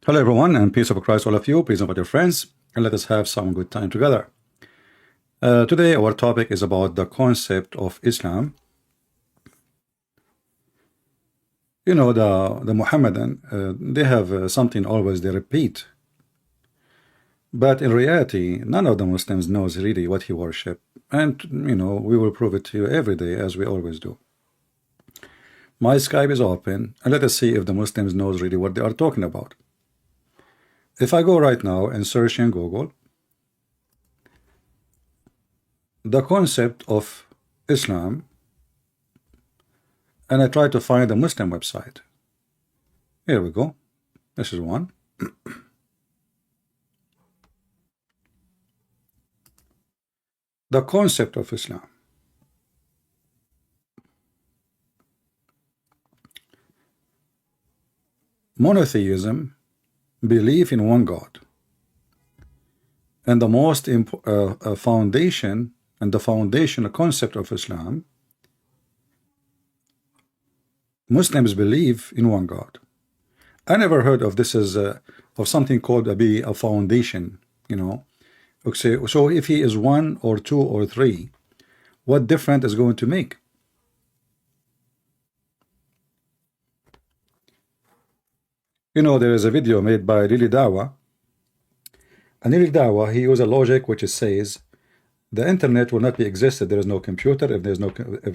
Hello everyone, and peace of Christ all of you. Please invite your friends and let us have some good time together. Today our topic is about the concept of Islam. You know, the Muhammadan, they have something always they repeat. But in reality, none of the Muslims knows really what he worship. And, you know, we will prove it to you every day as we always do. My Skype is open, and let us see if the Muslims knows really what they are talking about. If I go right now and search in Google, the concept of Islam, and I try to find a Muslim website. Here we go. This is one. The concept of Islam. Monotheism, belief in one God, and the most foundation and the foundational concept of Islam. Muslims believe in one God. I never heard of this as of something called a foundation. You know, okay. So if he is one or two or three, what difference is going to make? You know, there is a video made by Lili Dawa. And Lili Dawa, he used a logic which says the internet will not be exist if there is no computer, if there is no,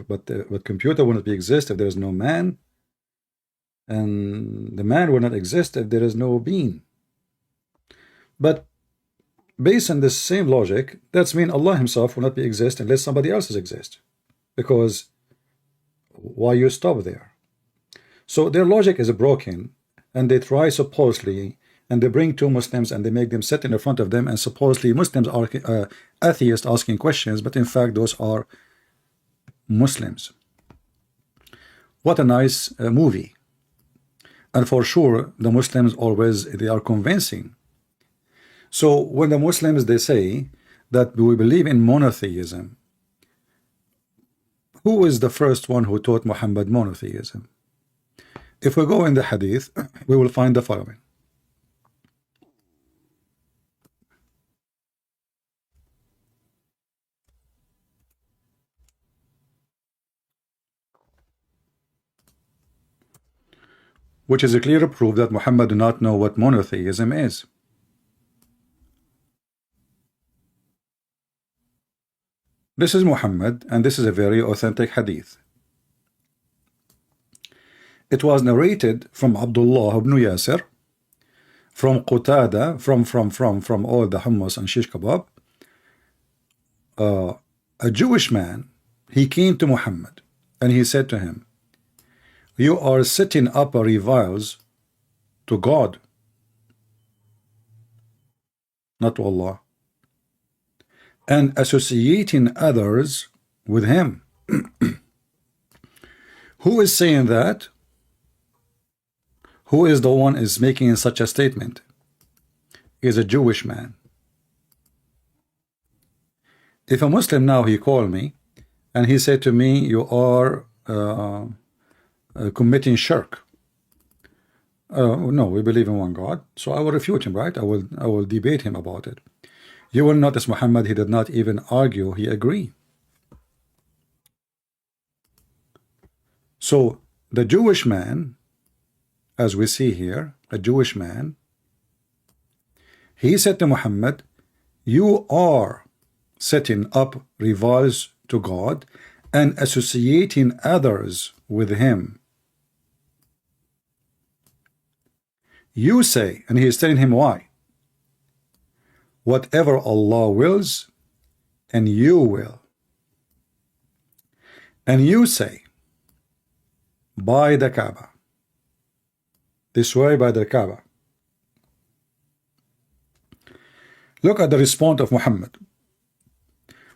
but computer will not be exist if there is no man, and the man will not exist if there is no being. But based on this same logic, that's mean Allah himself will not be exist unless somebody else exist, because why you stop there? So their logic is broken. And they try supposedly, and they bring two Muslims and they make them sit in the front of them, and supposedly Muslims are atheists asking questions, but in fact those are Muslims. What a nice movie. And for sure the Muslims always, they are convincing. So when the Muslims, they say that we believe in monotheism, who is the first one who taught Muhammad monotheism? If we go in the hadith, we will find the following. Which is a clear proof that Muhammad do not know what monotheism is. This is Muhammad, and this is a very authentic hadith. It was narrated from Abdullah ibn Yasir, from Qutada, from all the hummus and shish kebab. A Jewish man, he came to Muhammad and he said to him, "You are setting up a reviles to God, not to Allah, and associating others with him." Who is saying that? Who is the one is making such a statement? He is a Jewish man. If a Muslim now, he called me and he said to me, "You are committing shirk." No, we believe in one God. So I will refute him, right? I will debate him about it. You will notice Muhammad, he did not even argue, he agreed. So the Jewish man, as we see here, a Jewish man, he said to Muhammad, "You are setting up rivals to God and associating others with him. You say," and he is telling him why, "whatever Allah wills, and you will. And you say, by the Kaaba." This way, by the Kaaba. Look at the response of Muhammad.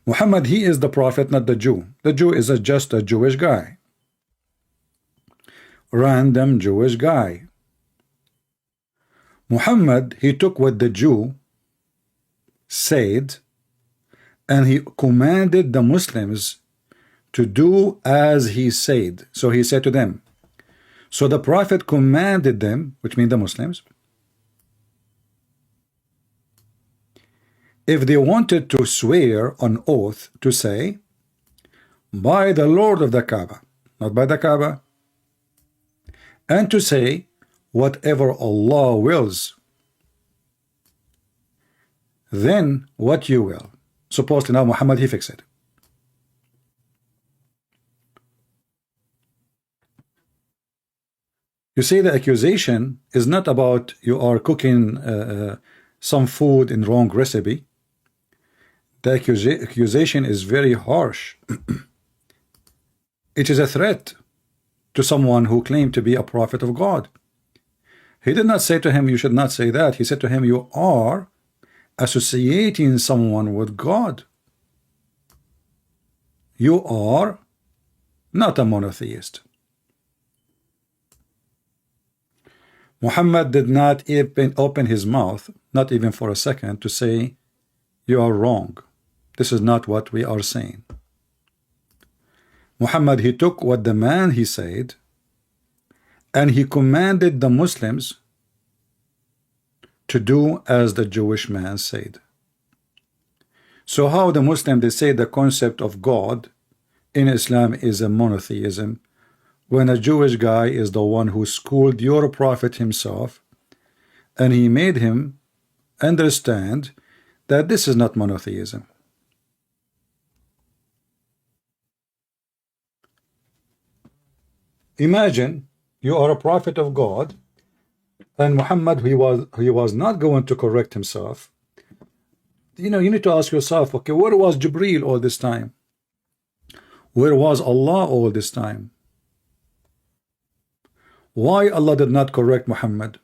Muhammad, he is the prophet, not the Jew. The Jew is just a Jewish guy. Random Jewish guy. Muhammad, he took what the Jew said and he commanded the Muslims to do as he said. So he said to them, so the Prophet commanded them, which means the Muslims, if they wanted to swear on oath to say, by the Lord of the Kaaba, not by the Kaaba, and to say, whatever Allah wills, then what you will. Supposedly now Muhammad, he fixed it. You see, the accusation is not about you are cooking some food in wrong recipe. The accusation is very harsh. It is a threat to someone who claimed to be a prophet of God. He did not say to him, you should not say that. He said to him, you are associating someone with God. You are not a monotheist. Muhammad did not even open his mouth, not even for a second, to say, you are wrong. This is not what we are saying. Muhammad, he took what the man he said, and he commanded the Muslims to do as the Jewish man said. So how the Muslim, they say the concept of God in Islam is a monotheism, when a Jewish guy is the one who schooled your prophet himself, and he made him understand that this is not monotheism. Imagine you are a prophet of God, and Muhammad, he was not going to correct himself. You know, you need to ask yourself, okay, where was Jibreel all this time? Where was Allah all this time? Why Allah did not correct Muhammad?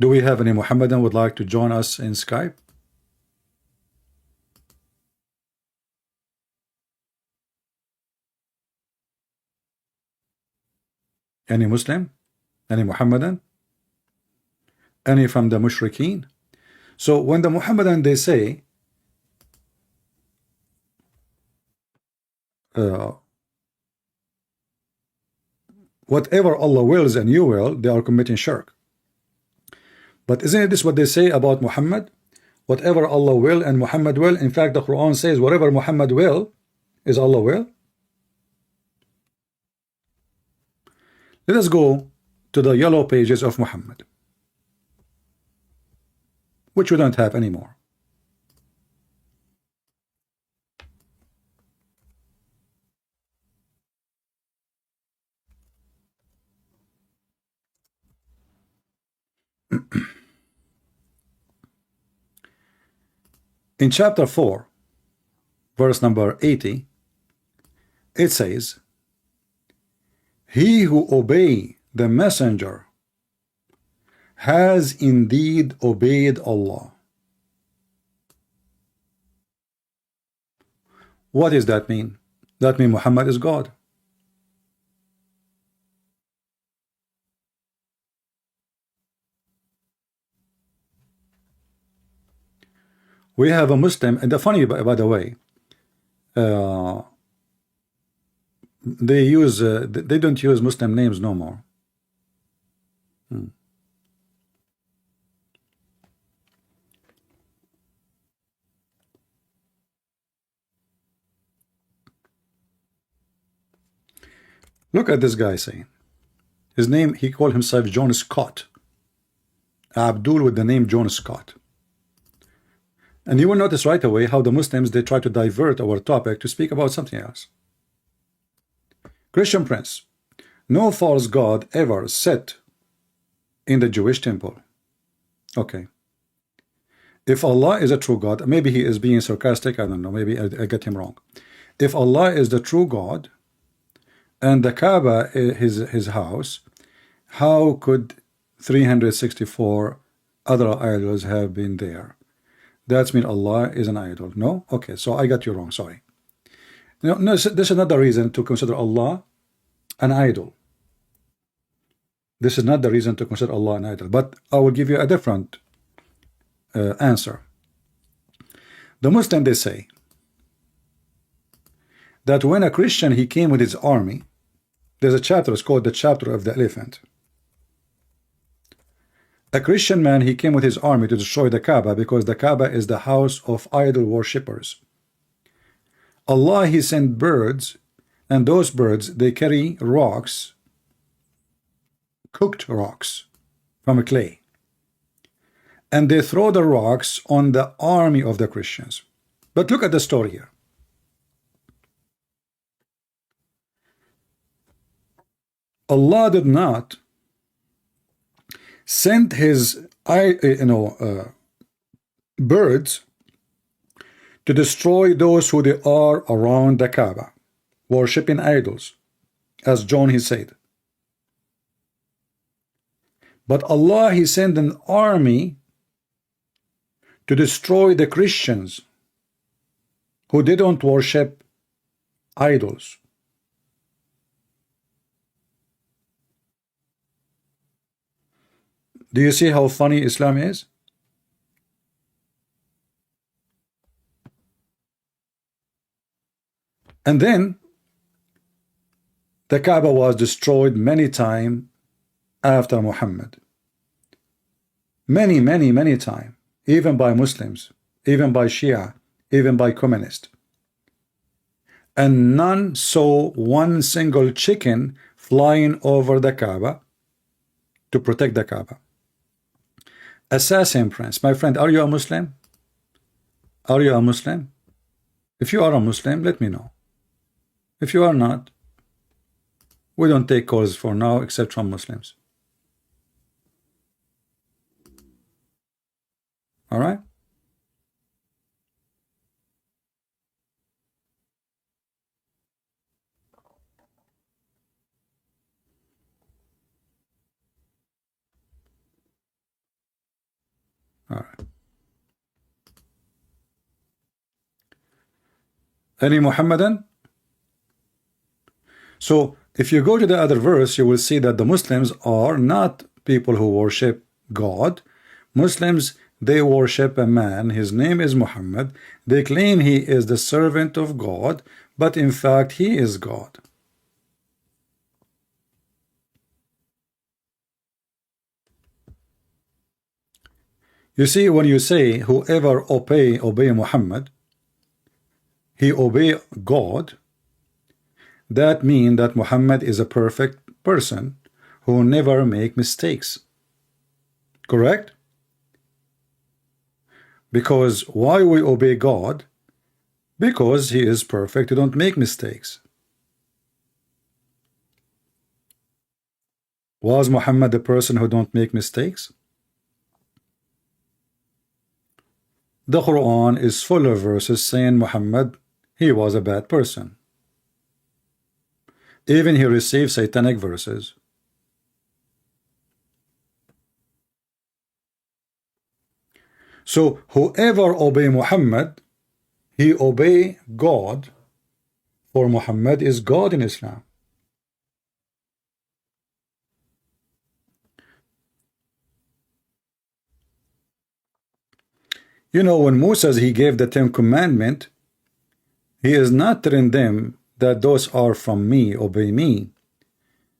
Do we have any Muhammadan would like to join us in Skype? Any Muslim? Any Muhammadan? Any from the Mushrikeen? So when the Muhammadan, they say, whatever Allah wills and you will, they are committing shirk. But isn't this what they say about Muhammad? Whatever Allah will and Muhammad will. In fact, the Quran says whatever Muhammad will is Allah will. Let us go to the yellow pages of Muhammad, which we don't have anymore. In chapter 4, verse number 80, it says, he who obey the messenger has indeed obeyed Allah. What does that mean? That means Muhammad is God. We have a Muslim, and the funny, by the way, they use they don't use Muslim names no more. Look at this guy saying, his name, he called himself John Scott, Abdul with the name John Scott. And you will notice right away how the Muslims, they try to divert our topic to speak about something else. Christian Prince, no false god ever sat in the Jewish temple. Okay. If Allah is a true God, maybe he is being sarcastic, I don't know, maybe I get him wrong. If Allah is the true God, and the Kaaba is his house, how could 364 other idols have been there? That means Allah is an idol. No? Okay, so I got you wrong, sorry. No, this is not the reason to consider Allah an idol. This is not the reason to consider Allah an idol, but I will give you a different answer. The Muslim, they say that when a Christian, he came with his army There's a chapter, it's called the chapter of the elephant. A Christian man, he came with his army to destroy the Kaaba because the Kaaba is the house of idol worshippers. Allah, he sent birds, and those birds, they carry rocks, cooked rocks from clay, and they throw the rocks on the army of the Christians. But look at the story here. Allah did not send his birds to destroy those who they are around the Kaaba, worshipping idols, as John he said. But Allah, he sent an army to destroy the Christians who didn't worship idols. Do you see how funny Islam is? And then the Kaaba was destroyed many times after Muhammad. Many times. Even by Muslims, even by Shia, even by communists. And none saw one single chicken flying over the Kaaba to protect the Kaaba. Assassin Prince, my friend, are you a Muslim? Are you a Muslim? If you are a Muslim, let me know. If you are not, we don't take calls for now except from Muslims. All right? All right. Any Muhammadan? So if you go to the other verse, you will see that the Muslims are not people who worship God. Muslims, they worship a man, his name is Muhammad. They claim he is the servant of God, but in fact he is God. You see, when you say whoever obey Muhammad, he obey God, that means that Muhammad is a perfect person who never make mistakes. Correct? Because why we obey God? Because he is perfect, he don't make mistakes. Was Muhammad the person who don't make mistakes? The Quran is full of verses saying Muhammad, he was a bad person. Even he received satanic verses. So whoever obey Muhammad, he obey God, for Muhammad is God in Islam. You know, when Moses he gave the 10 commandments, he is not telling them that those are from me, obey me.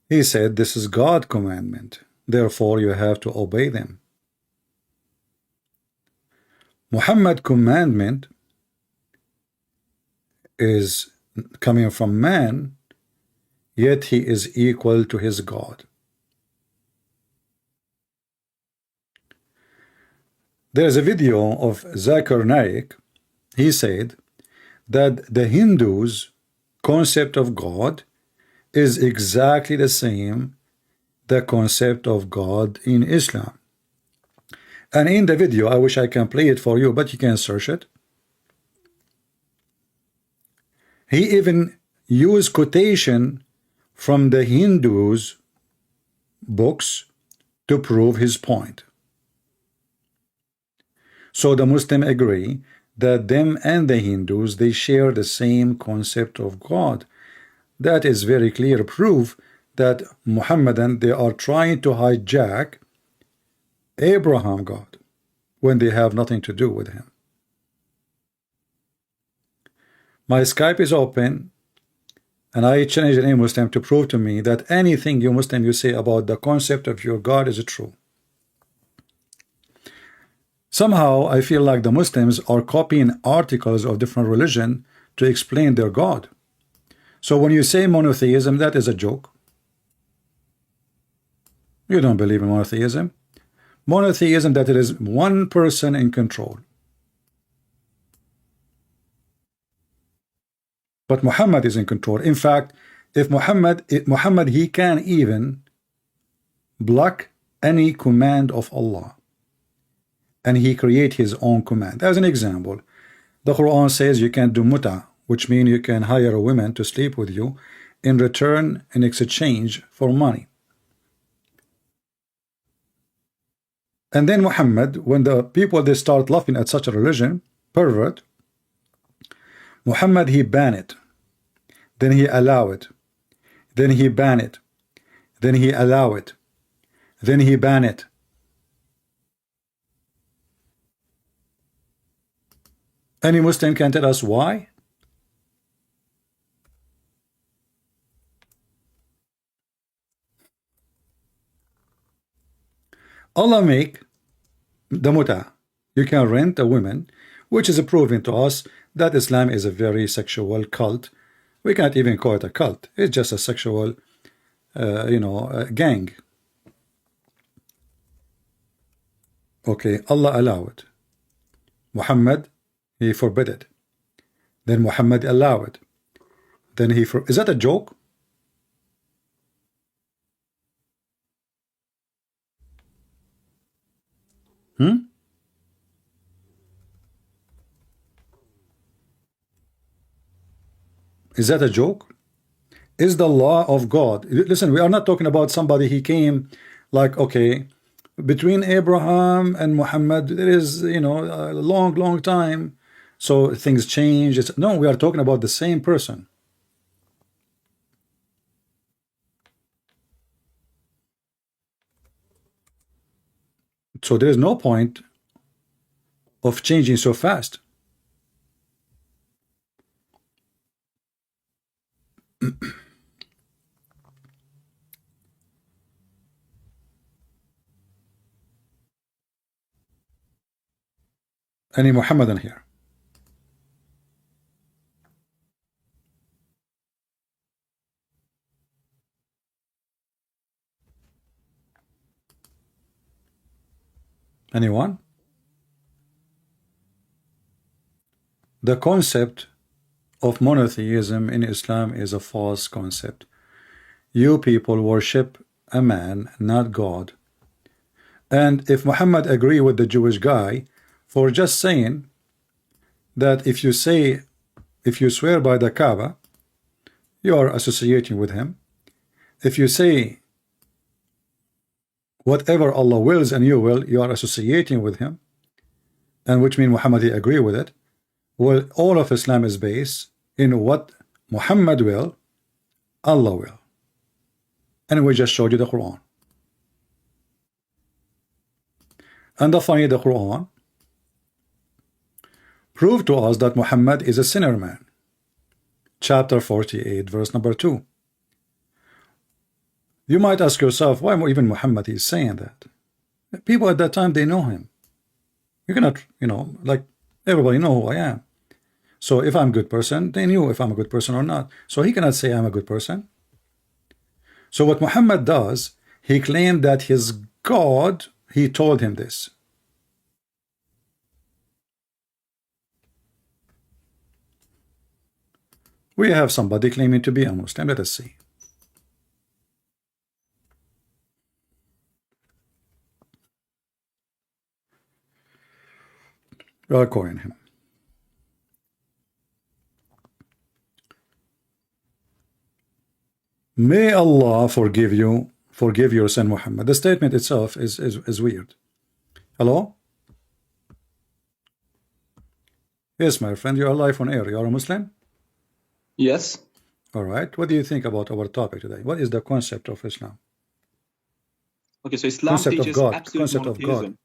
He said this is God's commandment, therefore you have to obey them. Muhammad's commandment is coming from man, yet he is equal to his God. There's a video of Zakir Naik. He said that the Hindus' concept of God is exactly the same the concept of God in Islam. And in the video, I wish I can play it for you, but you can search it. He even used quotation from the Hindus' books to prove his point. So the Muslims agree that them and the Hindus, they share the same concept of God. That is very clear proof that Muhammadan, they are trying to hijack Abraham God when they have nothing to do with him. My Skype is open. And I challenge any Muslim to prove to me that anything you Muslim you say about the concept of your God is true. Somehow I feel like the Muslims are copying articles of different religion to explain their God. So when you say monotheism, that is a joke. You don't believe in monotheism. Monotheism, that it is one person in control. But Muhammad is in control. In fact, if Muhammad, he can even block any command of Allah, and he create his own command. As an example, the Quran says you can do muta, which means you can hire a woman to sleep with you in return, in exchange for money. And then Muhammad, when the people they start laughing at such a religion, pervert, Muhammad he ban it, then he allow it, then he ban it, then he allow it, then he ban it. Any Muslim can tell us why? Allah make the muta. You can rent a woman, which is proving to us that Islam is a very sexual cult. We can't even call it a cult. It's just a sexual, gang. Okay, Allah allow it. Muhammad, he forbid it. Then Muhammad allow it. Then is that a joke? Is that a joke? Is the law of God? Listen, we are not talking about somebody he came like, okay, between Abraham and Muhammad, there is, a long time. So things change. No, we are talking about the same person. So there is no point of changing so fast. Any Muhammadan here? Anyone? The concept of monotheism in Islam is a false concept. You people worship a man, not God. And if Muhammad agree with the Jewish guy for just saying that if you swear by the Kaaba, you are associating with him. If you say whatever Allah wills and you will, you are associating with him, and which means Muhammad he agree with it. Well, all of Islam is based in what Muhammad will, Allah will. And we just showed you the Quran. And the Quran proved to us that Muhammad is a sinner man. Chapter 48, verse number 2. You might ask yourself, why even Muhammad is saying that? People at that time, they know him. You cannot, like everybody know who I am. So if I'm a good person, they knew if I'm a good person or not. So he cannot say I'm a good person. So what Muhammad does, he claimed that his God, he told him this. We have somebody claiming to be a Muslim. Let us see. We are calling him. May Allah forgive your son Muhammad. The statement itself is weird. Hello? Yes, my friend, you are live on air. You are a Muslim? Yes. All right. What do you think about our topic today? What is the concept of Islam? Okay, so Islam Concept of teaches God. absolute Concept of God. monotheism.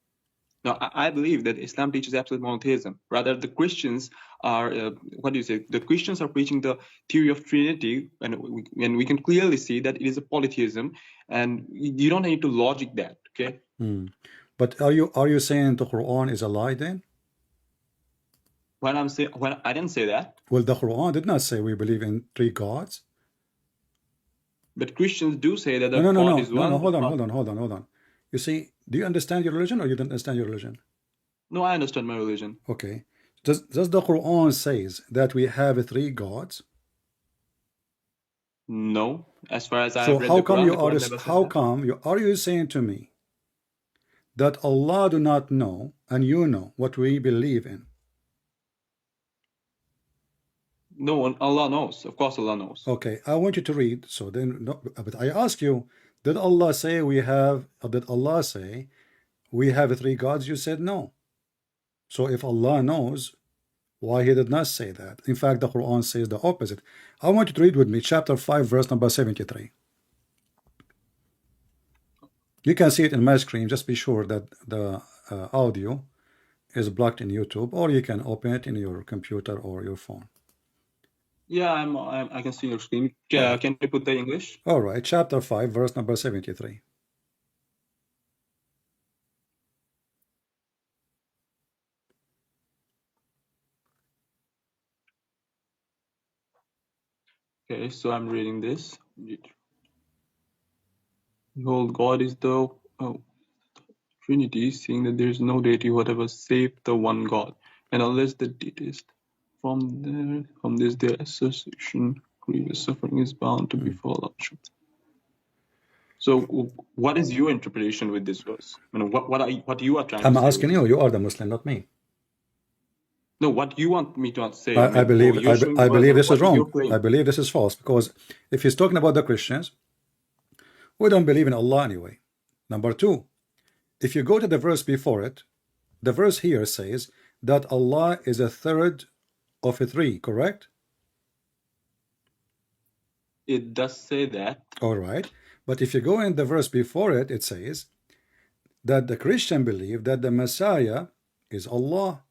No, I believe that Islam teaches absolute monotheism. Rather, the Christians are, what do you say? The Christians are preaching the theory of Trinity, and we can clearly see that it is a polytheism, and you don't need to logic that. Okay. But are you saying the Quran is a lie then? When I didn't say that. Well, the Quran did not say we believe in three gods. But Christians do say that the No, God is one. no, hold on. You see, do you understand your religion or you don't understand your religion? No, I understand my religion. Okay. Does the Quran says that we have three gods? No, as far as I So have read how the come Quran, you the are Quran never said how that. come you saying to me that Allah do not know and you know what we believe in? No one, Allah knows. Of course, Allah knows. Okay, I want you to read. So then, no, but I ask you, did Allah say we have? Did Allah say we have three gods? You said no. So if Allah knows, why He did not say that? In fact, the Quran says the opposite. I want you to read with me, chapter 5, verse number 73. You can see it in my screen. Just be sure that the audio is blocked in YouTube, or you can open it in your computer or your phone. Yeah, I can see your screen. Can you put the English? All right, chapter 5, verse number 73. Okay, so I'm reading this. Behold, God is the Trinity, seeing that there is no deity whatever save the one God, and unless the deist from this their association grievous suffering is bound to befall our truth. So, what is your interpretation with this verse? I mean, what you are trying I'm to say? asking you. You are the Muslim, not me. No, what you want me to say? I believe this is wrong. I believe this is false, because if he's talking about the Christians, we don't believe in Allah anyway. Number two, if you go to the verse before it, the verse here says that Allah is a third of a three, correct? It does say that. All right. But if you go in the verse before it, it says that the Christian believe that the Messiah is Allah.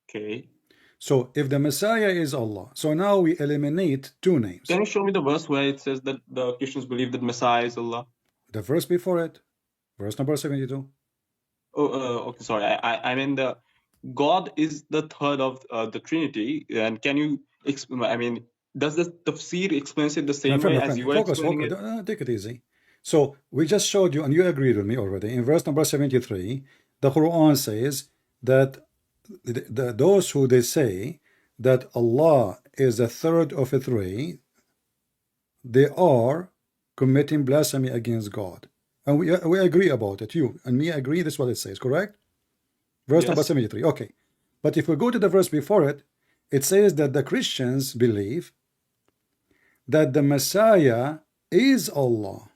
Okay. So if the Messiah is Allah, so now we eliminate two names. Can you show me the verse where it says that the Christians believe that Messiah is Allah? The verse before it, verse number 72. Oh, okay. Sorry, I mean the God is the third of the Trinity, and can you? I mean, does the tafsir explains it the same way as you are explaining it? Take it easy. So we just showed you, and you agreed with me already. In verse number 73, the Quran says that those who they say that Allah is a third of a three, they are committing blasphemy against God. And we agree about it. You and me agree. That's what it says, correct? Verse number 73. Okay. But if we go to the verse before it, it says that the Christians believe that the Messiah is Allah.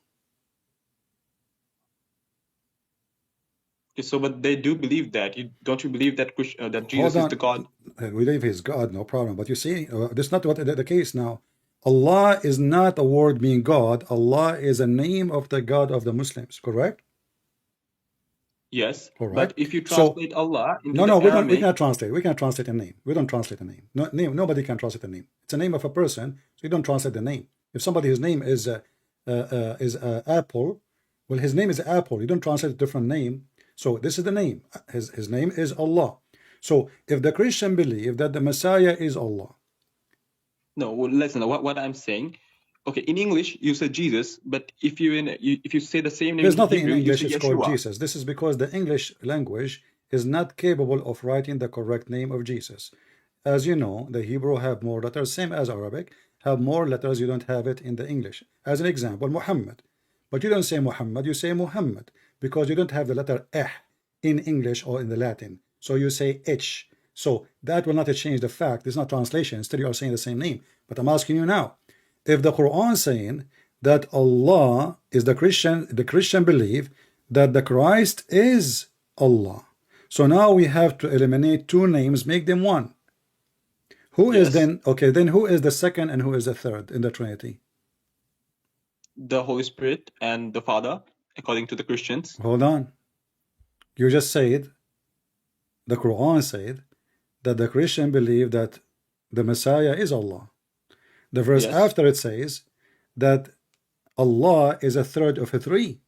Okay, so, but they do believe that. Don't you believe that that Jesus is the God? We believe He's God, no problem. But you see, that's not what the case now. Allah is not a word meaning God. Allah is a name of the God of the Muslims, correct? Yes. All right. But if you translate Allah into no, Arabic, we cannot translate. We can't translate a name. We don't translate a name. Nobody can translate a name. It's a name of a person, so you don't translate the name. If somebody's name is Apple, well, his name is Apple. You don't translate a different name. So this is the name. His name is Allah. So if the Christian believe that the Messiah is Allah. No, well, listen. What I'm saying. Okay, in English you say Jesus, but if you say the same name There's in nothing Hebrew, in English you say it's called Yeshua. Jesus. This is because the English language is not capable of writing the correct name of Jesus. As you know, the Hebrew have more letters, same as Arabic, have more letters. You don't have it in the English. As an example, Muhammad. But you don't say Muhammad, you say Muhammad, because you don't have the letter eh in English or in the Latin. So you say H. So that will not change the fact. It's not translation. Still you are saying the same name. But I'm asking you now, if the Quran saying that Allah is the Christian believe that the Christ is Allah. So now we have to eliminate two names, make them one. Who is then, okay, then who is the second and who is the third in the Trinity? The Holy Spirit and the Father. according to the Christians. Hold on. You just said, the Quran said, that the Christian believe that the Messiah is Allah. The verse Yes. after it says that Allah is a third of a three.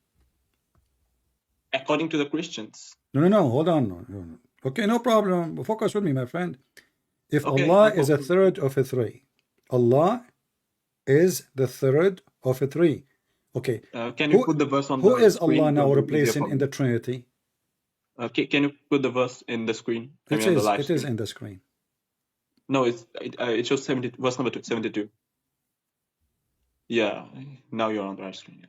According to the Christians. No, hold on. No. Okay, no problem. Focus with me, my friend. If Okay, Allah no is a problem. third of a three, Allah is the third of a three. Okay. Can you put the verse on Who the is screen? Allah now It will be easier replacing for in me. the Trinity? Can you put the verse in the screen? I mean, on the live It is screen. in the screen. No, it shows 70, verse number 72. Yeah, now you're on the right screen.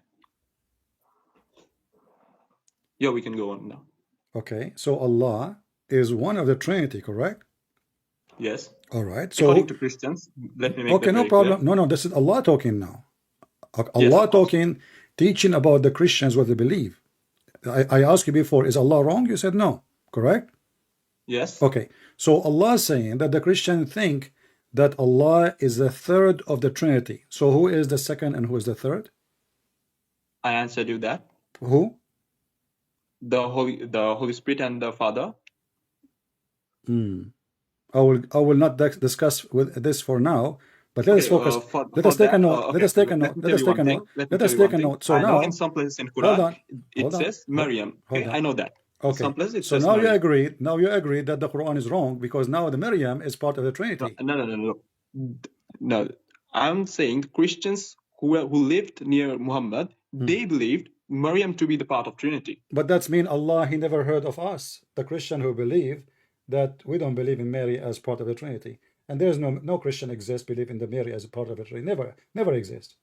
Yeah, we can go on now. Okay, so Allah is one of the Trinity, correct? Yes. All right. So According to Christians, let me make okay, that no very problem. clear. No, this is Allah talking now. Yes, Allah of course. talking, teaching about the Christians what they believe. I asked you before, is Allah wrong? You said no, correct? Yes. Okay, so Allah is saying that the Christians think that Allah is the third of the Trinity. So who is the second and who is the third? I answered you that. Who? The Holy Spirit and the Father. I will not discuss with this for now, but let us focus. Let us take a note. Let us take a note. Let us take a note. Let us take a note. So I know now, in some places in Quran it says Maryam. Hold Okay, on. I know that. Okay. Some places it So says now you Maryam. agreed. Now you agreed that the Quran is wrong because now the Maryam is part of the Trinity. No. I'm saying Christians who lived near Muhammad, they believed Maryam to be the part of Trinity. But that's mean Allah, he never heard of us, the Christian who believe that we don't believe in Mary as part of the Trinity. And there's no Christian exists believe in the Mary as a part of the Trinity. Never exists.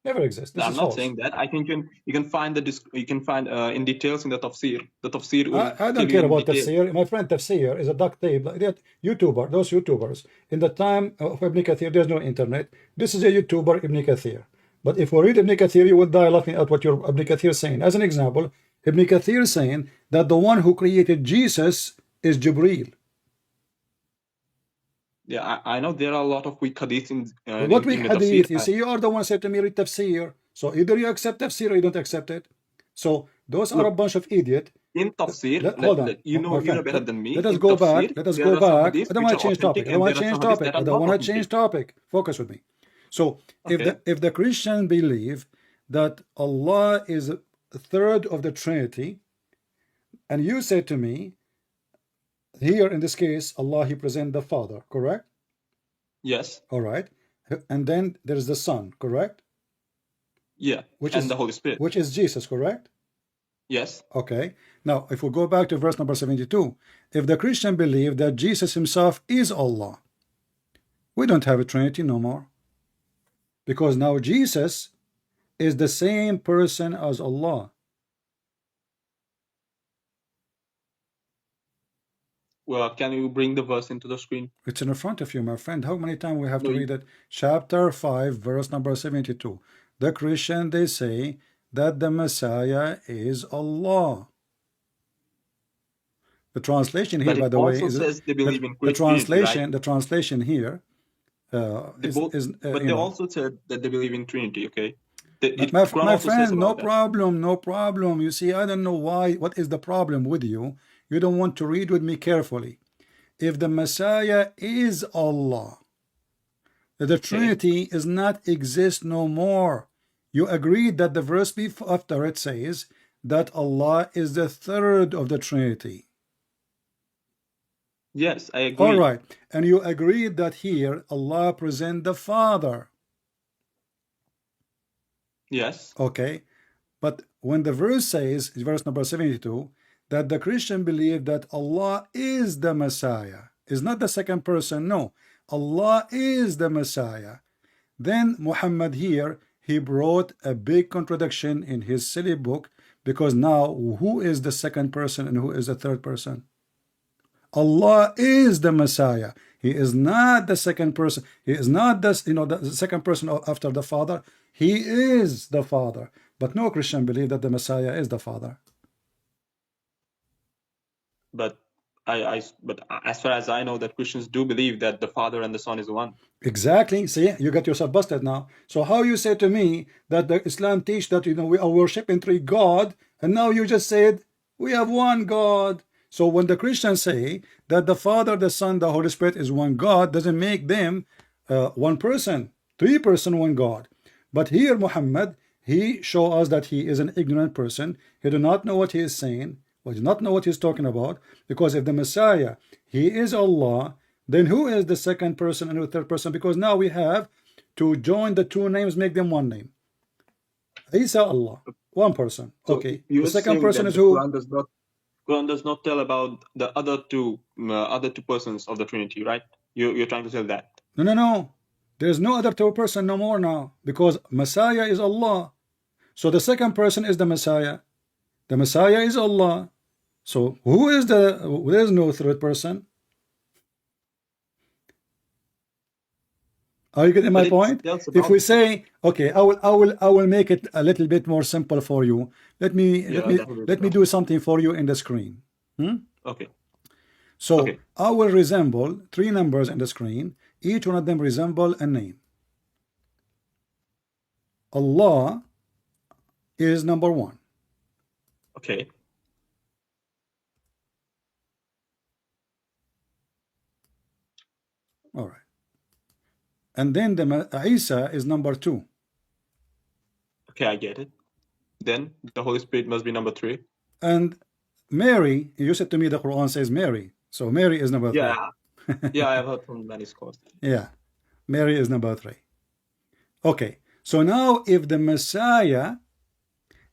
Never exists. This I'm is not false. saying that. I think you can find in details in the tafsir. The tafsir will I don't care about tafsir. My friend, tafsir is a duct tape. That YouTuber, those YouTubers. In the time of Ibn Kathir, there's no internet. This is a YouTuber, Ibn Kathir. But if we read Ibn Kathir, you will die laughing at what your Ibn Kathir is saying. As an example, Ibn Kathir is saying that the one who created Jesus is Jibreel. Yeah, I know there are a lot of weak hadith in What weak hadith? tafsir. You see, you are the one said to me read tafsir. So either you accept tafsir or you don't accept it. So those are a bunch of idiots. In tafsir, Hold on. you know better than me. Let us In go tafsir, back. Let us there go are some back. hadiths I don't which want to are change topic. authentic I don't want and to there are change some hadiths topic. that I are don't not want to change authentic. topic. Focus with me. So Okay. if the Christian believe that Allah is a third of the Trinity, and you say to me, here in this case, Allah, he present the Father, correct? Yes. All right. And then there is the Son, correct? Yeah. And the Holy Spirit. Which is Jesus, correct? Yes. Okay. Now, if we go back to verse number 72, if the Christian believe that Jesus himself is Allah, we don't have a Trinity no more. Because now Jesus is the same person as Allah. Well, can you bring the verse into the screen? It's in front of you, my friend. How many times we have to read it? Chapter 5, verse number 72. The Christian, they say that the Messiah is Allah. The translation here, by the way, is says they believe in the Trinity, the translation here but they also said that they believe in Trinity, okay? My friend, no problem. You see, I don't know why. What is the problem with you? You don't want to read with me carefully. If the Messiah is Allah, the Trinity is not exist no more. You agreed that the verse after it says that Allah is the third of the Trinity. Yes, I agree. All right, and you agreed that here Allah present the Father. Yes. Okay, but when the verse says, verse number 72, that the Christian believe that Allah is the Messiah, is not the second person, no, Allah is the Messiah, then Muhammad here, he brought a big contradiction in his silly book, because now who is the second person and who is the third person? Allah is the Messiah. He is not the second person. He is not the second person after the Father. He is the Father. But no Christian believe that the Messiah is the Father. But But as far as I know, that Christians do believe that the Father and the Son is one. Exactly. See, you got yourself busted now. So how you say to me that the Islam teach that we are worshiping three God, and now you just said we have one God. So when the Christians say that the Father, the Son, the Holy Spirit is one God, doesn't make them one person, three-person, one God. But here Muhammad, he show us that he is an ignorant person. He do not know what he is saying, or does not know what he's talking about. Because if the Messiah, he is Allah, then who is the second person and the third person? Because now we have to join the two names, make them one name. Isa, Allah, one person. So Okay. you The are second saying person that is the who? Quran does not tell about the other two persons of the Trinity, right? You're trying to tell that. No, no, no. There's no other two person no more now, because Messiah is Allah. So the second person is the Messiah. The Messiah is Allah. So who is there's no third person. Are you getting my point? If we say, okay, I will make it a little bit more simple for you. Let me do something for you in the screen. Okay. So Okay. I will resemble three numbers in the screen. Each one of them resemble a name. Allah is number one. Okay. All right. And then the Isa is number two. Okay, I get it. Then the Holy Spirit must be number three. And Mary, you said to me the Quran says Mary. So Mary is number three. Yeah, I have heard from many scholars. Yeah. Mary is number three. Okay. So now if the Messiah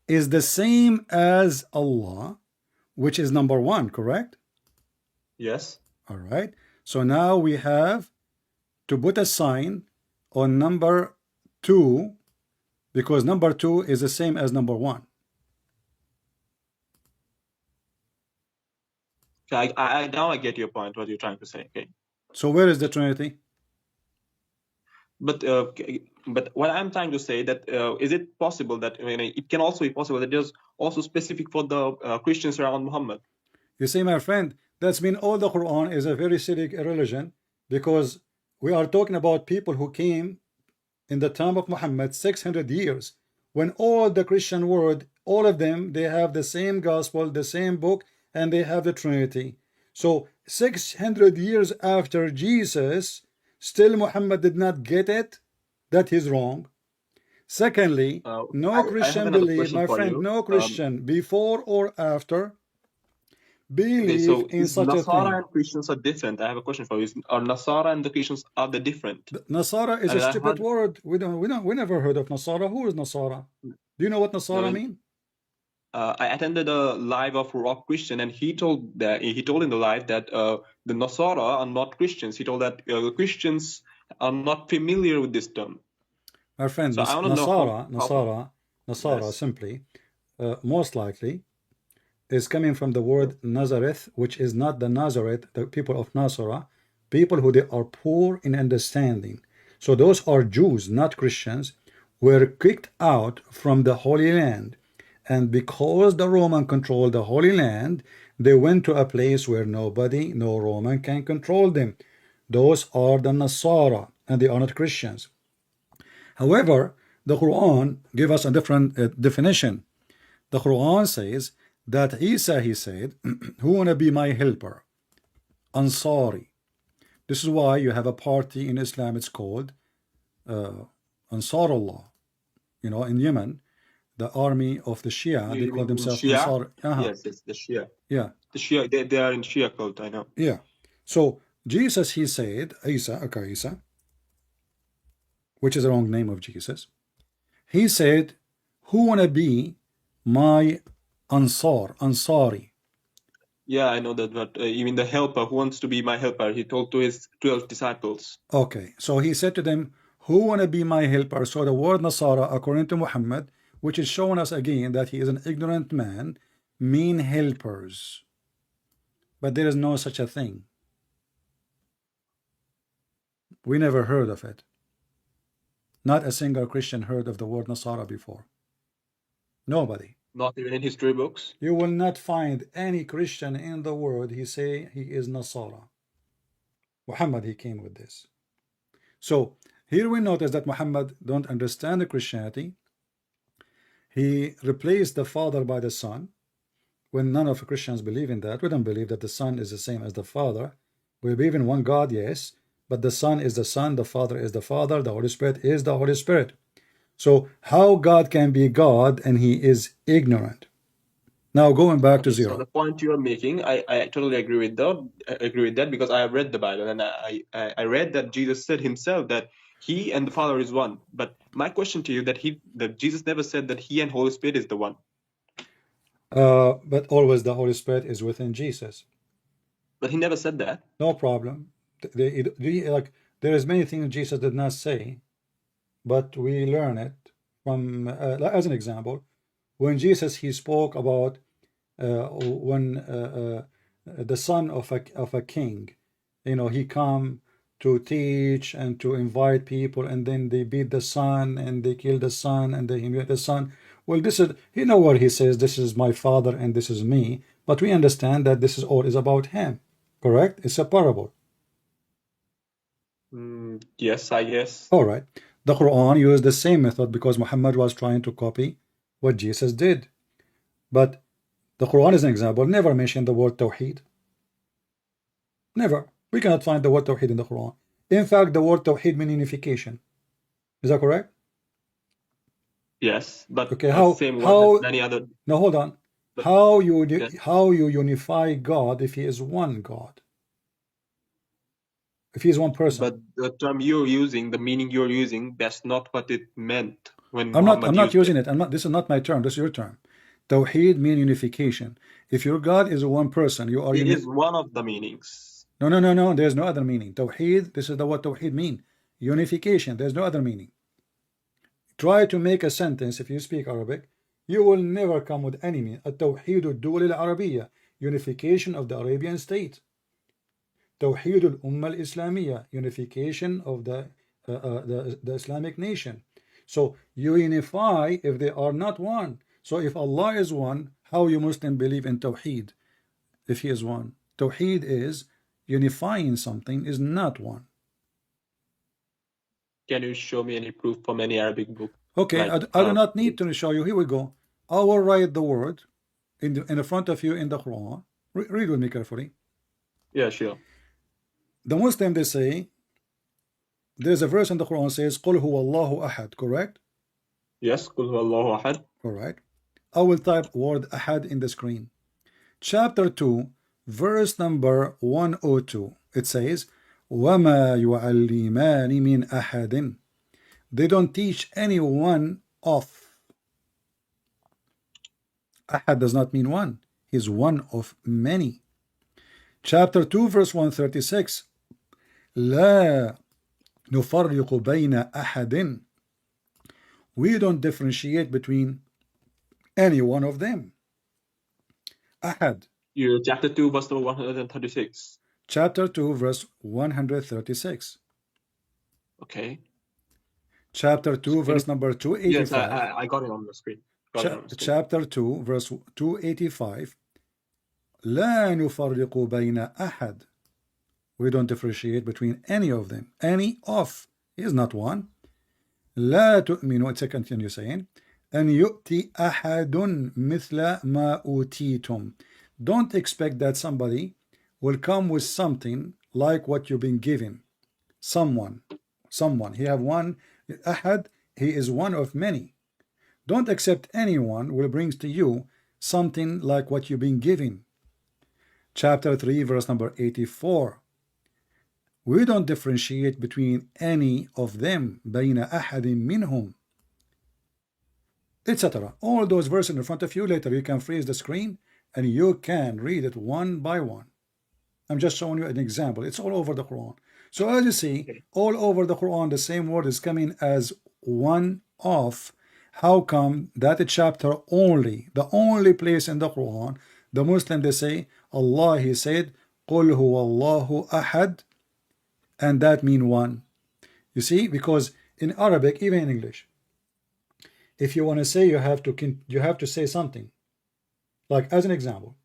is the same as Allah, which is number one, correct? Yes. All right. So now we have to put a sign on number two, because number two is the same as number one. Now I get your point, what you're trying to say. Okay. So where is the Trinity? But what I'm trying to say that is it possible that it can also be possible that there's also specific for the Christians around Muhammad? You see, my friend, that's mean all the Quran is a very silly religion, because we are talking about people who came in the time of Muhammad 600 years, when all the Christian world, all of them, they have the same gospel, the same book, and they have the Trinity. So 600 years after Jesus, still Muhammad did not get it. That is wrong. Secondly, no Christian believe, my friend, no Christian before or after believe in such a thing. Nasara and Christians are different. I have a question for you. Are Nasara and the Christians, are they different? Nasara is a stupid word. We never heard of Nasara. Who is Nasara? Do you know what Nasara mean? I attended a live of Rock Christian, and he told in the live that the Nasara are not Christians. He told that Christians are not familiar with this term. My friend, so Nasara yes. Simply, most likely, is coming from the word Nazareth, which is not the Nazareth, the people of Nasara, people who they are poor in understanding. So those are Jews, not Christians, were kicked out from the Holy Land. And because the Roman controlled the Holy Land, they went to a place where nobody, no Roman can control them. Those are the Nasara, and they are not Christians. However, the Quran gives us a different definition. The Quran says that Isa, he said, who wanna be my helper? Ansari. This is why you have a party in Islam, it's called Ansarullah. You know, in Yemen, the army of the Shia, they call themselves Ansar. Yes, it's the Shia. Yeah. The Shia, they are in Shia cult, I know. Yeah. So Jesus, he said, Isa, which is the wrong name of Jesus. He said, who wanna be my Ansari? Yeah, I know that, but even the helper, who wants to be my helper, he told to his 12 disciples. Okay, so he said to them, who wanna be my helper? So the word Nasara, according to Muhammad, which is showing us again that he is an ignorant man, mean helpers. But there is no such a thing. We never heard of it. Not a single Christian heard of the word Nasara before. Nobody. Not even in history books. You will not find any Christian in the world he say he is Nasara. Muhammad, he came with this. So here we notice that Muhammad don't understand the Christianity. He replaced the Father by the Son, when none of the Christians believe in that. We don't believe that the Son is the same as the Father. We believe in one God, yes, but the Son is the Son, the Father is the Father, the Holy Spirit is the Holy Spirit. So how God can be God and he is ignorant? Now going back to Okay, so zero. the point you are making, I totally agree with that because I have read the Bible and I read that Jesus said himself that he and the Father is one. But my question to you that Jesus never said that he and Holy Spirit is the one. But always the Holy Spirit is within Jesus. But he never said that. No problem. Like there is many things Jesus did not say, but we learn it from as an example, when Jesus he spoke about when the son of a king, you know, he come to teach and to invite people, and then they beat the son and they kill the son and they humiliate the son. Well, this is, you know what he says, this is my father and this is me, but we understand that this is all is about him, correct? It's a parable. Yes, I guess. All right. The Quran used the same method because Muhammad was trying to copy what Jesus did. But the Quran, as an example, never mentioned the word Tawheed. Never. We cannot find the word Tawheed in the Quran. In fact, the word Tawheed means unification. Is that correct? Yes, but Okay. same word as many other. No, hold on. But, How you yes. how you unify God if He is one God? If He is one person. But the term you're using, the meaning you're using, that's not what it meant when I'm Muhammad not used using it. it. This is not my term. This is your term. Tawheed means unification. If your God is one person, you are It is one of the meanings. No. There's no other meaning. Tawheed, this is what Tawheed mean. Unification. There's no other meaning. Try to make a sentence if you speak Arabic. You will never come with any meaning. التوحيد الدول العربية. Unification of the Arabian state. توحيد الأمة الإسلامية. Unification of the Islamic nation. So you unify if they are not one. So if Allah is one, how you Muslim believe in Tawheed if He is one? Tawheed is unifying something is not one. Can you show me any proof from any Arabic book? Okay, Like, I do not need to show you. Here we go. I will write the word in the front of you in the Quran. Read with me carefully. Yeah, sure. The Muslim, they say, there's a verse in the Quran says, قُلْ هُوَ اللَّهُ أَحَدْ, correct? Yes, قُلْ هُوَ اللَّهُ أَحَدٌ. All right. I will type word ahad in the screen. Chapter 2, verse number 102. It says, وَمَا يُعَلِّمَانِ مِنْ أَحَدٍ. They don't teach any one of. Ahad does not mean one. He's one of many. Chapter 2, verse 136. لا نفرق بين أحد. We don't differentiate between any one of them. Ahad. Chapter 2, verse number 136. Chapter 2, verse 136. Okay. Chapter 2, verse number 285. Yes, I got it on the screen. Chapter 2, verse 285. لا نفرق بين أحد. We don't differentiate between any of them. Any of is not one. لا تؤمنوا, it's a continue saying, أن يؤتي أحد مثل ما أوتيتم. Don't expect that somebody will come with something like what you've been given. Someone. He have one. Ahad, he is one of many. Don't accept anyone will brings to you something like what you've been given. Chapter 3, verse number 84. We don't differentiate between any of them. بين أحد منهم. Etc. All those verses in front of you. Later you can freeze the screen and you can read it one by one. I'm just showing you an example. It's all over the Quran. So as you see, all over the Quran, the same word is coming as one of. How come that chapter only, the only place in the Quran, the Muslim, they say, Allah, He said, قُلْ هُوَ اللَّهُ أَحَدْ, and that mean one. You see, because in Arabic, even in English, if you want to say, you have to say something. Like as an example,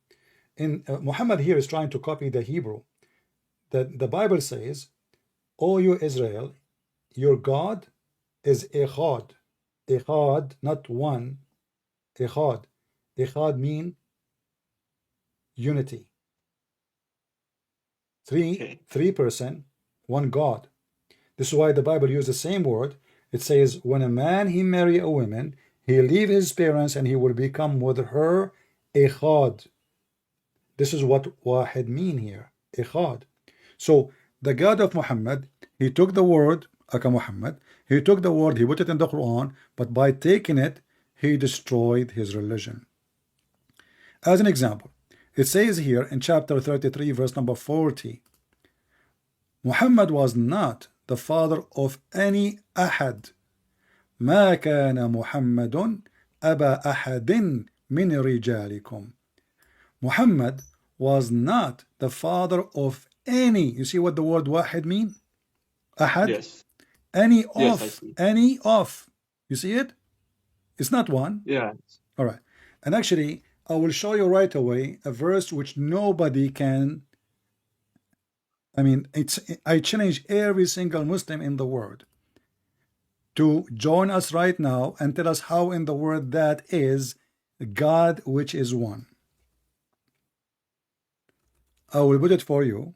in Muhammad here is trying to copy the Hebrew. That the Bible says, "O you Israel, your God is echad." Echad, not one. Echad. Echad mean unity. Three person, one God. This is why the Bible uses the same word. It says, when a man he marry a woman, he leave his parents and he will become with her echad. This is what wahid mean here. Echad. So the God of Muhammad, he took the word Aka Muhammad, he took the word, he put it in the Quran, but by taking it, he destroyed his religion. As an example, it says here in chapter 33, verse number 40, Muhammad was not the father of any ahad. ما كان محمد أبا أحد من رجالكم. Muhammad was not the father of any. You see what the word wahid mean? Ahad? Yes. Any Yes, I of. see. Any of. You see it? It's not one. Yeah. All right. And actually, I will show you right away a verse which nobody can. I mean, I challenge every single Muslim in the world to join us right now and tell us how in the word that is God which is one. I will put it for you.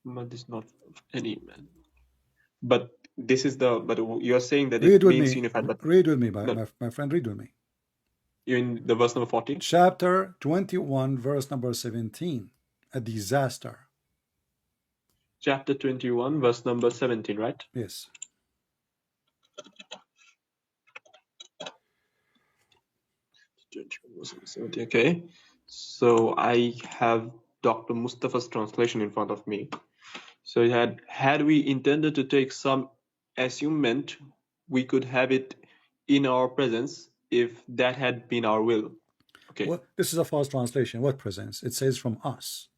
But it's not any man. But this is the. But you're saying that Read it with means me. unified. But Read with me, no, my friend. Read with me. in the verse number 14. Chapter 21, verse number 17. A disaster. Chapter 21, verse number 17, right? Yes. Okay. So I have Dr. Mustafa's translation in front of me. So it had we intended to take some assument, we could have it in our presence if that had been our will. Okay. Well, this is a false translation. What presence? It says from us.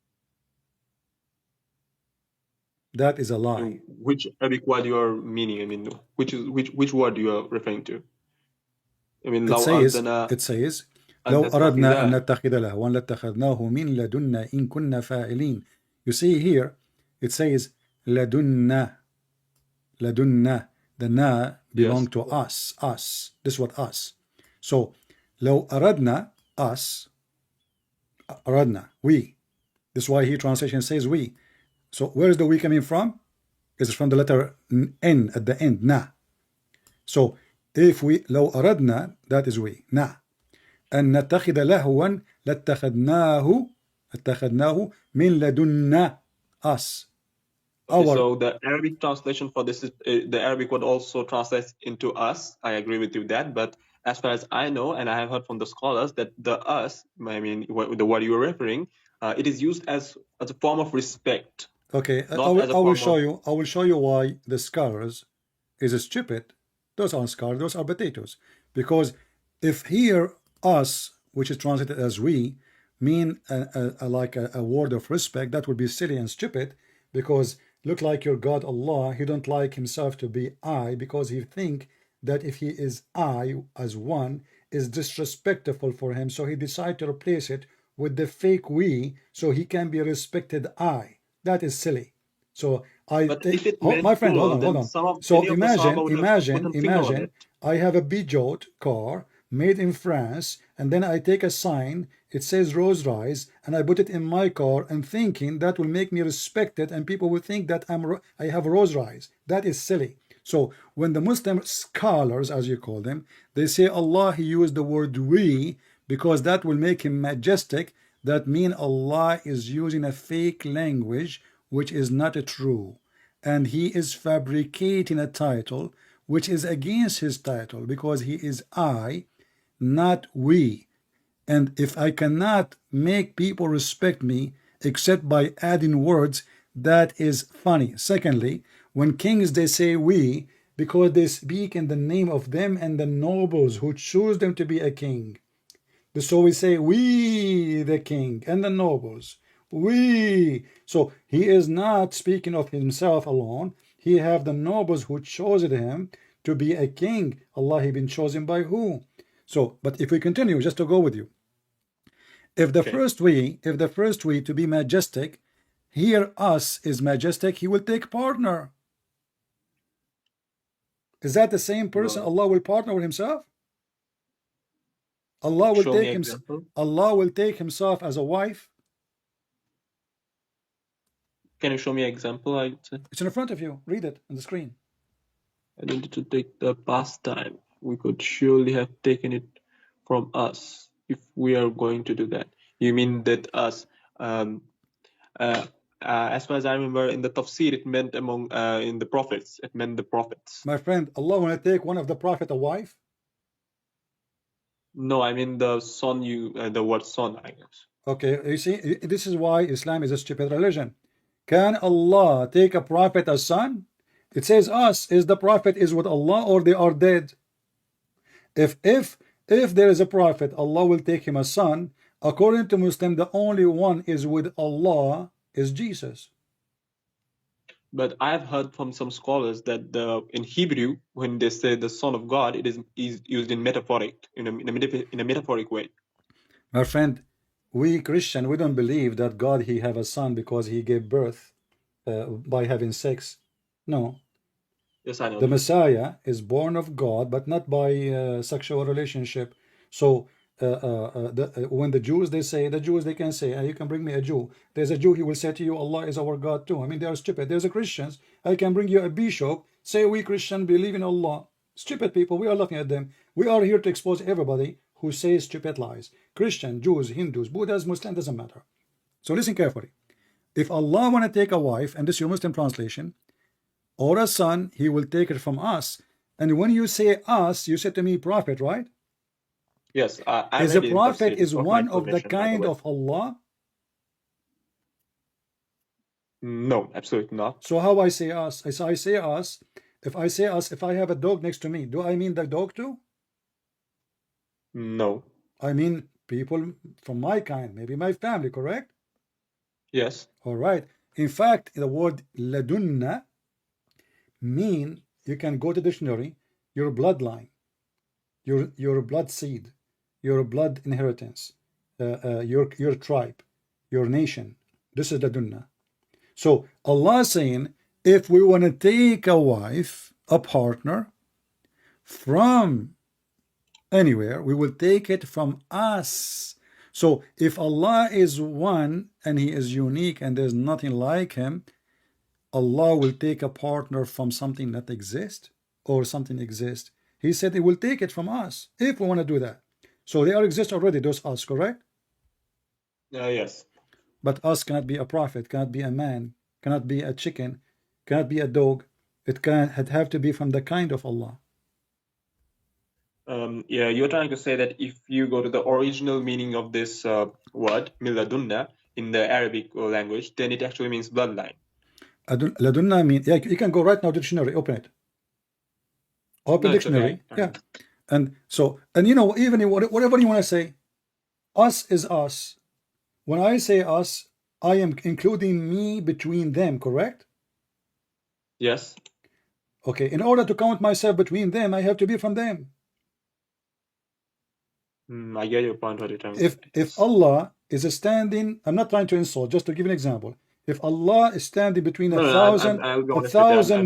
That is a lie. Which Arabic word you are meaning? I mean, which word you are referring to? I mean, it says لو أردنا أن نتخذ لهوا لاتخذناه من لدنا إن كنا فاعلين. You see here, it says لدنا. لدنا. The na belong to us. Us. This is what us. So لو أردنا, us. أردنا, we. This is why here translation says we. So where is the we coming from? It's from the letter N at the end, na. So if we لو أردنا, that is we, na. أن نتخذ لهوا لاتخذناه من لدنا, us. Okay, so the Arabic translation for this is the Arabic word also translates into us. I agree with you that, but as far as I know, and I have heard from the scholars that the us, I mean, the word you were referring, it is used as a form of respect. Okay, I will show you. I will show you why the scholars is stupid. Those aren't scholars. Those are potatoes. Because if here us, which is translated as we, mean like a word of respect, that would be silly and stupid. Because look like your God Allah, he don't like himself to be I, because he think that if he is I as one is disrespectful for him, so he decided to replace it with the fake we, so he can be respected I. That is silly. So my friend, hold on. So imagine I have a Peugeot car made in France, and then I take a sign, it says Rolls Royce, and I put it in my car and thinking that will make me respected and people will think that I have Rolls Royce. That is silly. So when the Muslim scholars, as you call them, they say Allah, he used the word we because that will make him majestic. That means Allah is using a fake language which is not true. And he is fabricating a title which is against his title because he is I, not we. And if I cannot make people respect me except by adding words, that is funny. Secondly, when kings they say we because they speak in the name of them and the nobles who choose them to be a king. So we say we the king and the nobles. We. So he is not speaking of himself alone. He have the nobles who chose him to be a king. Allah, he been chosen by who? So, but if we continue, just to go with you, if the first way to be majestic, here us is majestic, he will take partner. Is that the same person Allah will partner with himself? Allah will take himself as a wife. Can you show me an example? It's in front of you. Read it on the screen. I needed to take the past time. We could surely have taken it from us if we are going to do that. You mean that us? As far as I remember, in the tafsir, it meant in the prophets. It meant the prophets. My friend, Allah want to take one of the prophet a wife? No, I mean the son. The word son, I guess. Okay, you see, this is why Islam is a stupid religion. Can Allah take a prophet as son? It says us. Is the prophet is with Allah or they are dead? If there is a prophet, Allah will take him as son. According to Muslim, the only one is with Allah is Jesus. But I've heard from some scholars that in Hebrew, when they say the Son of God, it is used in a metaphoric way. My friend, we Christian, we don't believe that God he have a son because he gave birth by having sex. No. Yes, I know. The Messiah is born of God, but not by sexual relationship. So when the Jews they can say, you can bring me a Jew. There's a Jew, he will say to you, Allah is our God too. I mean, they are stupid. There's a Christians, I can bring you a bishop, say we Christian believe in Allah. Stupid people, we are laughing at them. We are here to expose everybody who says stupid lies. Christian, Jews, Hindus, Buddhas, Muslim, doesn't matter. So listen carefully. If Allah want to take a wife, and this is your Muslim translation, or a son, he will take it from us. And when you say us, you said to me prophet, right? Yes. Is a prophet is one of the kind of Allah? No, absolutely not. So how I say us? I say us. If I say us, if I have a dog next to me, do I mean the dog too? No. I mean people from my kind, maybe my family, correct? Yes. All right. In fact, the word ladunna mean, you can go to dictionary, your bloodline, your blood seed, your blood inheritance, your tribe, your nation. This is ladunna. So Allah is saying, if we want to take a wife, a partner from anywhere, we will take it from us. So if Allah is one and he is unique and there's nothing like him, Allah will take a partner from something that exists or something exists. He said he will take it from us if we want to do that. So they are exist already, those us, correct? Yes. But us cannot be a prophet, cannot be a man, cannot be a chicken, cannot be a dog. It have to be from the kind of Allah. Yeah, you're trying to say that if you go to the original meaning of this word, miladunna, in the Arabic language, then it actually means bloodline. Ladunna mean, yeah, you can go right now to dictionary, open it. Open dictionary, okay. Yeah. And so, and you know, even whatever you want to say, us is us. When I say us, I am including me between them, correct? Yes. Okay, in order to count myself between them, I have to be from them. I get your point. If Allah is standing, I'm not trying to insult, just to give an example. If Allah is standing between a thousand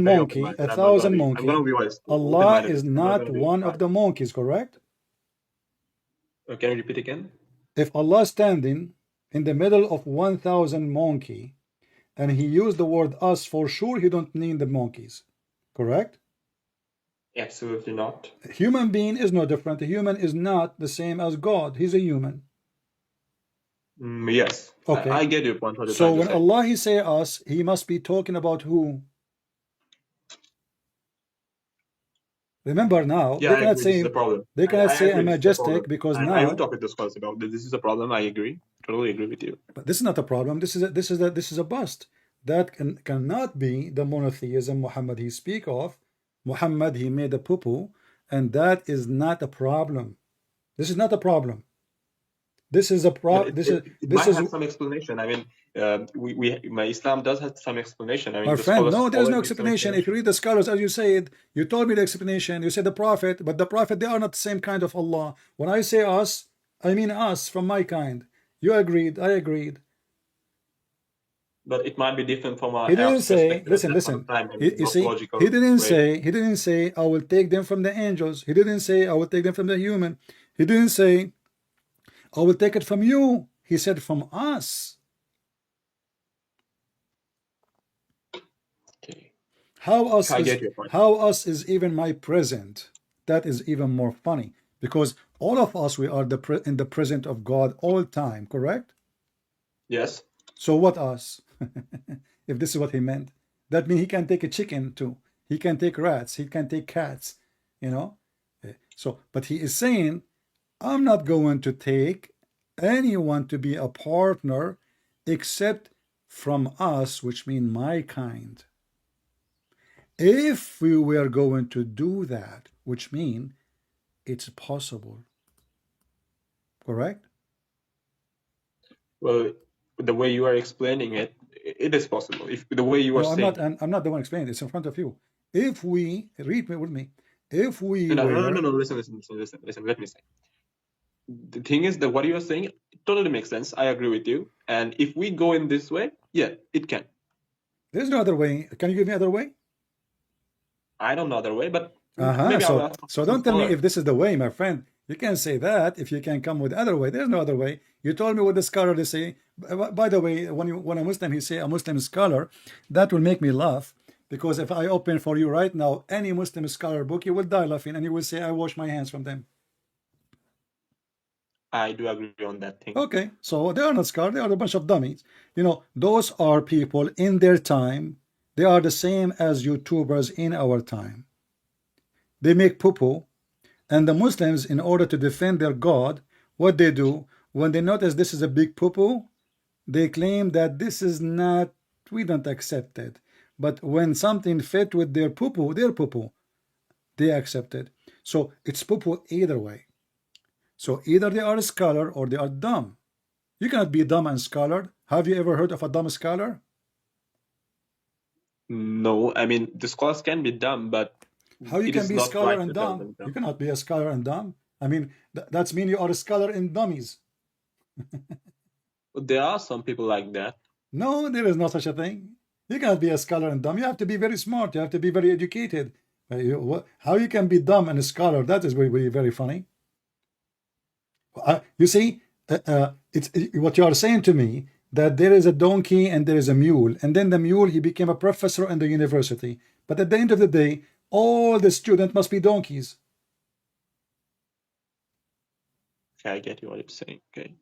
monkey, Allah is not one of the monkeys, correct? Can you repeat again? If Allah is standing in the middle of 1,000 monkey, and he used the word us, for sure he don't mean the monkeys, correct? Absolutely not. A human being is no different. A human is not the same as God. He's a human. Yes. Okay. I get your point. So when Allah he say us, he must be talking about who? Remember now, yeah, they cannot say I'm majestic because now I will talk with the scholars about this. This is a problem. I agree. Totally agree with you. But this is not a problem. This is a bust. That cannot be the monotheism Muhammad he speak of. Muhammad he made a poo-poo, and that is not a problem. This is not a problem. This is a But this it might is have some explanation. I mean, my Islam does have some explanation. I mean, my the friend. scholars No, there's no always give some explanation. If you read the scholars, as you said, you told me the explanation. You said the prophet, but the prophet, they are not the same kind of Allah. When I say us, I mean us from my kind. You agreed. I agreed. But it might be different from He didn't our say, perspective at listen, that point listen. of time, You see, logical way. he didn't say, I will take them from the angels. He didn't say, I will take them from the human. He didn't say, I will take it from you. He said, from us. Okay. How us I is get your point. how us is even my present. That is even more funny because all of us we are in the present of God all time, correct? Yes. So what us? If this is what he meant, that means he can take a chicken too. He can take rats. He can take cats. You know. So, but he is saying, I'm not going to take anyone to be a partner except from us, which means my kind. If we were going to do that, which means it's possible, correct? Well, the way you are explaining it, it is possible. If the way you are No, saying. I'm not the one explaining. It's in front of you. If we read me with me, if we No, were listen. Let me say. The thing is that what you are saying totally makes sense. I agree with you. And if we go in this way, yeah, it can. there's no other way. Can you give me other way? I don't know other way, but maybe I'll ask So some don't tell me scholar. if this is the way, my friend. You can't say that if you can come with other way. There's no other way. You told me what the scholar they say. By the way, when a Muslim he say a Muslim scholar, that will make me laugh because if I open for you right now any Muslim scholar book, you will die laughing and you will say I wash my hands from them. I do agree on that thing. Okay, so they are not scholars, they are a bunch of dummies. You know, those are people in their time. They are the same as YouTubers in our time. They make poo-poo, and the Muslims, in order to defend their God, what they do, when they notice this is a big poo-poo, they claim that this is not, we don't accept it. But when something fit with their poo-poo, they accept it. So it's poo-poo either way. So either they are a scholar or they are dumb. You cannot be dumb and scholar. Have you ever heard of a dumb scholar? No, I mean the scholars can be dumb, but How you it can is be a not scholar right and to tell dumb? them You dumb. cannot be a scholar and dumb. I mean, that's mean you are a scholar in dummies. But there are some people like that. No, there is no such a thing. You cannot be a scholar and dumb. You have to be very smart. You have to be very educated. How you can be dumb and a scholar? That is very, very funny. You see, it's what you are saying to me that there is a donkey and there is a mule, and then the mule he became a professor in the university. But at the end of the day, all the students must be donkeys. Okay, I get you what you're saying. Okay.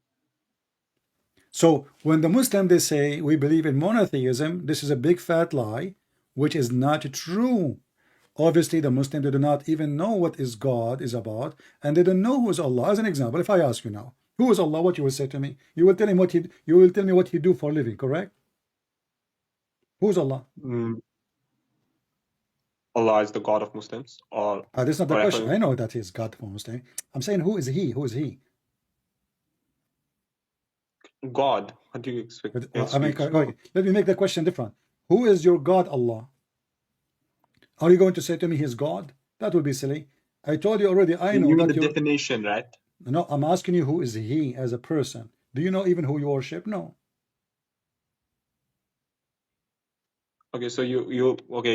So when the Muslim they say we believe in monotheism, this is a big fat lie, which is not true. Obviously, the Muslims they do not even know what is God is about, and they don't know who is Allah. As an example, if I ask you now, who is Allah, what you will say to me? You will tell him what you will tell me what he do for a living, correct? Who is Allah? Allah is the God of Muslims, or That's not the question. according I know that he is God for Muslim. I'm saying who is he? Who is he? God. What do you expect? I mean, okay, let me make the question different. Who is your God, Allah? Are you going to say to me he's God? That would be silly. I told you already. I know You mean that the you. definition, right? No, I'm asking you who is he as a person. Do you know even who you worship? No. Okay, so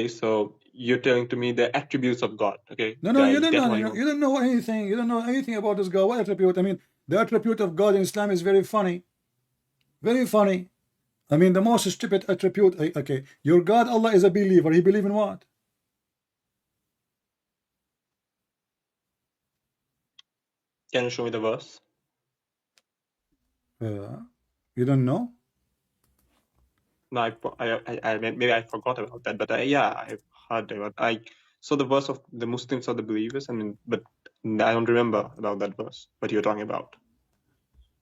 so you're telling to me the attributes of God. Okay, No, I you don't get know. what You don't know anything. You don't know anything about this God. What attribute? I mean, the attribute of God in Islam is very funny. Very funny. I mean, the most stupid attribute. Okay, your God, Allah, is a believer. He believe in what? Can you show me the verse? You don't know? No, maybe I forgot about that, but yeah, I've heard about. So the verse of the Muslims are the believers. I mean, but I don't remember about that verse. What you're talking about?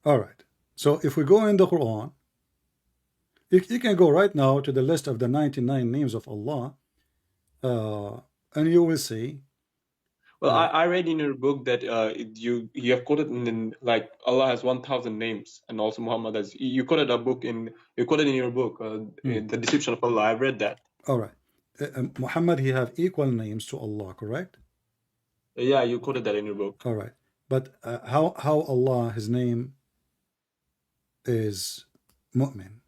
All right. So if we go in the Quran, you can go right now to the list of the 99 names of Allah, and you will see. Well, I read in your book that you have quoted in like Allah has 1,000 names, and also Muhammad has. You quoted in your book in the Deception of Allah. I've read that. All right. Muhammad, he have equal names to Allah, correct? Yeah, you quoted that in your book. All right. But how Allah, his name is mu'min?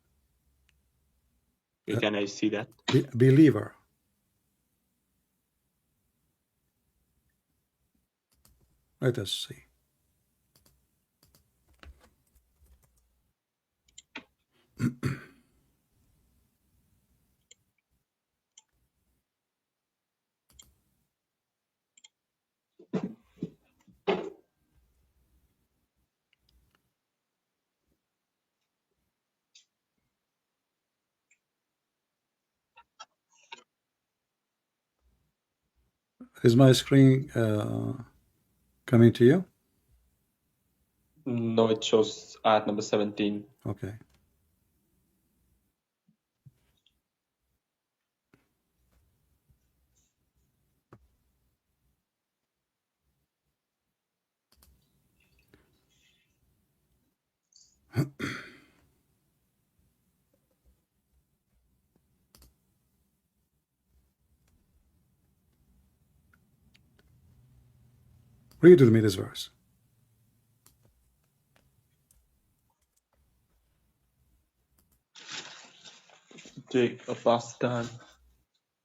Can I see that? Believer. Let us see. Is my screen coming to you? No, it shows ayat number 17. Okay. Read with me this verse. Take a fast time.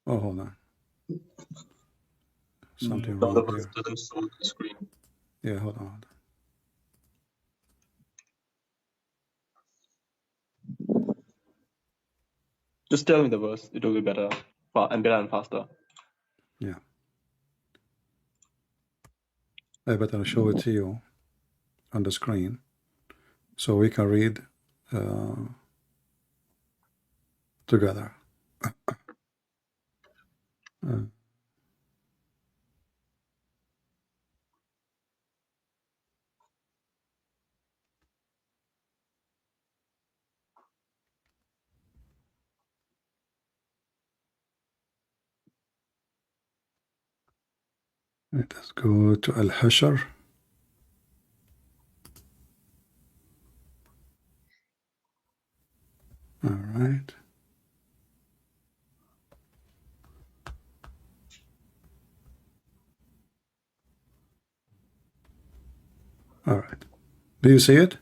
Oh, hold on. Something No, the wrong verse here. doesn't show on the screen. Yeah, hold on. Just tell me the verse. It will be better and faster. Yeah. I better show it to you on the screen so we can read together. Let us go to Al-Hashr. All right. All right. Do you see it?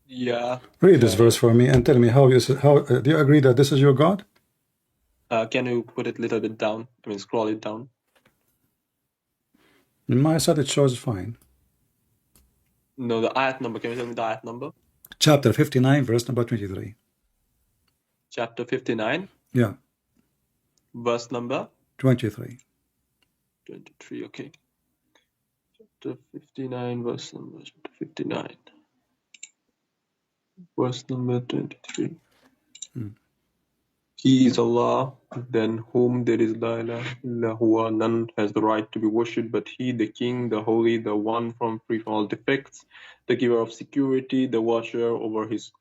Yeah. Read this verse for me and tell me how do you agree that this is your God? Can you put it a little bit down? I mean, scroll it down. In my side, it shows fine. No, the ayat number. Can you tell me the ayat number? Chapter 59, verse number 23. Chapter 59. Yeah. Verse number 23. 23. Okay. Chapter 59, verse number 59. Verse number 23. He is Allah, than whom there is la ilaha illa huwa, none has the right to be worshipped but He, the King, the Holy, the One free from all defects, the giver of security, the watcher over His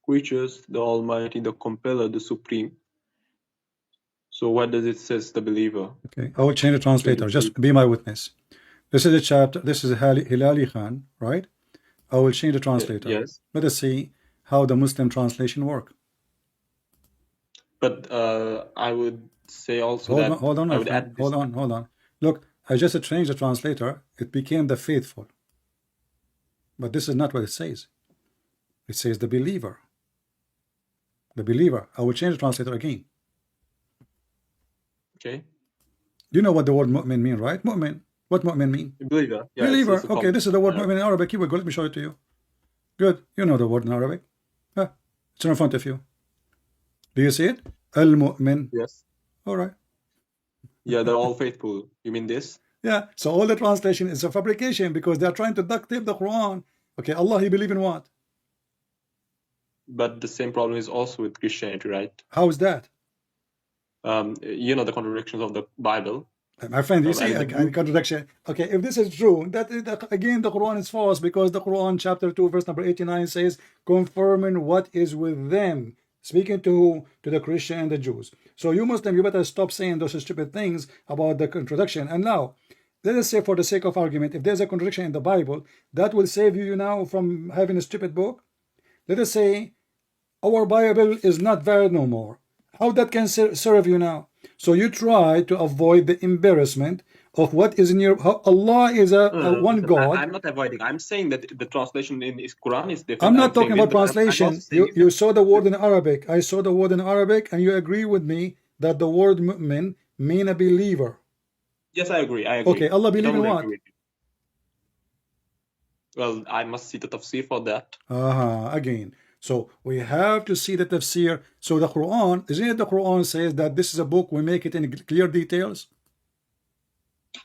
creatures, the Almighty, the Compeller, the Supreme. So what does it says, the believer? Okay, I will change the translator. Just be my witness. This is a chapter. This is Hilali Khan, right? I will change the translator. Yes. Let us see how the Muslim translation work. But I would say also hold on, I would add this. Hold on. Look, I just changed the translator. It became the faithful. But this is not what it says. It says the believer. The believer. I will change the translator again. Okay. You know what the word mu'min mean, right? Mu'min. What mu'min mean? Believer. Yeah, believer. Okay, this is the word mu'min in Arabic. Here we go. Let me show it to you. Good. You know the word in Arabic. It's in front of you. Do you see it? Al-mu'min. Yes. All right. Yeah, they're all faithful. You mean this? Yeah. So all the translation is a fabrication because they're trying to duct tape the Quran. Okay, Allah, he believe in what? But the same problem is also with Christianity, right? How is that? You know the contradictions of the Bible. My friend, you see a contradiction. Okay, if this is true, that again the Quran is false because the Quran chapter 2 verse number 89 says confirming what is with them. Speaking to who? To the Christian and the Jews. So you Muslim, you better stop saying those stupid things about the contradiction. And now, let us say for the sake of argument, if there's a contradiction in the Bible, that will save you now from having a stupid book. Let us say our Bible is not valid no more. How that can serve you now? So you try to avoid the embarrassment of what is in your. Allah is a one God. I'm not avoiding. I'm saying that the translation in Quran is different. I'm not talking about translation. You saw the word in Arabic. I saw the word in Arabic, and you agree with me that the word mu'min mean a believer. Yes, I agree. I agree. Okay, Allah believe in what? Well, I must see the tafsir for that. Again. So we have to see the tafsir. So the Quran, isn't it the Quran says that this is a book, we make it in clear details?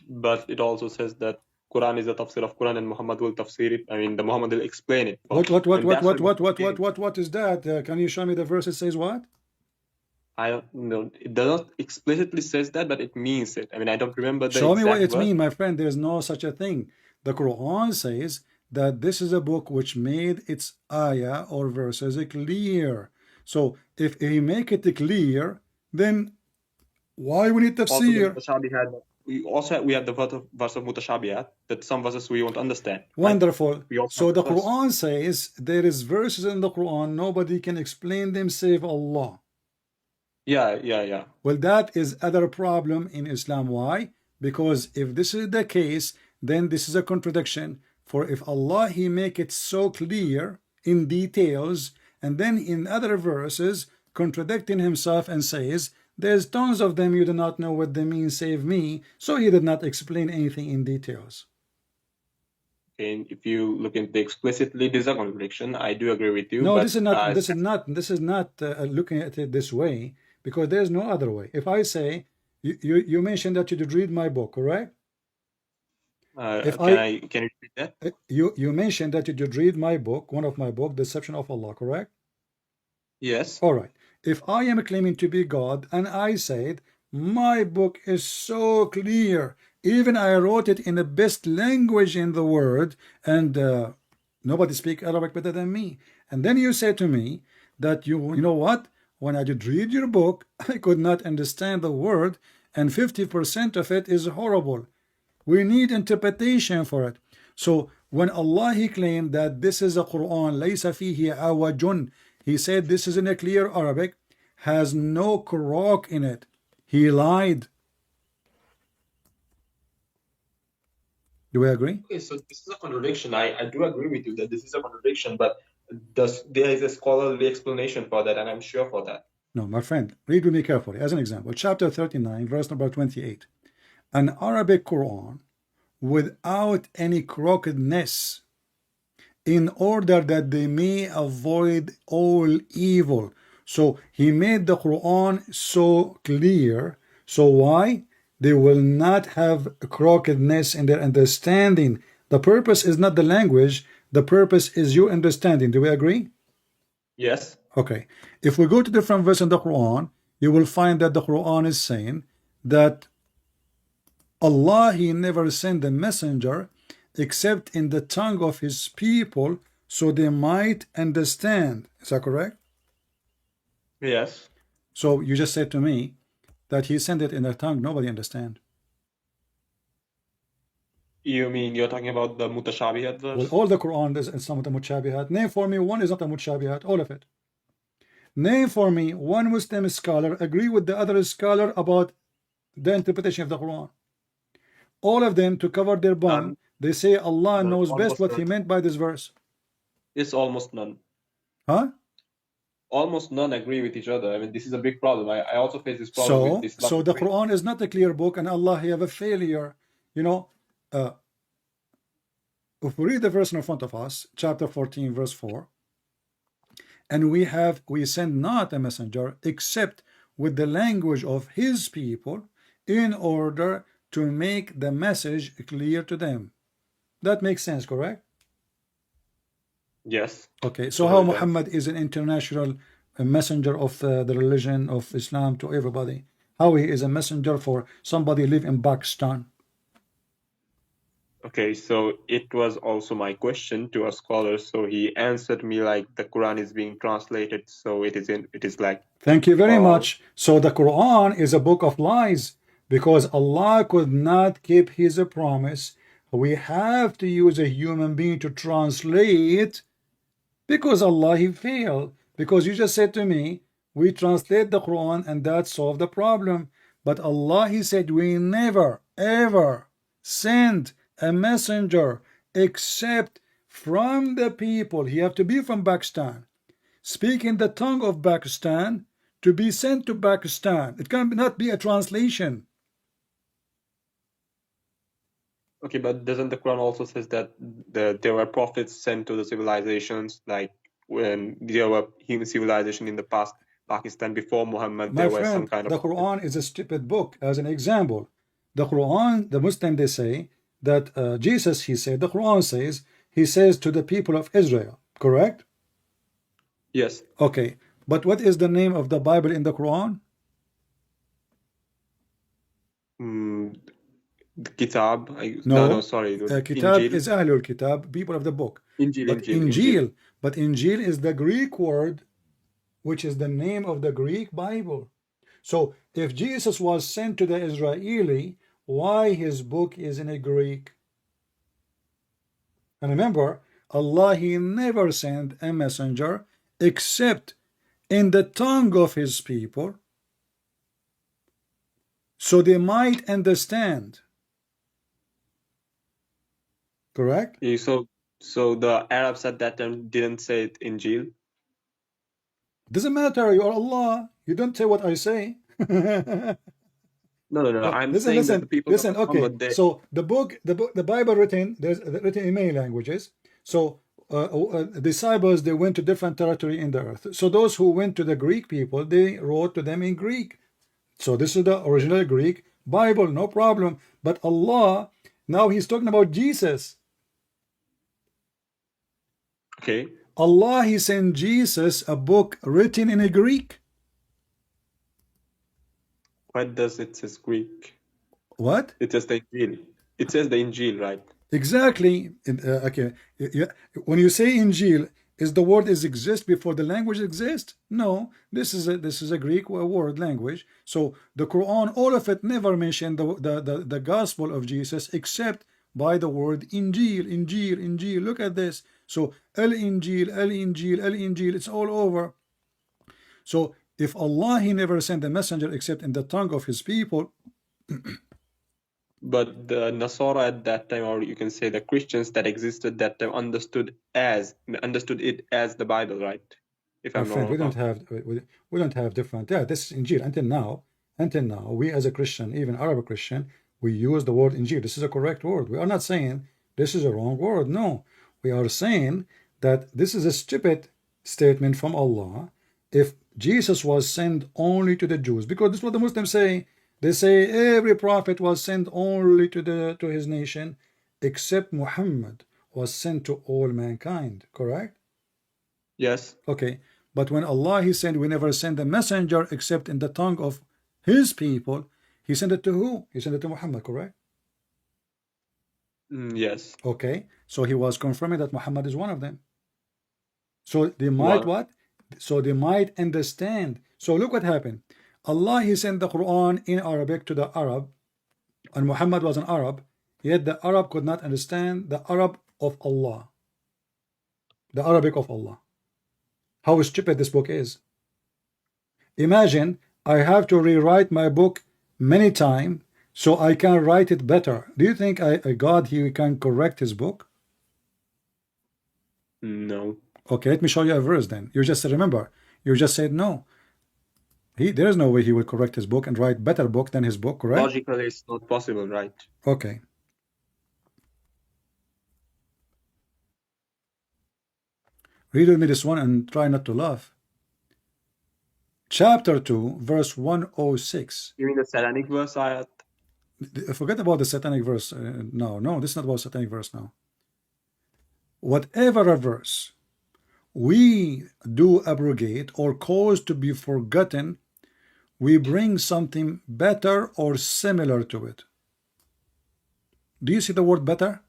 But it also says that Quran is the tafsir of Quran and Muhammad will tafsir it. I mean, the Muhammad will explain it. What is that? Can you show me the verse that says what? I don't know. It does not explicitly says that, but it means it. I mean, I don't remember the Show me what exact it word. means, my friend. There's no such a thing. The Quran says that this is a book which made its ayah or verses clear. So if he make it clear, then why we need tafsir? We have the verse of mutashabihat, that some verses we won't understand. Wonderful. So the Quran says there is verses in the Quran nobody can explain them save Allah. Yeah. Well, that is other problem in Islam. Why? Because if this is the case, then this is a contradiction. For if Allah, He make it so clear in details, and then in other verses contradicting Himself and says, there's tons of them, you do not know what they mean, save me. So He did not explain anything in details. And if you look into explicitly, this is a contradiction. I do agree with you. No, but, this is not looking at it this way, because there's no other way. If I say, you mentioned that you did read my book, correct? Can you repeat that? You mentioned that you did read my book, one of my book, Deception of Allah, correct? Yes. All right. If I am claiming to be God and I said, my book is so clear, even I wrote it in the best language in the world, and nobody speaks Arabic better than me. And then you say to me that you know what? When I did read your book, I could not understand the word, and 50% of it is horrible. We need interpretation for it. So when Allah, He claimed that this is a Quran, لَيْسَ فِيهِ عَوَجٌ, He said this is in a clear Arabic, has no krok in it. He lied. Do we agree? Okay, so this is a contradiction. I do agree with you that this is a contradiction, but there is a scholarly explanation for that, and I'm sure for that. No, my friend, read with me carefully. As an example, chapter 39, verse number 28. An Arabic Quran without any crookedness, in order that they may avoid all evil. So He made the Quran so clear. So why? They will not have crookedness in their understanding. The purpose is not the language. The purpose is your understanding. Do we agree? Yes. Okay. If we go to different verses in the Quran, you will find that the Quran is saying that Allah, He never sent a messenger except in the tongue of His people so they might understand. Is that correct? Yes. So you just said to me that He sent it in a tongue nobody understand. You mean you're talking about the mutashabihat verse? Well, all the Quran is some of the mutashabihat. Name for me one is not a mutashabihat, all of it. Name for me one Muslim scholar agree with the other scholar about the interpretation of the Quran. All of them, to cover their bum, they say Allah knows best what He meant by this verse. It's almost none. Huh? Almost none agree with each other. I mean, this is a big problem. I also face this problem with Islam. So the Quran is not a clear book, and Allah, He have a failure. You know, if we read the verse in front of us, chapter 14, verse 4, and we send not a messenger except with the language of His people in order to make the message clear to them. That makes sense, correct? Yes. Okay, so how Muhammad is an international messenger of the religion of Islam to everybody? How he is a messenger for somebody live in Pakistan? Okay, so it was also my question to a scholar. So he answered me like the Quran is being translated, so it is like Thank you very false. much. So the Quran is a book of lies because Allah could not keep his promise. We have to use a human being to translate because Allah he failed. Because you just said to me, we translate the Quran and that solved the problem. But Allah he said we never ever send a messenger except from the people. He have to be from Pakistan, speaking the tongue of Pakistan, to be sent to Pakistan. It cannot be a translation. Okay, but doesn't the Quran also says that there were prophets sent to the civilizations, like when there were human civilization in the past, Pakistan before Muhammad, My there was some friend, kind of the Quran is a stupid book. As an example, the Quran, the Muslim, they say that Jesus, he said, the Quran says, he says to the people of Israel, correct? yes, Okay, but what is the name of the Bible in the Quran? the Kitab. No, No, sorry, Kitab Injil, is Ahlul Kitab, people of the book. Injil, But Injil, Injil. Injil is the Greek word, which is the name of the Greek Bible. So if Jesus was sent to the Israeli, why his book is in a Greek? And remember, Allah he never sent a messenger except in the tongue of his people, so they might understand. Correct? So the Arabs at that time didn't say it Injil. Doesn't matter, you are Allah. You don't say what I say. No. I'm Listen, saying that the people of okay. Muhammad, they So the Bible written, there's written in many languages. So disciples, they went to different territory in the earth. So those who went to the Greek people, they wrote to them in Greek. So this is the original Greek Bible, no problem. But Allah, now he's talking about Jesus. okay. Allah, he sent Jesus a book written in a Greek. What does it says Greek? What? It says the Injil. It says the Injil, right? Exactly. Okay. When you say Injil, is the word is exist before the language exists? No. This is a Greek word language. So the Quran, all of it never mentioned the gospel of Jesus except by the word Injil, Injil, Injil. Look at this. So Al Injil, Al Injil, Al Injil. It's all over. So if Allah he never sent a messenger except in the tongue of his people. But the Nasara at that time, or you can say the Christians that existed that time, understood it as the Bible, right? If My I'm not friend, wrong. we don't have different. Yeah, this is Injil. Until now, we as a Christian, even Arab Christian, we use the word Injil. This is a correct word. We are not saying this is a wrong word. No, we are saying that this is a stupid statement from Allah. If Jesus was sent only to the Jews, because this is what the Muslims say. They say every prophet was sent only to his nation, except Muhammad was sent to all mankind. Correct? Yes. Okay, but when Allah he said we never send a messenger except in the tongue of his people, he sent it to who? He sent it to Muhammad, correct? Yes. Okay, so he was confirming that Muhammad is one of them. So they might One. what? So they might understand. So look what happened. Allah he sent the Quran in Arabic to the Arab, and Muhammad was an Arab, yet the Arab could not understand the Arab of Allah, the Arabic of Allah. How stupid this book is. Imagine I have to rewrite my book many times so I can write it better. Do you think God he can correct his book? No. Okay, let me show you a verse then. You just remember, you just said no. There is no way he will correct his book and write better book than his book, correct? Logically, it's not possible, right? Okay. Read with me this one and try not to laugh. Chapter 2, verse 106. You mean the Satanic verse ayat? Forget about the satanic verse. No, this is not about satanic verse now. Whatever a verse we do abrogate or cause to be forgotten, we bring something better or similar to it. Do you see the word better?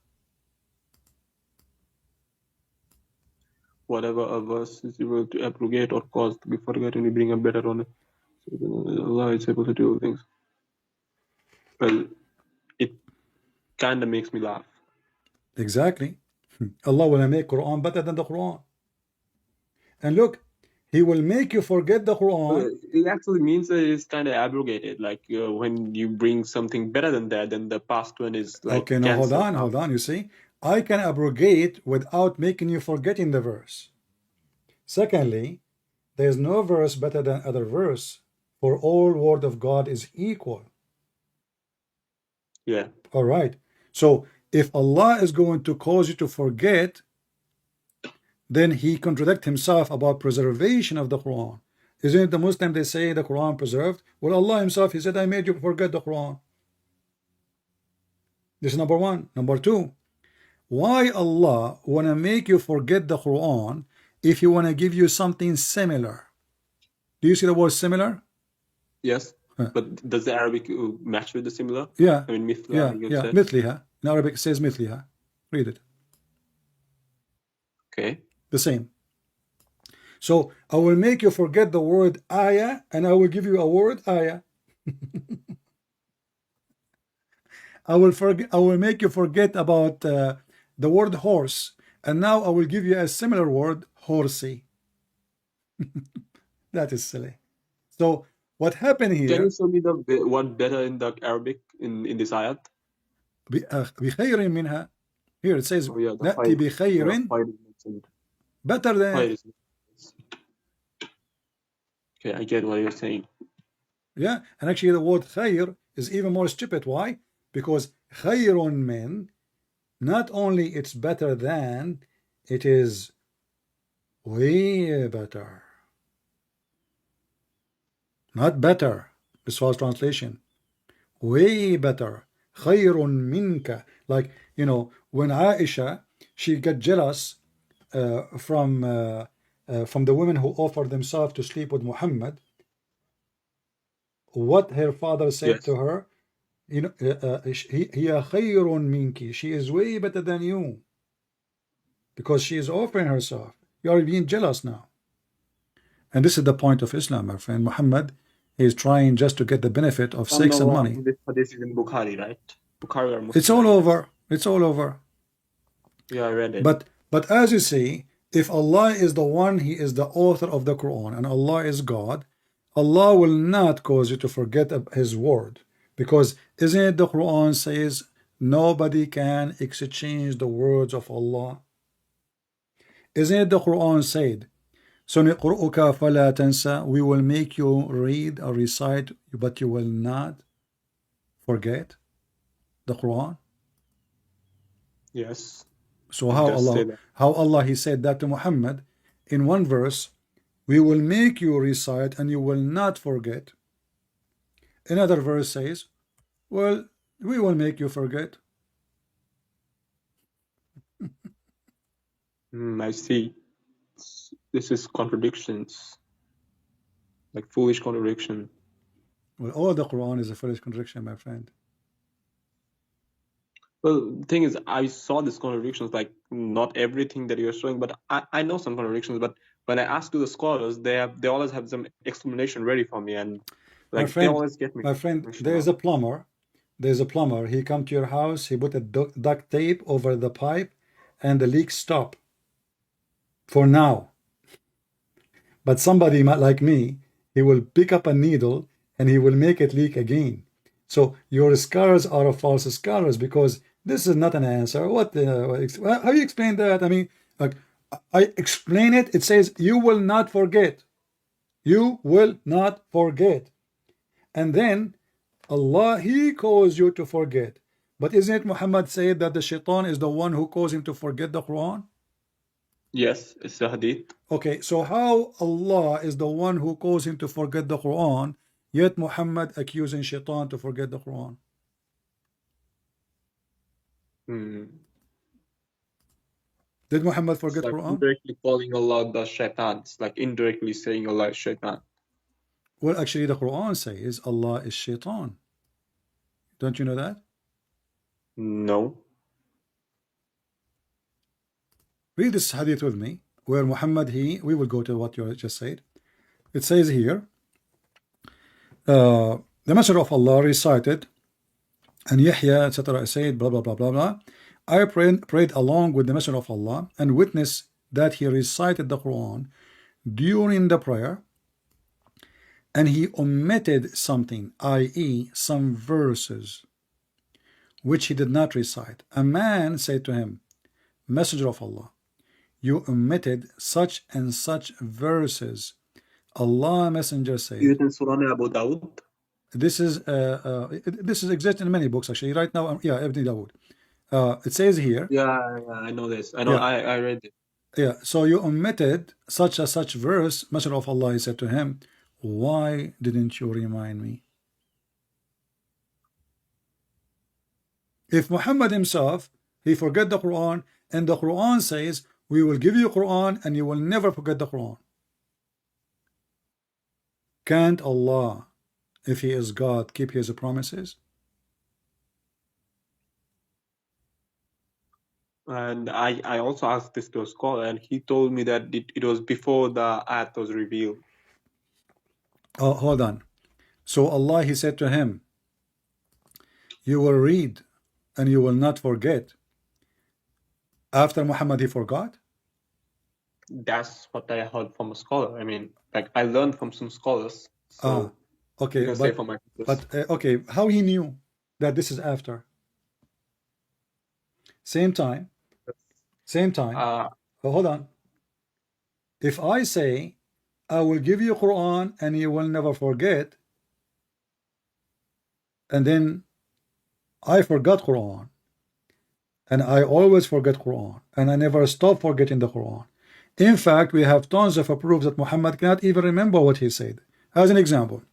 whatever a verse is able to abrogate or cause to be forgotten, we bring a better on it. So Allah is able to do things. Well, it kind of makes me laugh. Exactly. Allah will make Quran better than the Quran. And look, He will make you forget the Quran. It actually means that it's kind of abrogated. Like when you bring something better than that, then the past one is like Okay, now hold cancelled. on. You see, I can abrogate without making you forgetting the verse. Secondly, there is no verse better than other verse, for all word of God is equal. Yeah. All right. So if Allah is going to cause you to forget, then He contradicts Himself about preservation of the Quran. Isn't it the Muslim they say the Quran preserved? Well, Allah Himself, He said, I made you forget the Quran. This is number one. Number two, why Allah want to make you forget the Quran if He want to give you something similar? Do you see the word similar? Yes. But does the Arabic match with the similar? Yeah. I mean, mithla, Yeah. Mithliha. In Arabic it says mithliha. Read it. Okay. The same. So I will make you forget the word ayah, and I will give you a word ayah. I will make you forget about the word horse, and now I will give you a similar word, horsey. That is silly. So what happened Can here? you show me the one better in the Arabic in this ayat? بخير منها. Here it says, Oh yeah, the نأتي بخير better than. Okay, I get what you're saying. Yeah, and actually the word خير is even more stupid. Why? Because خير من, not only it's better than, it is way better. Not better. This was translation. Way better. خير منك. Like, you know, when Aisha, she got jealous from the women who offered themselves to sleep with Muhammad, what her father said to her, you know, هي خير منك. She is way better than you, because she is offering herself. You are being jealous now. And this is the point of Islam, my friend. Muhammad is trying just to get the benefit of sex and money. This is in Bukhari, right? Bukhari or Muslim. It's all over. It's all over. Yeah, I read it. But as you see, if Allah is the one, He is the author of the Quran, and Allah is God, Allah will not cause you to forget His word. Because isn't it the Quran says nobody can exchange the words of Allah? Isn't it the Quran said, سنقرؤك فلا تنسى, we will make you read or recite, but you will not forget the Quran? Yes. So how Allah He said that to Muhammad in one verse, we will make you recite and you will not forget. Another verse says, well, we will make you forget. I see. This is contradictions, like foolish contradiction. Well, all the Quran is a foolish contradiction, my friend. Well, the thing is, I saw these contradictions, like not everything that you're showing, but I know some contradictions. But when I ask to the scholars, they always have some explanation ready for me, and like they always get me. My friend, there is a plumber. There's a plumber. He come to your house. He put a duct tape over the pipe, and the leak stop. For now. But somebody like me, he will pick up a needle and he will make it leak again. So your scars are a false scars, because this is not an answer. What? How you explain that? I mean, like, I explain it. It says you will not forget. You will not forget. And then Allah, He calls you to forget. But isn't it Muhammad said that the shaitan is the one who caused him to forget the Quran? Yes, it's a hadith. Okay, so how Allah is the one who caused him to forget the Quran, yet Muhammad accusing shaitan to forget the Quran? Did Muhammad forget like Quran? Indirectly calling Allah the shaitan. It's like indirectly saying Allah is shaitan. Well, actually, the Quran says Allah is shaitan. Don't you know that? No. Read this hadith with me. where Muhammad, we will go to what you just said. It says here, the Messenger of Allah recited, and Yahya, etc., said, blah, blah, blah, blah, blah. I prayed along with the Messenger of Allah and witnessed that he recited the Quran during the prayer, and he omitted something, i.e., some verses, which he did not recite. A man said to him, Messenger of Allah, you omitted such and such verses. Allah Messenger said, this is exists in many books actually. Right now, yeah, Ibn Dawood. It says here. Yeah, I know this. I know. Yeah. I read it. Yeah. So you omitted such a such verse. Messenger of Allah, he said to him, why didn't you remind me? If Muhammad himself, he forget the Quran, and the Quran says, we will give you Quran and you will never forget the Quran. Can't Allah, if he is God, keep his promises? And I also asked this to a scholar, and he told me that it was before the ayat was revealed. Oh, hold on. So Allah, he said to him, you will read and you will not forget. After Muhammad, he forgot? That's what I heard from a scholar. I mean, like, I learned from some scholars. So okay, okay, how he knew that this is after? Same time. Oh, hold on. If I say, I will give you Quran and you will never forget, and then I forgot Quran, and I always forget Quran, and I never stop forgetting the Quran. In fact, we have tons of proofs that Muhammad cannot even remember what he said. As an example,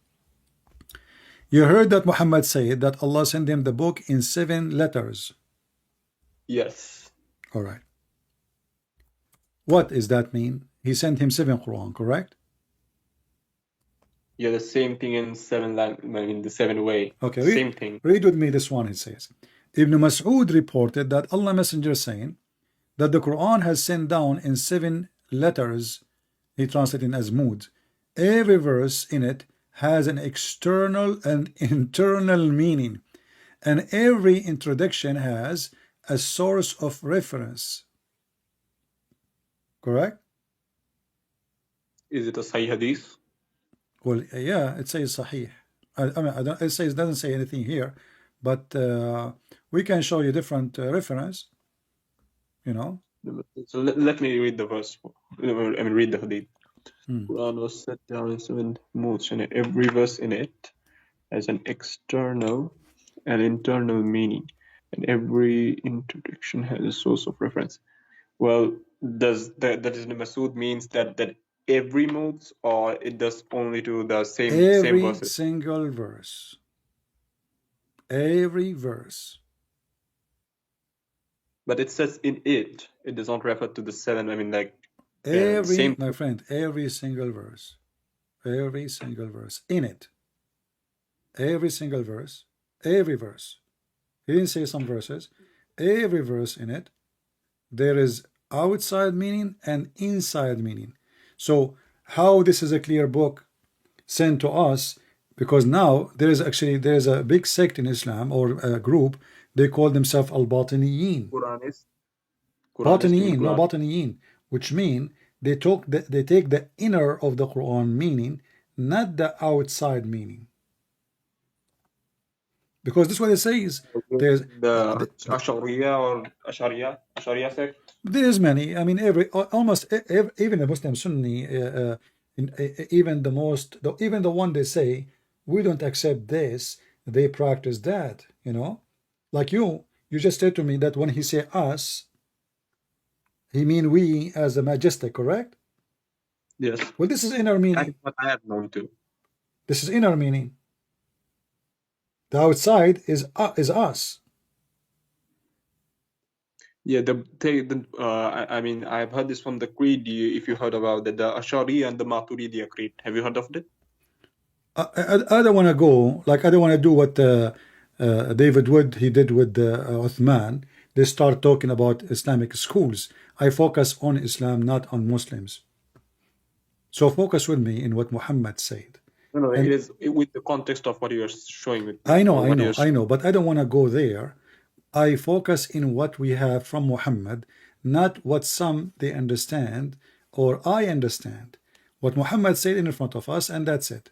you heard that Muhammad said that Allah sent him the book in 7 letters. Yes. All right. What does that mean? He sent him 7 Quran, correct? Yeah, the same thing in 7 in the 7 way. Okay, same thing. Read with me this one. It says, Ibn Mas'ud reported that Allah Messenger saying that the Quran has sent down in 7 letters, he translated as moods. Every verse in it has an external and internal meaning, and every introduction has a source of reference. Correct? Is it a Sahih Hadith? Well, yeah, it says Sahih. I mean, it doesn't say anything here, but we can show you different reference. You know. So let me read the verse. I mean, read the Hadith. Quran was set down in 7 moods, and every verse in it has an external and internal meaning, and every introduction has a source of reference. Well, does that is the Masud means that every moods, or it does only to the same verses? Every single verse. Every verse. But it says in it does not refer to the 7. I mean, like, my friend, every single verse. Every single verse in it. Every single verse. Every verse. He didn't say some verses. Every verse in it, there is outside meaning and inside meaning. So how this is a clear book sent to us, because now there's a big sect in Islam, or a group, they call themselves al-Batiniyin. Batiniyin, which mean they take the inner of the Quran meaning, not the outside meaning. Because this is what it says. There's the Ashariya or Ashariya sect. There's many. I mean, even the Muslim Sunni, even the one they say we don't accept this, they practice that. You know, like you just said to me that when he say us, he mean we as a majestic, correct? Yes. Well, this is inner meaning. That's what I have known too. This is inner meaning. The outside is us. Yeah, I mean, I've heard this from the creed. If you heard about the Ashari and the Maturidi creed, have you heard of it? I don't want to go, like, I don't want to do what David Wood he did with Uthman. They start talking about Islamic schools. I focus on Islam, not on Muslims. So focus with me in what Muhammad said. No, And it is with the context of what you are showing with me. I know, but I don't want to go there. I focus in what we have from Muhammad, not what some they understand or I understand. What Muhammad said in front of us, and that's it.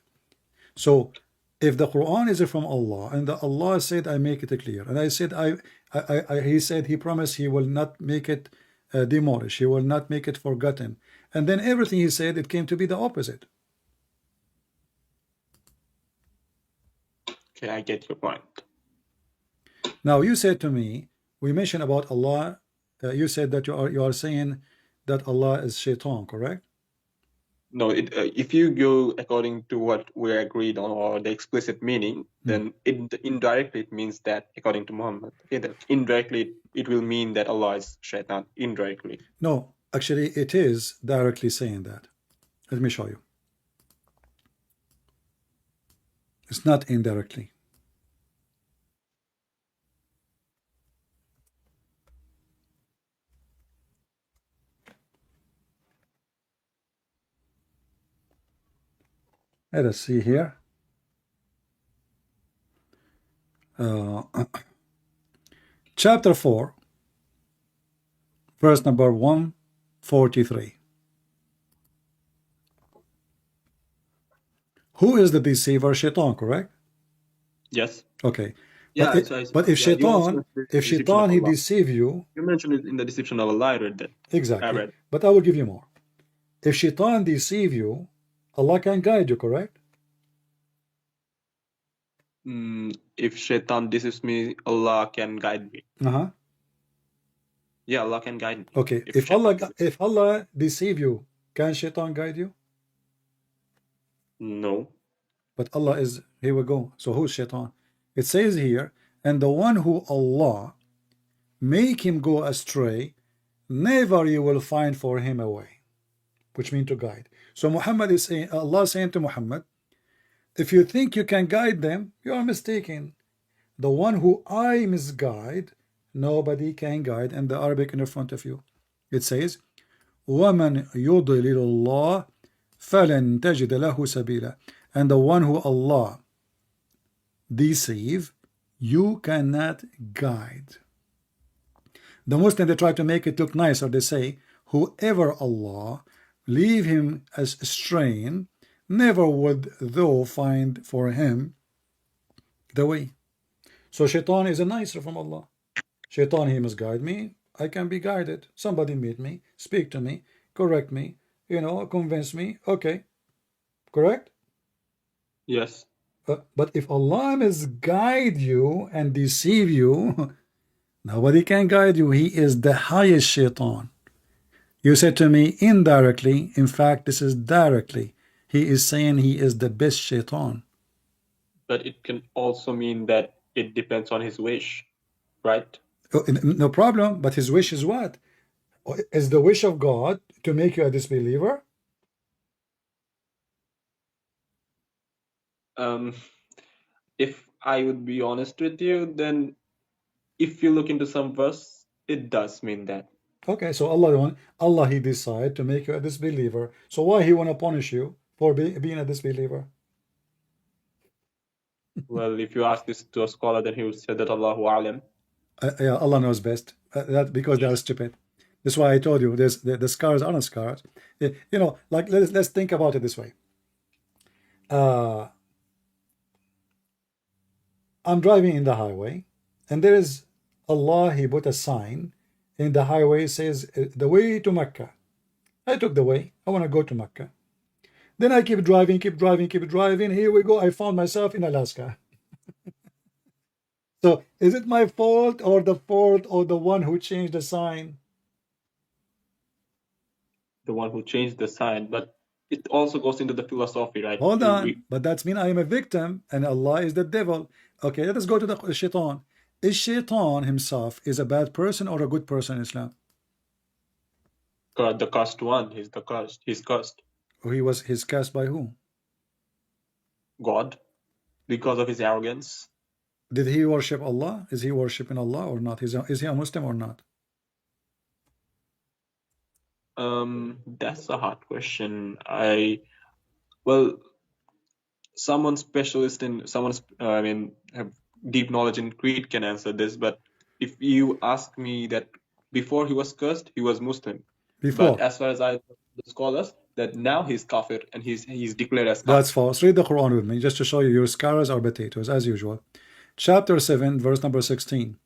So if the Quran is from Allah, and the Allah said, I make it clear, and I said, he said, he promised he will not make it demolished, he will not make it forgotten, and then everything he said, it came to be the opposite. Okay, I get your point. Now you said to me, we mentioned about Allah. You said that you are saying that Allah is shaitan, correct? No, if you go according to what we agreed on or the explicit meaning, then indirectly it means that according to Muhammad. Okay, that indirectly it will mean that Allah is shaitan. Indirectly. No, actually it is directly saying that. Let me show you. It's not indirectly. Let us see here. Chapter 4, verse number 143. Who is the deceiver? Shaitan, correct? Yes. Okay. Yeah, But if Shaitan, he deceive you. You mentioned it in the deception of Allah, I read that. Exactly. But I will give you more. If Shaitan deceive you, Allah can guide you, correct? If Shaitan deceives me, Allah can guide me. Yeah, Allah can guide me. Okay. If Allah deceive you, can Shaitan guide you? No. But Allah is, here we go. So who's Shaitan? It says here, and the one who Allah make him go astray, never you will find for him a way, which means to guide. So Muhammad is saying, Allah is saying to Muhammad, if you think you can guide them, you are mistaken. The one who I misguide, nobody can guide. And the Arabic in front of you, it says, وَمَنْ يُضْلِلُ اللَّهِ فَلَنْ تَجِدَ لَهُ سَبِيلًا. And the one who Allah deceive, you cannot guide. The Muslim, they try to make it look nice, or they say, whoever Allah leave him as strain, never would thou find for him the way. So Shaitan is a nicer from Allah. Shaitan, he must guide me. I can be guided. Somebody meet me, speak to me, correct me, convince me. Okay, correct? Yes. But if Allah misguide you and deceive you, nobody can guide you. He is the highest Shaitan. You said to me indirectly. In fact, this is directly. He is saying he is the best Shaitan. But it can also mean that it depends on his wish, right? No problem. But his wish is what? Is the wish of God to make you a disbeliever? If I would be honest with you, then if you look into some verse, it does mean that. Okay, so Allah he decide to make you a disbeliever. So why he want to punish you for being a disbeliever? Well, if you ask this to a scholar, then he would say that Allahu Alam. Yeah, Allah knows best. That because they are stupid. That's why I told you the scars are not scars. Like let's think about it this way. I'm driving in the highway, and there is Allah. He put a sign in the highway, says the way to Mecca. I took the way. I want to go to Mecca. Then I keep driving. Here we go. I found myself in Alaska. So is it my fault or the fault or the one who changed the sign? The one who changed the sign, but it also goes into the philosophy, right? Hold on, but that means I am a victim and Allah is the devil. Okay, let us go to the Shaitan. Is Shaitan himself is a bad person or a good person in Islam? God, the cursed one. He's the cursed. He's cursed. He's cast by whom? God, because of his arrogance. Did he worship Allah? Is he worshiping Allah or not? Is he a Muslim or not? That's a hard question. Someone specialist in have deep knowledge in creed can answer this. But if you ask me that before he was cursed, he was Muslim. Before. But as far as I know, the scholars, that now he's kafir and he's declared as kafir. That's false. Read the Quran with me just to show you your scholars are potatoes as usual. Chapter 7, verse number 16.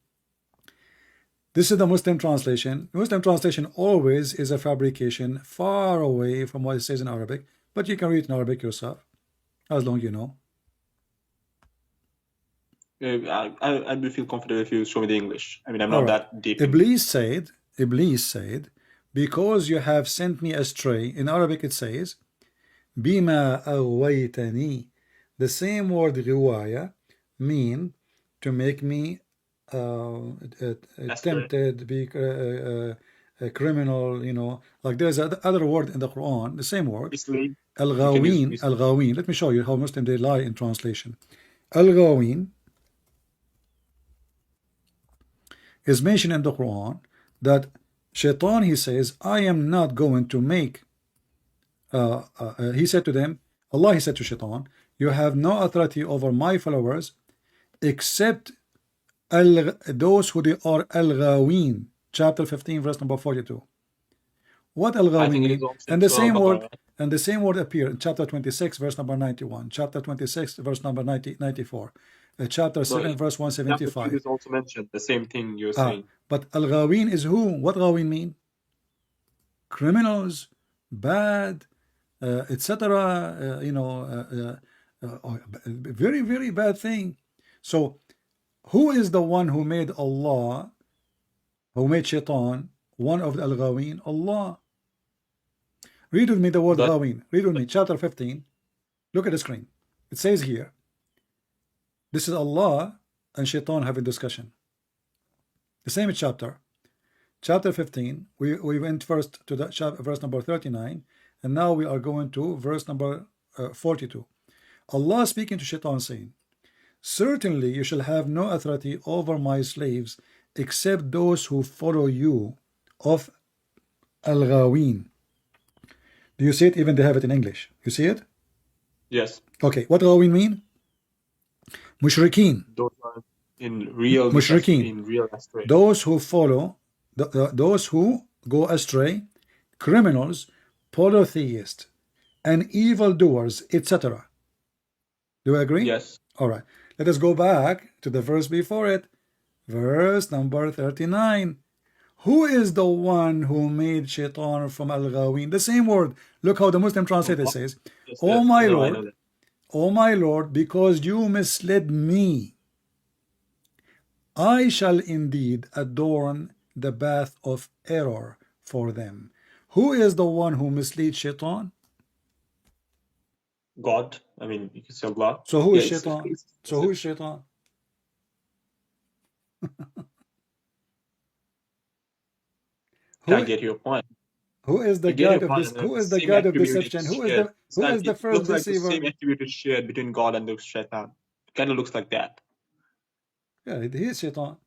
This is the Muslim translation. Muslim translation always is a fabrication far away from what it says in Arabic, but you can read it in Arabic yourself, as long as you know. I'd feel comfortable if you show me the English. I mean, I'm not that deep. Iblis said, because you have sent me astray. In Arabic it says, Bima aghwaytani. The same word riwaya mean to make me tempted, be a criminal, you know, like there's other word in the Quran, the same word. Al-Ghaween, Al-Ghaween. Let me show you how Muslim they lie in translation. Al-Ghaween is mentioned in the Quran that Shaitan, he says, I am not going to make, he said to them, Allah, he said to Shaitan, you have no authority over my followers except those who they are Al-Ghaween, chapter 15, verse number 42. What Al-Ghaween mean? And the same word appear in chapter 26, verse number 91, chapter 26, verse number 94, chapter 7, verse 175. Is also mentioned the same thing you're saying. But Al-Ghaween is who? What Ghaween mean? Criminals, bad, etc. Very, very bad thing. So, who is the one who made Allah, who made Shaitan, one of the Al-Ghaween? Allah. Read with me the word Ghaween. Read with me, chapter 15. Look at the screen. It says here, this is Allah and Shaitan having discussion. The same chapter. Chapter 15, we went first to the verse number 39, and now we are going to verse number 42. Allah speaking to Shaitan saying, certainly you shall have no authority over my slaves except those who follow you of Al-Ghaween. Do you see it? Even they have it in English. You see it? Yes. Okay, what Ghaween mean? Mushrikeen. Those are in real Mushrikeen. In real astray. Those who follow, those who go astray, criminals, polytheists, and evildoers, etc. Do you agree? Yes. All right. Let us go back to the verse before it. Verse number 39. Who is the one who made Shaitan from Al-Ghaween? The same word. Look how the Muslim translator says, Yes, oh my Lord, oh my Lord, because you misled me, I shall indeed adorn the path of error for them. Who is the one who misleads Shaitan? God. I mean, you can say Allah. So who is Shaitan? So who is Shaitan? I get your point. Who is the god of this? Who is the god of deception? Who is the first deceiver? The same attribute is shared between God and the Shaitan. It kind of looks like that. Yeah, he is Shaitan.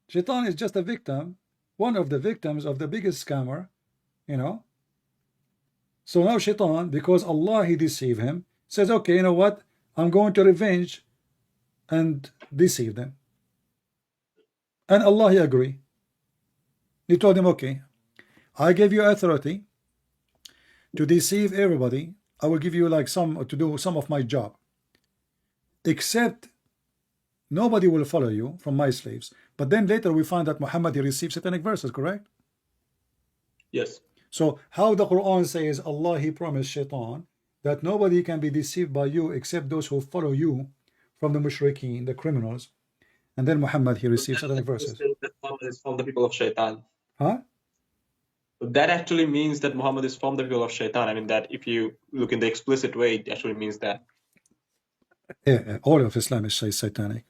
Shaitan is just a victim, one of the victims of the biggest scammer, you know. So now Shaitan, because Allah he deceived him, says, okay, you know what? I'm going to revenge and deceive them. And Allah he agreed. He told him, okay, I gave you authority to deceive everybody. I will give you like to do some of my job. Except nobody will follow you from my slaves. But then later we find that Muhammad he received satanic verses, correct? Yes. So how the Quran says Allah he promised Shaitan that nobody can be deceived by you except those who follow you from the mushrikeen, the criminals. And then Muhammad he received satanic verses. That Muhammad is from the people of Shaitan. Huh? That actually means that Muhammad is from the people of Shaitan. I mean, that if you look in the explicit way, it actually means that. Yeah, all of Islam is satanic.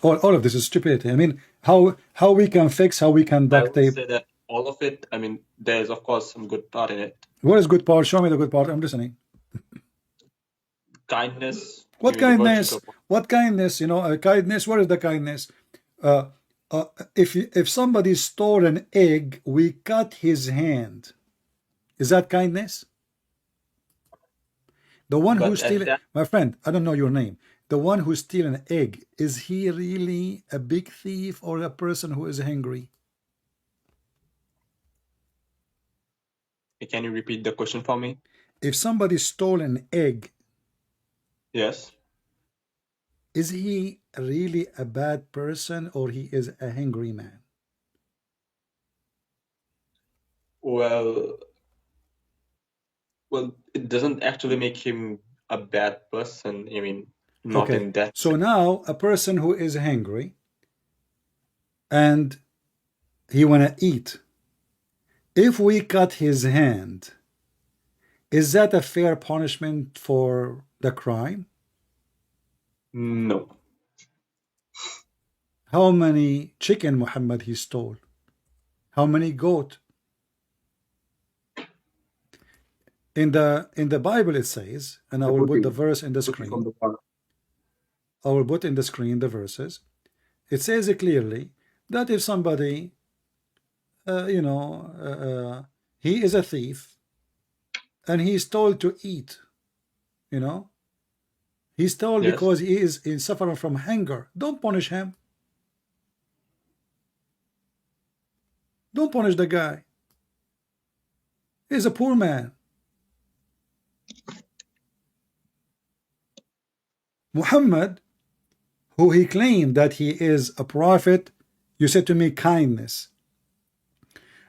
All of this is stupidity. I mean, how we can fix, how we can duct tape. I would say that all of it, I mean, there's of course some good part in it. What is good part? Show me the good part. I'm listening. Kindness. What kindness? What kindness? You know, kindness. What is the kindness? if somebody stole an egg, we cut his hand. Is that kindness? The one who But at steal, that, my friend, I don't know your name. The one who steal an egg, is he really a big thief or a person who is hungry? can you repeat the question for me? If somebody stole an egg, Yes. is he really a bad person or he is a hungry man? Well, it doesn't actually make him a bad person. I mean, not Okay, in that so sense. now a person who is hungry and he wanna eat, if we cut his hand, is that a fair punishment for the crime? No. How many chicken Muhammad he stole? How many goat? In the Bible it says, and I will put the verse in the screen. I will put in the screen the verses. It says it clearly that if somebody, he is a thief and he stole to eat, he stole Yes. because he is suffering from hunger. Don't punish him. Don't punish the guy. He's a poor man. Muhammad, who he claimed that he is a prophet, you said to me kindness.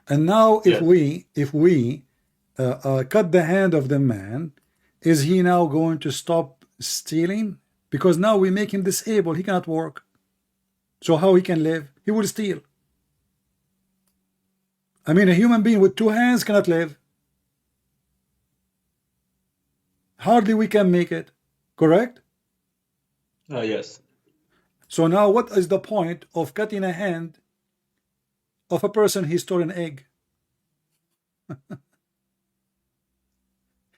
And now if Yes. we cut the hand of the man, is he now going to stop stealing? Because now we make him disabled. He cannot work. So how he can live? He will steal. I mean, a human being with two hands cannot live. Hardly we can make it. Correct? Yes. So now what is the point of cutting a hand of a person he stole an egg?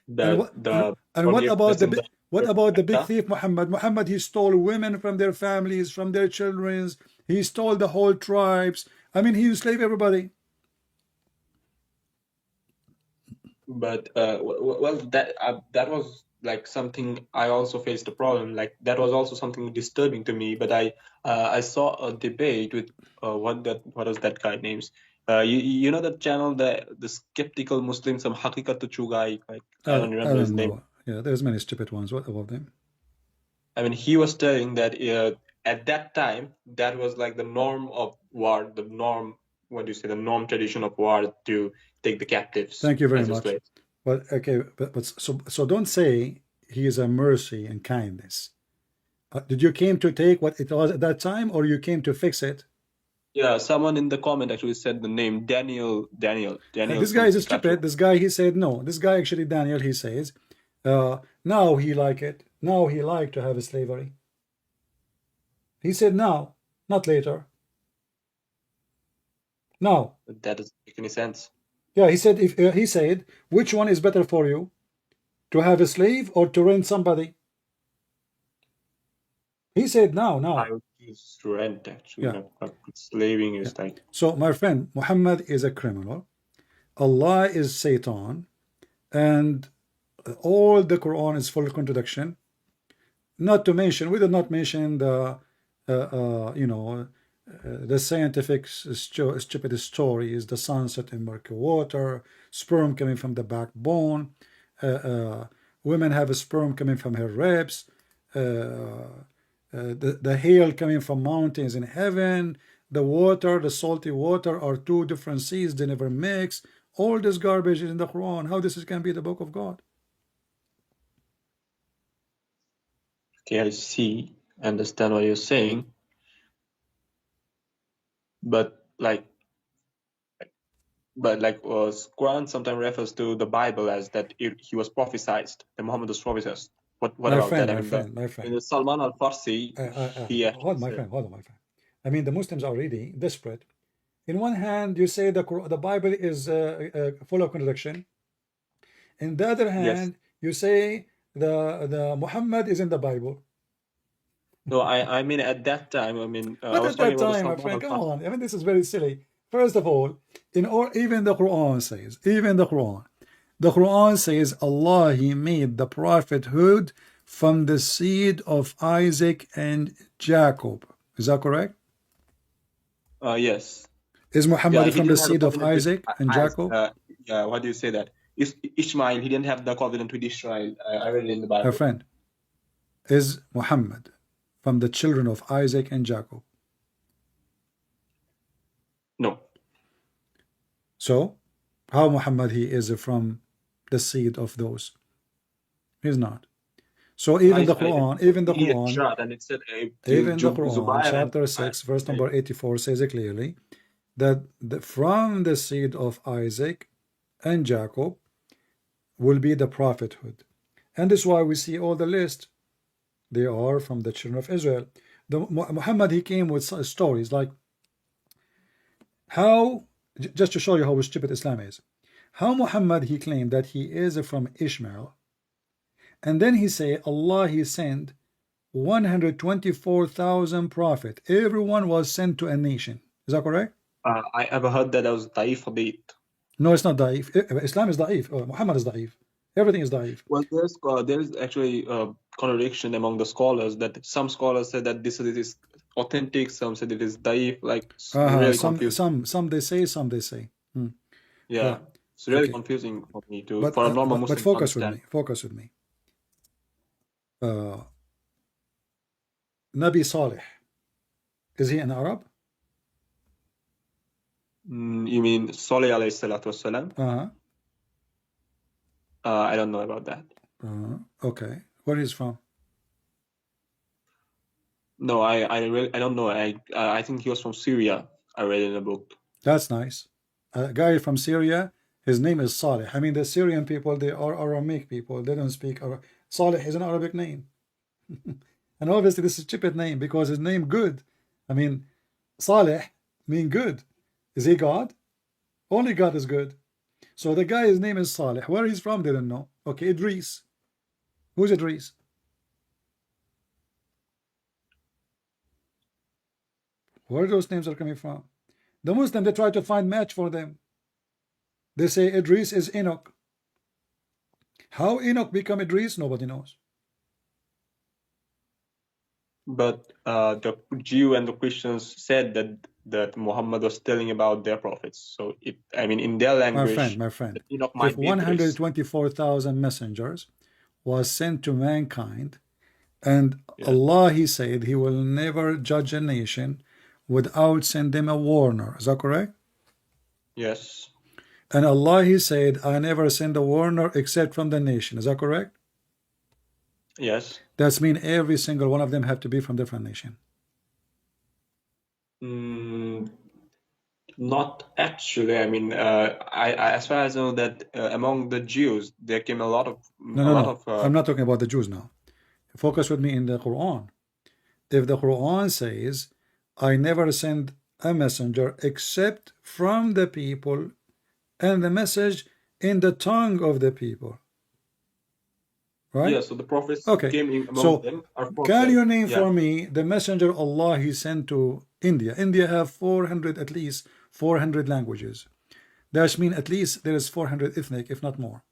And what about the big thief Muhammad? Muhammad, he stole women from their families, from their children. He stole the whole tribes. I mean, he enslaved everybody. But that was like something I also faced a problem. Like that was also something disturbing to me. But I saw a debate with what was that guy names? You know that channel, the skeptical Muslim, some Hakikat Chugai, like I don't I remember his don't name. know. Yeah, there's many stupid ones. What about them? I mean, he was telling that at that time that was like the norm of war, the norm. What do you say? The norm tradition of war to take the captives Thank you very as a much. slave. But okay, but so don't say he is a mercy and kindness. Did you came to take what it was at that time, or you came to fix it? Yeah, someone in the comment actually said the name Daniel This guy is something. stupid. This guy, he said no. This guy actually, Daniel, he says, now he like it. Now he like to have a slavery. He said now, not later. Now. That doesn't make any sense. Yeah, he said, if he said, which one is better for you, to have a slave or to rent somebody? He said now. I would choose rent actually. Yeah. Slaving is like. So my friend, Muhammad is a criminal. Allah is Satan, and all the Quran is full of contradiction. Not to mention, we did not mention the, the scientific stupid stories, the sunset in murky water, sperm coming from the backbone, women have a sperm coming from her ribs, the hail coming from mountains in heaven, the water, the salty water are two different seas, they never mix. All this garbage is in the Quran. How this can be the book of God? Okay, I see. Understand what you're saying. But Quran sometimes refers to the Bible as that he was prophesied, that Muhammad was prophesied. What about that? My friend. Salman al-Farsi, hold on, my friend. I mean, the Muslims are really desperate. In one hand, you say the Bible is full of contradiction. In the other hand, you say the Muhammad is in the Bible. No, I mean at that time. I mean, I But was at that talking about the time, my Salman friend, come al-Farsi. on. I mean, this is very silly. First of all, even the Quran says, the Quran says Allah, He made the prophethood from the seed of Isaac and Jacob. Is that correct? Yes. Is Yeah, Muhammad he from the didn't have a seed of covenant with Isaac and Jacob? yeah, what do you say that? Ishmael, he didn't have the covenant with Israel. I read it in the My Bible. friend, is Muhammad from the children of Isaac and Jacob? No. So, how Muhammad he is from the seed of those? He's not. So even the Quran, and it said even the Quran, Zubair chapter 6, verse number 84 says it clearly that from the seed of Isaac and Jacob will be the prophethood. And this is why we see all the list. They are from the children of Israel. Muhammad, he came with stories like how, just to show you how stupid Islam is, how Muhammad, he claimed that he is from Ishmael. And then he say, Allah, he sent 124,000 prophets. Everyone was sent to a nation. Is that correct? I ever heard that was Taif hadith. No, it's not da'if. Islam is da'if. Muhammad is da'if. Everything is da'if. Well, there's actually a contradiction among the scholars that some scholars say that this is authentic, some say it is da'if, like really confusing. Some they say, some they say. Yeah, it's really confusing for me to for a normal Muslim. But focus with me. Focus with me. Nabi Salih, is he an Arab? You mean Salih alayhi salatu wassalam? I don't know about that. Okay, where he's from? No, I don't know. I think he was from Syria. I read in a book. That's nice. A guy from Syria. His name is Salih. I mean, the Syrian people, they are Aramic people. They don't speak Arabic. Salih is an Arabic name. And obviously this is a stupid name because his name good. I mean, Salih mean good. Is he God? Only God is good. So the guy, his name is Salih. Where he's from, they don't know. Okay, Idris. Who's Idris? Where those names are coming from? The Muslim, they try to find match for them. They say Idris is Enoch. How Enoch become Idris, nobody knows. But the Jew and the Christians said that Muhammad was telling about their prophets. So I mean, in their language, my friend, Enoch might if be 124,000 messengers was sent to mankind, and Allah, he said he will never judge a nation without sending a warner. Is that correct? Yes. And Allah, he said, I never send a warner except from the nation. Is that correct? Yes. That's mean every single one of them have to be from different nation. Not actually. I mean, as far as I know that among the Jews there came a lot of I'm not talking about the Jews now. Focus with me in the Quran. If the Quran says, I never send a messenger except from the people and the message in the tongue of the people. Right? Yeah, so the prophets came in So among them. can you name for me the messenger Allah he sent to India? India have at least 400 languages. That means at least there is 400 ethnic, if not more.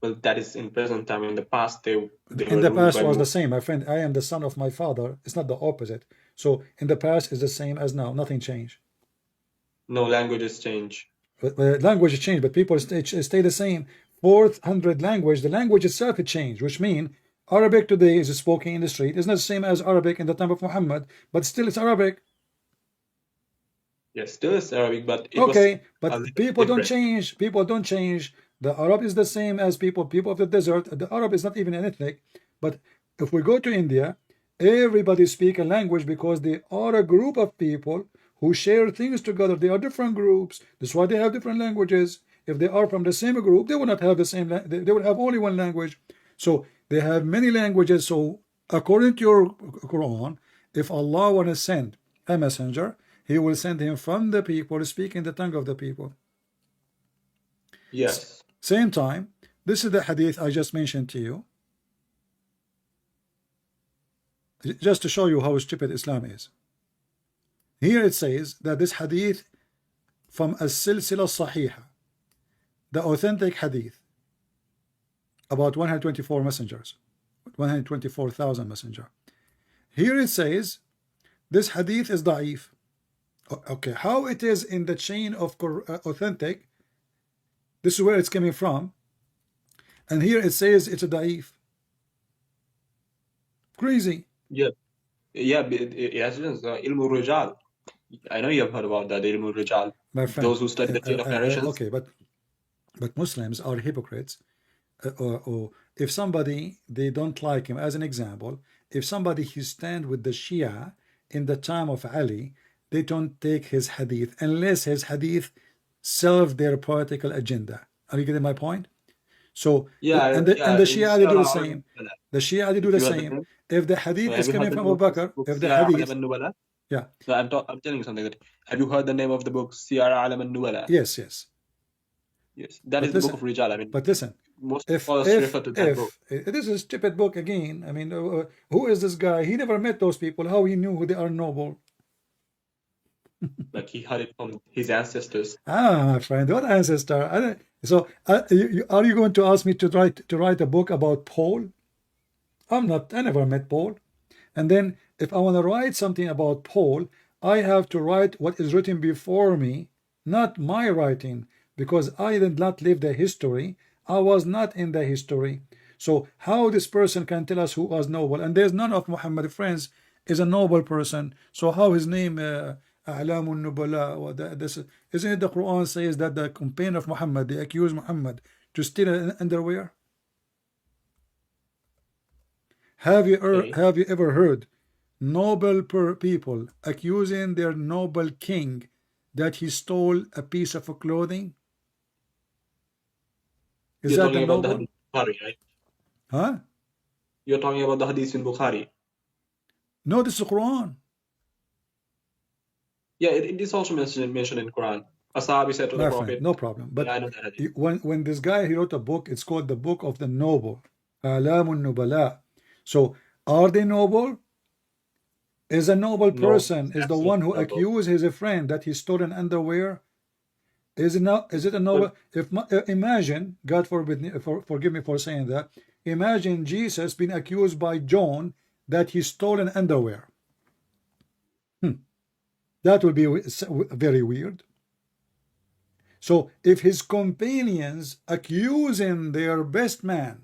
Well, that is in present time. In the past, in the past was the same, my friend. I am the son of my father. It's not the opposite. So in the past is the same as now. Nothing changed. No languages change. Languages change, but people stay the same. 400 language. The language itself it changed, which means Arabic today is spoken in the street. It's not the same as Arabic in the time of Muhammad, but still it's Arabic. Yes, still it's Arabic, but but people don't change. People don't change. The Arab is the same as people of the desert. The Arab is not even an ethnic. But if we go to India, everybody speak a language because they are a group of people who share things together. They are different groups. That's why they have different languages. If they are from the same group, they will not have the same. They will have only one language. So they have many languages. So according to your Quran, if Allah want to send a messenger, He will send him from the people, speaking the tongue of the people. Yes. Same time, this is the hadith I just mentioned to you. just to show you how stupid Islam is. Here it says that this hadith from as-silsila sahiha, the authentic hadith, about 124 messengers, 124,000 messenger. Here it says this hadith is da'if. Okay, how it is in the chain of authentic, this is where it's coming from, and here it says it's a da'if. Crazy. Yeah, yes, ilmu rijal. I know you have heard about that, ilmu rijal. My friend, Those who study the chain of narrations. okay, but Muslims are hypocrites. Or if somebody, they don't like him, as an example, if somebody he stand with the Shia in the time of Ali, they don't take his hadith unless his hadith serve their political agenda. Are you getting my point? So Yeah, and the Shia, they do the inshallah, same. The Shia, they do the You heard the same. name? If the hadith Have is you coming heard the from Abu book- Bakr, book if the Siyar hadith, Alam al-Nubala? yeah, No, I'm telling you something. That have you heard the name of the book Siyar Alam al-Nubala? yes, yes. Yes, that But is the listen, book of Rijal. I mean, But listen, most if scholars refer to that book. it is a stupid book again. I mean, who is this guy? He never met those people. How he knew who they are noble? Like he heard it from his ancestors. My friend, what ancestor? So, are you going to ask me to write a book about Paul? I never met Paul. And then, if I want to write something about Paul, I have to write what is written before me, not my writing, because I did not live the history. I was not in the history. So, how this person can tell us who was noble? And there's none of Muhammad friends is a noble person. So, how his name? A'lamun Nubala, isn't it the Quran says that the companion of Muhammad, they accuse Muhammad to steal an underwear? Have you ever heard noble people accusing their noble king that he stole a piece of clothing? Is You're that talking a about the noble? Hadith in Bukhari, right? Huh? You're talking about the Hadith in Bukhari. No, this is Quran. Yeah, it is also mentioned in Quran. A Sahabi said to the My Prophet, friend, no problem. But yeah, I know that hadith. when this guy, he wrote a book, it's called the Book of the Noble. A'lamun Nubala. So, are they noble? Is a noble No, person is the absolutely one who noble. accused his friend that he stole an underwear? Is it a noble? Imagine, God forbid, forgive me for saying that. Imagine Jesus being accused by John that he stole an underwear. That would be very weird. So if his companions accusing their best man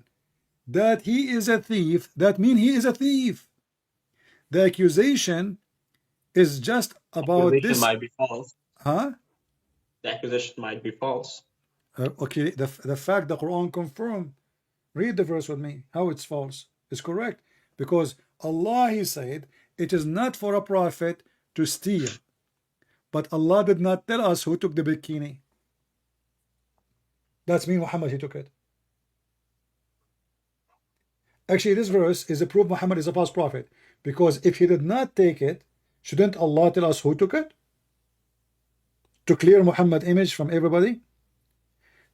that he is a thief, that means he is a thief. The accusation is just about accusation this. might be false. Huh? The accusation might be false. Okay, the fact the Quran confirmed. Read the verse with me. How it's false. It's correct. Because Allah, he said, it is not for a prophet to steal. But Allah did not tell us who took the bikini. That's me, Muhammad, he took it. Actually, this verse is a proof Muhammad is a false prophet. Because if he did not take it, shouldn't Allah tell us who took it? To clear Muhammad's image from everybody?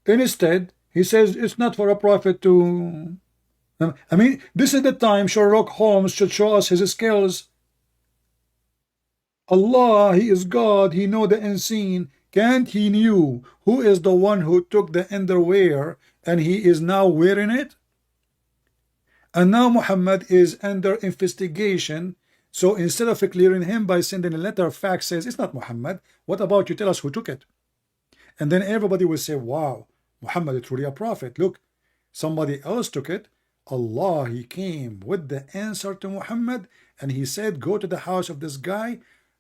Instead, he says it's not for a prophet to... I mean, this is the time Sherlock Holmes should show us his skills. Allah, he is God, he know the unseen. Can't he knew who is the one who took the underwear and he is now wearing it? And now Muhammad is under investigation. So instead of clearing him by sending a letter, fact says it's not Muhammad. What about you tell us who took it? And then everybody will say, wow, Muhammad is truly a prophet. Look, somebody else took it. Allah, he came with the answer to Muhammad and he said, go to the house of this guy,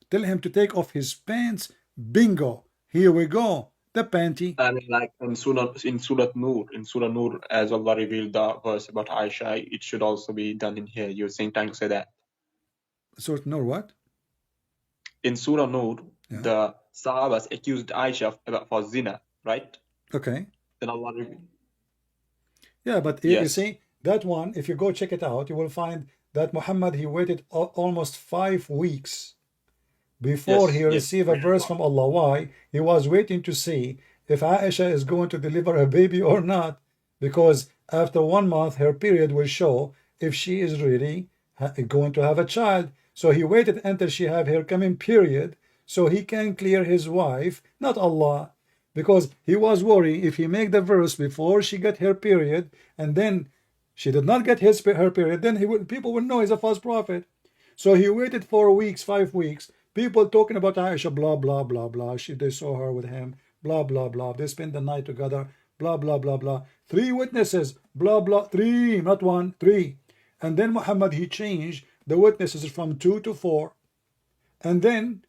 tell him to take off his pants. Bingo. Here we go. The panty. I mean, like in Surah Nur, as Allah revealed the verse about Aisha, it should also be done in here. You're saying trying to say that. So, no, what? In Surah Nur, Yeah. the Sahabas accused Aisha for zina, right? Okay. Then Allah revealed. Yeah, but you Yes. see, that one, if you go check it out, you will find that Muhammad, he waited almost 5 weeks before Yes, he yes. received a verse from Allah. Why? He was waiting to see if Aisha is going to deliver a baby or not, because after 1 month, her period will show if she is really going to have a child. So he waited until she have her coming period, so he can clear his wife, not Allah, because he was worried if he make the verse before she got her period, and then she did not get her period, then people will know he's a false prophet. So he waited 4 weeks, 5 weeks. People talking about Aisha, blah blah blah blah. They saw her with him, blah blah blah. They spent the night together, blah blah blah blah. 3 witnesses, blah blah. 3, not 1, 3. And then Muhammad, he changed the witnesses from 2 to 4. And then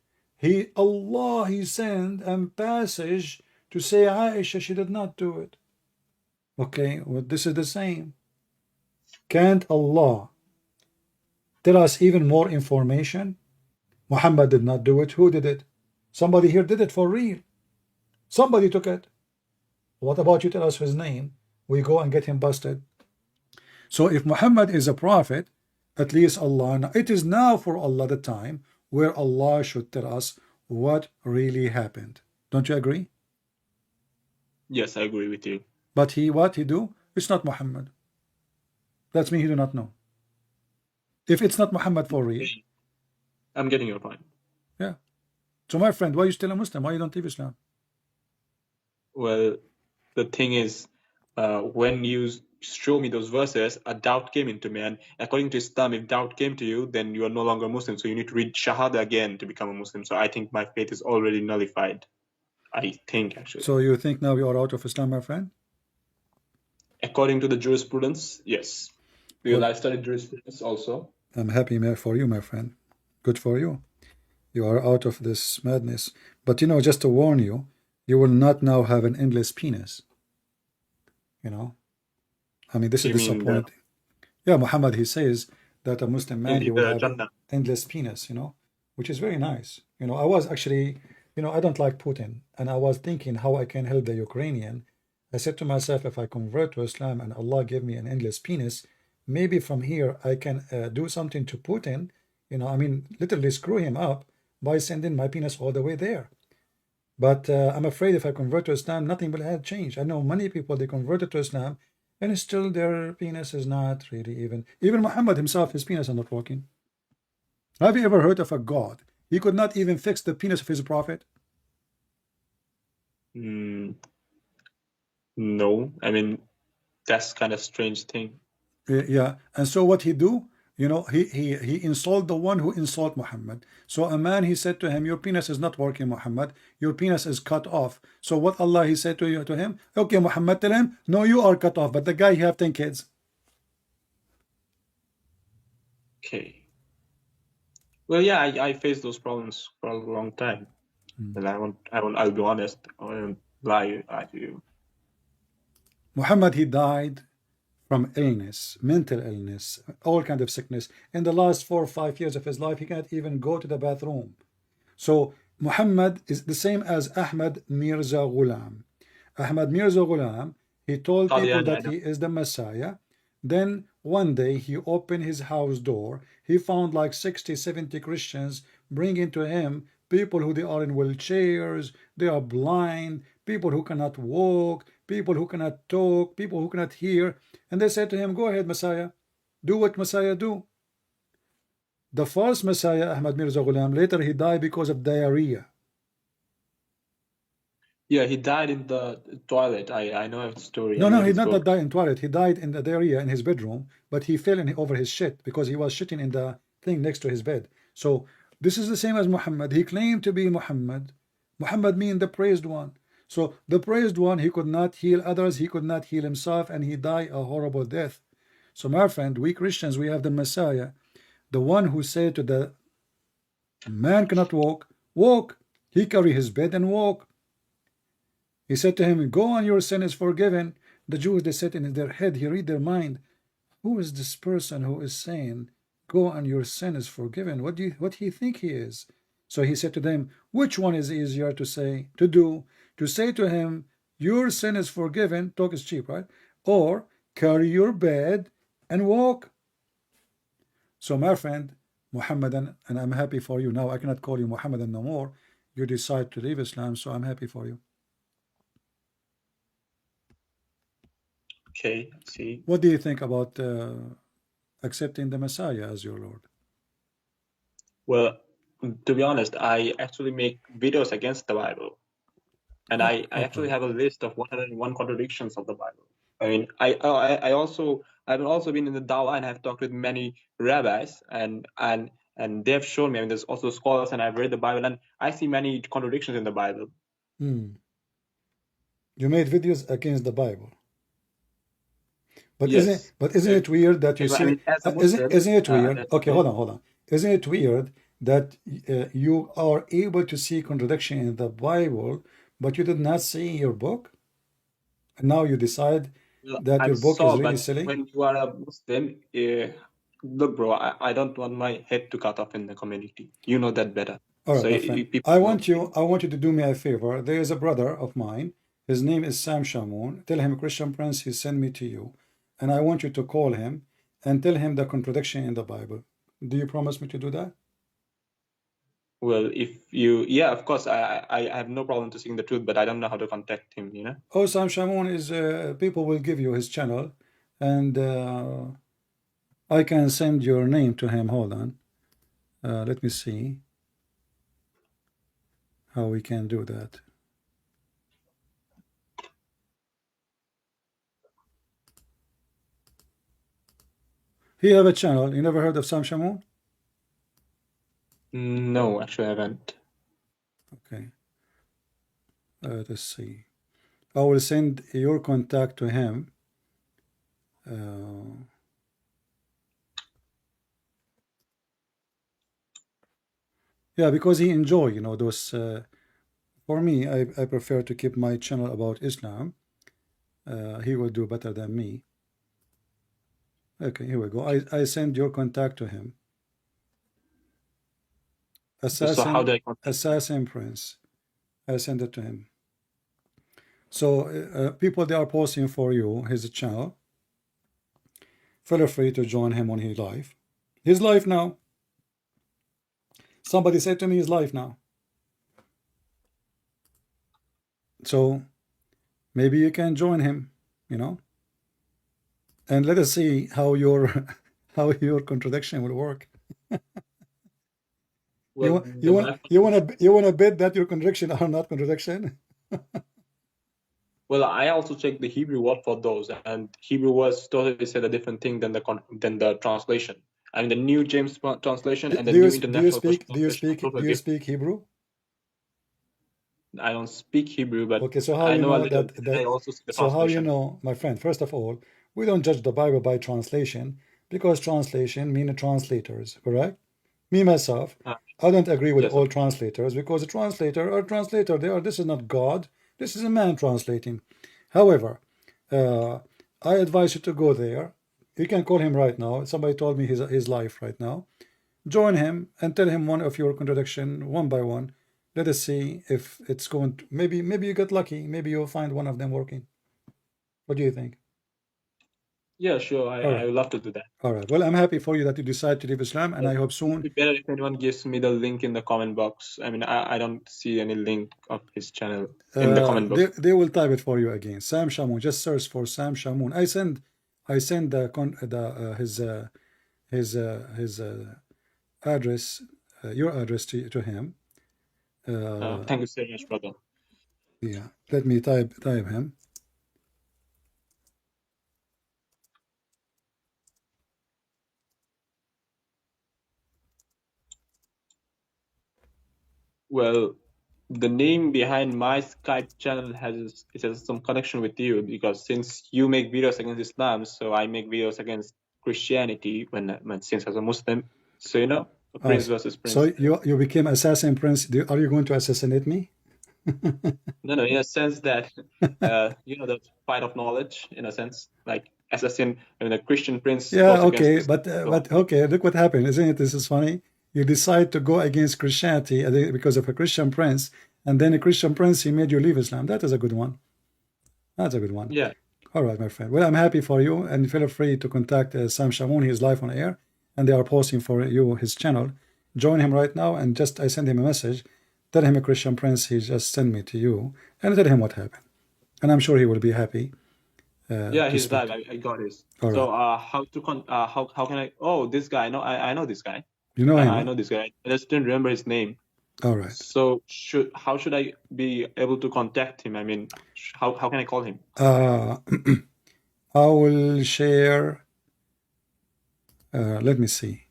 Allah he sent a passage to say Aisha, she did not do it. Okay, well, this is the same. Can't Allah tell us even more information? Muhammad did not do it. Who did it? Somebody here did it for real. Somebody took it. What about you tell us his name? We go and get him busted. So if Muhammad is a prophet, at least Allah, it is now for Allah the time where Allah should tell us what really happened. Don't you agree? Yes, I agree with you. But what he do? It's not Muhammad. That's me, he do not know. If it's not Muhammad for real. I'm getting your point. Yeah. So my friend, why are you still a Muslim? Why you don't leave Islam? Well, the thing is, when you show me those verses, a doubt came into me. And according to Islam, if doubt came to you, then you are no longer Muslim. So you need to read Shahada again to become a Muslim. So I think my faith is already nullified. I think, actually. So you think now you are out of Islam, my friend? According to the jurisprudence, yes. Because I studied jurisprudence also. I'm happy for you, my friend. Good for you. You are out of this madness. But you know, just to warn you, you will not now have an endless penis. You know? I mean, this is disappointing. Yeah, Muhammad, he says that a Muslim man, he will have an endless penis, you know, which is very nice. You know, I was actually, you know, I don't like Putin. And I was thinking how I can help the Ukrainian. I said to myself, if I convert to Islam and Allah give me an endless penis, maybe from here I can do something to Putin. You know, I mean, literally screw him up by sending my penis all the way there. But I'm afraid if I convert to Islam, nothing will have changed. I know many people, they converted to Islam, and still their penis is not really even Muhammad himself, his penis is not working. Have you ever heard of a God? He could not even fix the penis of his prophet? No. I mean, that's kind of strange thing. Yeah. And so what he do? You know, he insult the one who insult Muhammad. So a man, he said to him, your penis is not working, Muhammad. Your penis is cut off. So what Allah, he said to him, okay, Muhammad, tell him, no, you are cut off. But the guy, he have 10 kids. Okay. Well, yeah, I faced those problems for a long time. And I'll be honest, I won't lie to you. Muhammad, he died from illness, mental illness, all kind of sickness. In the last 4 or 5 years of his life, he cannot even go to the bathroom. So Muhammad is the same as Ahmad Mirza Ghulam. Ahmad Mirza Ghulam, he told people that he is the Messiah. Then one day he opened his house door. He found like 60, 70 Christians bringing to him people who they are in wheelchairs, they are blind, people who cannot walk, people who cannot talk, people who cannot hear. And they said to him, go ahead, Messiah. Do what Messiah do. The false Messiah, Ahmad Mirza Ghulam, later he died because of diarrhea. Yeah, he died in the toilet. I know the story. No, he did not die in toilet. He died in the diarrhea in his bedroom, but he fell over his shit because he was shitting in the thing next to his bed. So this is the same as Muhammad. He claimed to be Muhammad. Muhammad means the praised one. So the praised one, he could not heal others, he could not heal himself, and he died a horrible death. So my friend, we Christians, we have the Messiah, the one who said to the man cannot walk, walk. He carry his bed and walk. He said to him, go on, your sin is forgiven. The Jews, they said in their head, he read their mind, who is this person who is saying, go on, your sin is forgiven? What do he think he is? So he said to them, which one is easier to say, to do? To say to him, your sin is forgiven, talk is cheap, right? Or carry your bed and walk. So my friend, Muhammadan, and I'm happy for you. Now I cannot call you Muhammadan no more. You decide to leave Islam, so I'm happy for you. Okay, see. What do you think about accepting the Messiah as your Lord? Well, to be honest, I actually make videos against the Bible, and I actually have a list of 101 contradictions of the Bible. I mean, I've also been in the Dawah and have talked with many rabbis, and they have shown me. I mean, there's also scholars, and I've read the Bible, and I see many contradictions in the Bible. You made videos against the Bible. But Yes. isn't it weird that you I see? mean, as a Muslim, Isn't it weird? that's Okay, so- hold on. Isn't it weird that you are able to see contradiction in the Bible, but you did not see in your book? And now you decide that your book is really but silly? when you are a Muslim, look, bro, I don't want my head to cut off in the community. You know that better. All right, So my friend. people I know. want you to do me a favor. There is a brother of mine. His name is Sam Shamoun. Tell him, Christian Prince, he sent me to you. And I want you to call him and tell him the contradiction in the Bible. Do you promise me to do that? Well, if you, yeah, of course, I have no problem to seeing the truth, but I don't know how to contact him, you know? Oh, Sam Shamoun is, people will give you his channel, and I can send your name to him. Hold on. Let me see how we can do that. He have a channel. You never heard of Sam Shamoun? No, actually, I haven't. Okay. Let's see. I will send your contact to him. Yeah, because he enjoy, you know, those. For me, I prefer to keep my channel about Islam. He will do better than me. Okay, here we go. I send your contact to him. So how do I contact him? Assassin Prince. I send it to him. So people, they are posting for you his channel. Feel free to join him on his live. He's live now. Somebody said to me he's live now. So maybe you can join him, you know. And let us see how your how your contradiction will work. Well, you want to bet that your contradiction are not contradiction? well, I also checked the Hebrew word for those, and Hebrew words totally said a different thing than the translation. I mean, the New James translation and the New International Version translation are totally Do you different. speak Hebrew? I don't speak Hebrew, but Okay, so how I you know a know little that, bit. I also see the so how you translation. know, my friend, first of all, we don't judge the Bible by translation, because translation mean translators, correct? Me myself, I don't agree with Yes, all translators, because a translator or translator, this is not God, this is a man translating. However, I advise you to go there. You can call him right now. Somebody told me his live right now. Join him and tell him one of your contradiction one by one. Let us see if it's going to, maybe you get lucky. Maybe you'll find one of them working. What do you think? yeah, sure. I would love to do that. All right. Well, I'm happy for you that you decide to leave Islam, and I hope It soon. would be better if anyone gives me the link in the comment box. I mean, I don't see any link of his channel in the comment box. They will type it for you again. Sam Shamoun. Just search for Sam Shamoun. I send his address, your address to him. Thank you so much, brother. Yeah. Let me type him. Well, the name behind my Skype channel has some connection with you, because since you make videos against Islam, so I make videos against Christianity since as a Muslim. So you know, prince versus prince. So you became Assassin Prince. Are you going to assassinate me? No, in a sense that you know, the fight of knowledge, in a sense, like assassin. I mean, the Christian prince. Yeah, goes okay, against but okay, look what happened, isn't it? This is funny. You decide to go against Christianity because of a Christian prince, and then a Christian prince, he made you leave Islam. That is a good one. That's a good one. Yeah. All right, my friend. Well, I'm happy for you, and feel free to contact Sam Shamoun. He is live on air, and they are posting for you his channel. Join him right now, and I send him a message. Tell him a Christian prince, he just sent me to you, and tell him what happened. And I'm sure he will be happy. Yeah, to he's speak. live. I got his. All So right. how can I? Oh, this guy. I know this guy. You know him, I huh? know this guy. I just didn't remember his name. All right. So how should I be able to contact him? I mean, how can I call him? I will share. Let me see.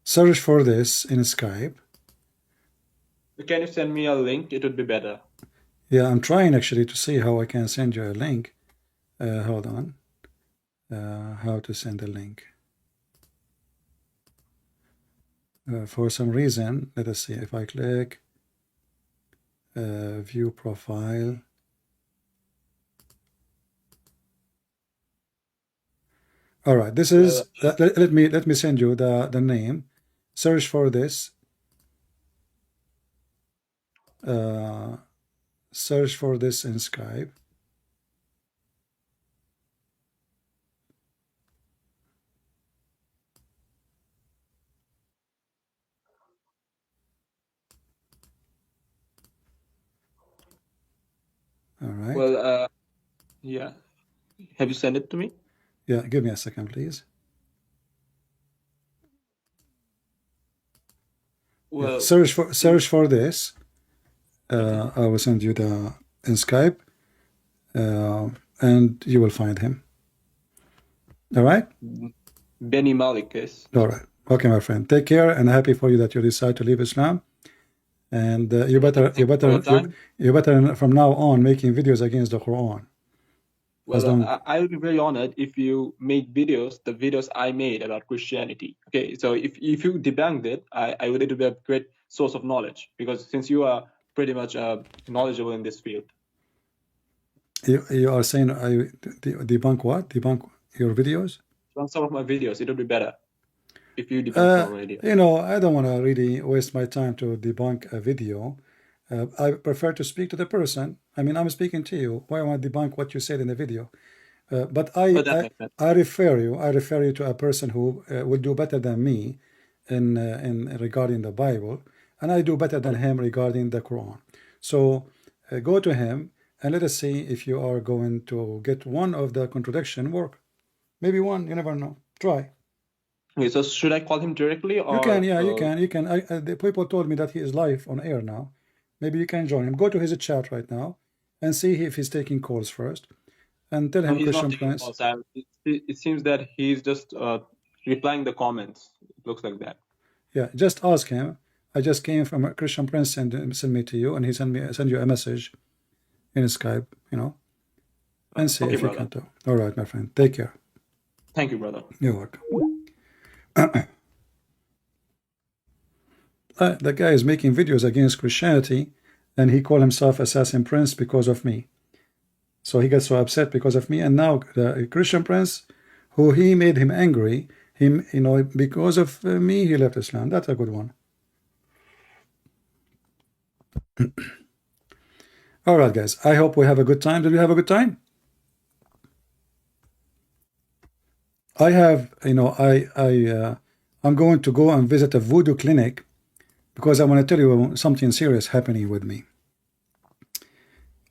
Search for this in Skype. Can you send me a link? It would be better. Yeah, I'm trying actually to see how I can send you a link. Hold on. How to send a link. For some reason, let us see if I click view profile. All right, this is let me send you the name. Search for this. Search for this in Skype. All right. Well, yeah. Have you sent it to me? Yeah, give me a second, please. Well, Yeah, search for this. I will send you the in Skype, and you will find him. All right. Benny Malik, yes. All right. Okay, my friend. Take care, and happy for you that you decide to leave Islam. And you better from now on making videos against the Quran. Well, I would be very honored if you made videos, the videos I made about Christianity. Okay, so if you debunked it, I would it would be a great source of knowledge, because since you are pretty much knowledgeable in this field. You are saying I debunk what? Debunk your videos? On some of my videos, it would be better if you debunk my video. You know, I don't want to really waste my time to debunk a video. I prefer to speak to the person. I mean, I'm speaking to you. Why want to debunk what you said in the video? But I refer you to a person who will do better than me in regarding the Bible, and I do better than him regarding the Quran. So go to him and let us see if you are going to get one of the contradiction work. Maybe one. You never know. Try. Okay, so should I call him directly, or you can? Yeah, you can. You can. The people told me that he is live on air now. Maybe you can join him. Go to his chat right now and see if he's taking calls first, and tell him Christian Prince. It seems that he's just replying the comments. It looks like that. Yeah, just ask him. I just came from a Christian Prince send me to you, and he send you a message in Skype, you know, and see if you can do. All right, my friend. Take care. Thank you, brother. You're welcome. The guy is making videos against Christianity, and he called himself Assassin Prince because of me. So he got so upset because of me, and now the Christian Prince, who he made him angry, because of me, he left Islam. That's a good one. All right, guys. I hope we have a good time. Did we have a good time? I have, I'm going to go and visit a voodoo clinic because I want to tell you something serious happening with me.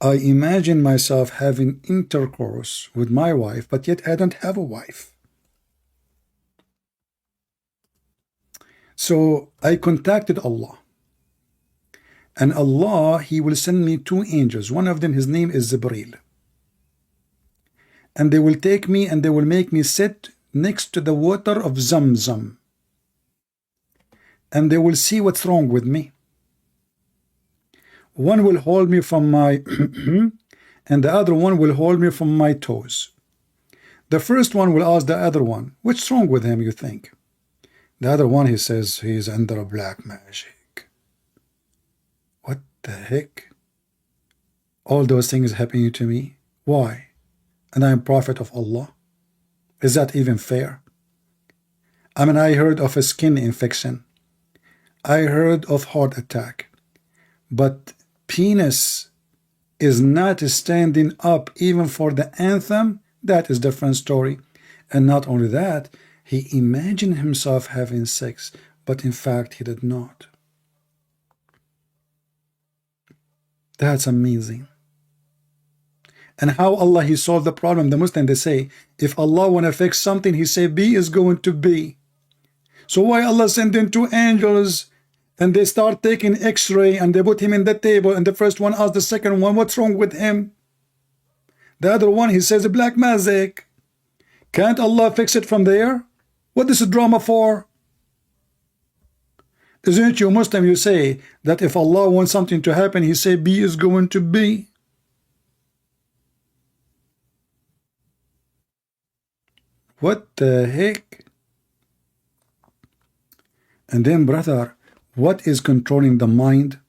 I imagine myself having intercourse with my wife, but yet I don't have a wife. So I contacted Allah. And Allah, He will send me two angels. One of them, his name is Jibreel. And they will take me and they will make me sit next to the water of Zamzam. And they will see what's wrong with me. One will hold me from my and the other one will hold me from my toes. The first one will ask the other one, what's wrong with him, you think? The other one, he says, he's under a black magic. What the heck? All those things happening to me? Why? And I'm prophet of Allah? Is that even fair? I mean, I heard of a skin infection. I heard of heart attack. But penis is not standing up even for the anthem. That is a different story. And not only that, he imagined himself having sex, but in fact he did not. That's amazing. And how Allah, He solved the problem. The Muslim, they say, if Allah want to fix something, He say be is going to be. So why Allah send in two angels and they start taking x-ray and they put him in the table and the first one asks the second one, what's wrong with him? The other one, he says, black magic. Can't Allah fix it from there? What is the drama for? Isn't you Muslim, you say that if Allah wants something to happen, He say be is going to be. What the heck? And then, brother, what is controlling the mind,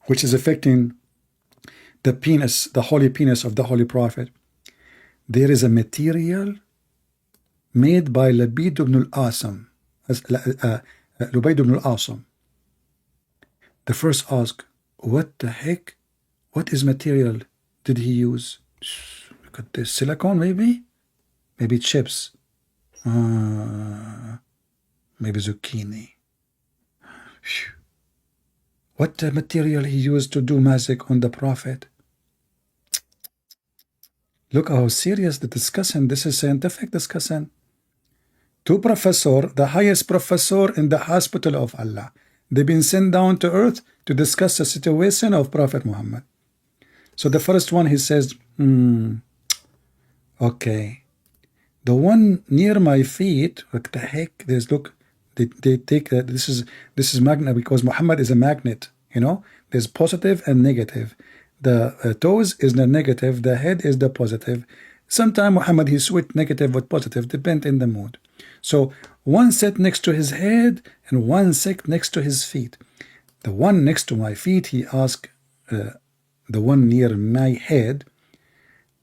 which is affecting the penis, the holy penis of the Holy Prophet? There is a material made by Labid ibn al-Asam, Lubayd ibn al-Asam. The first ask, what the heck? What is material did he use? Look at this, silicone maybe? Maybe chips. Maybe zucchini. Phew. What material he used to do magic on the Prophet? Look how serious the discussion. This is scientific discussion. Two professor, the highest professor in the hospital of Allah, they've been sent down to earth to discuss the situation of Prophet Muhammad. So the first one, he says, okay, the one near my feet, what the heck? There's, look, they take that. This is magnet, because Muhammad is a magnet. You know, there's positive and negative. The toes is the negative, the head is the positive. Sometimes Muhammad, he switched negative with positive, depend in the mood. So one set next to his head and one set next to his feet. The one next to my feet, he asked the one near my head,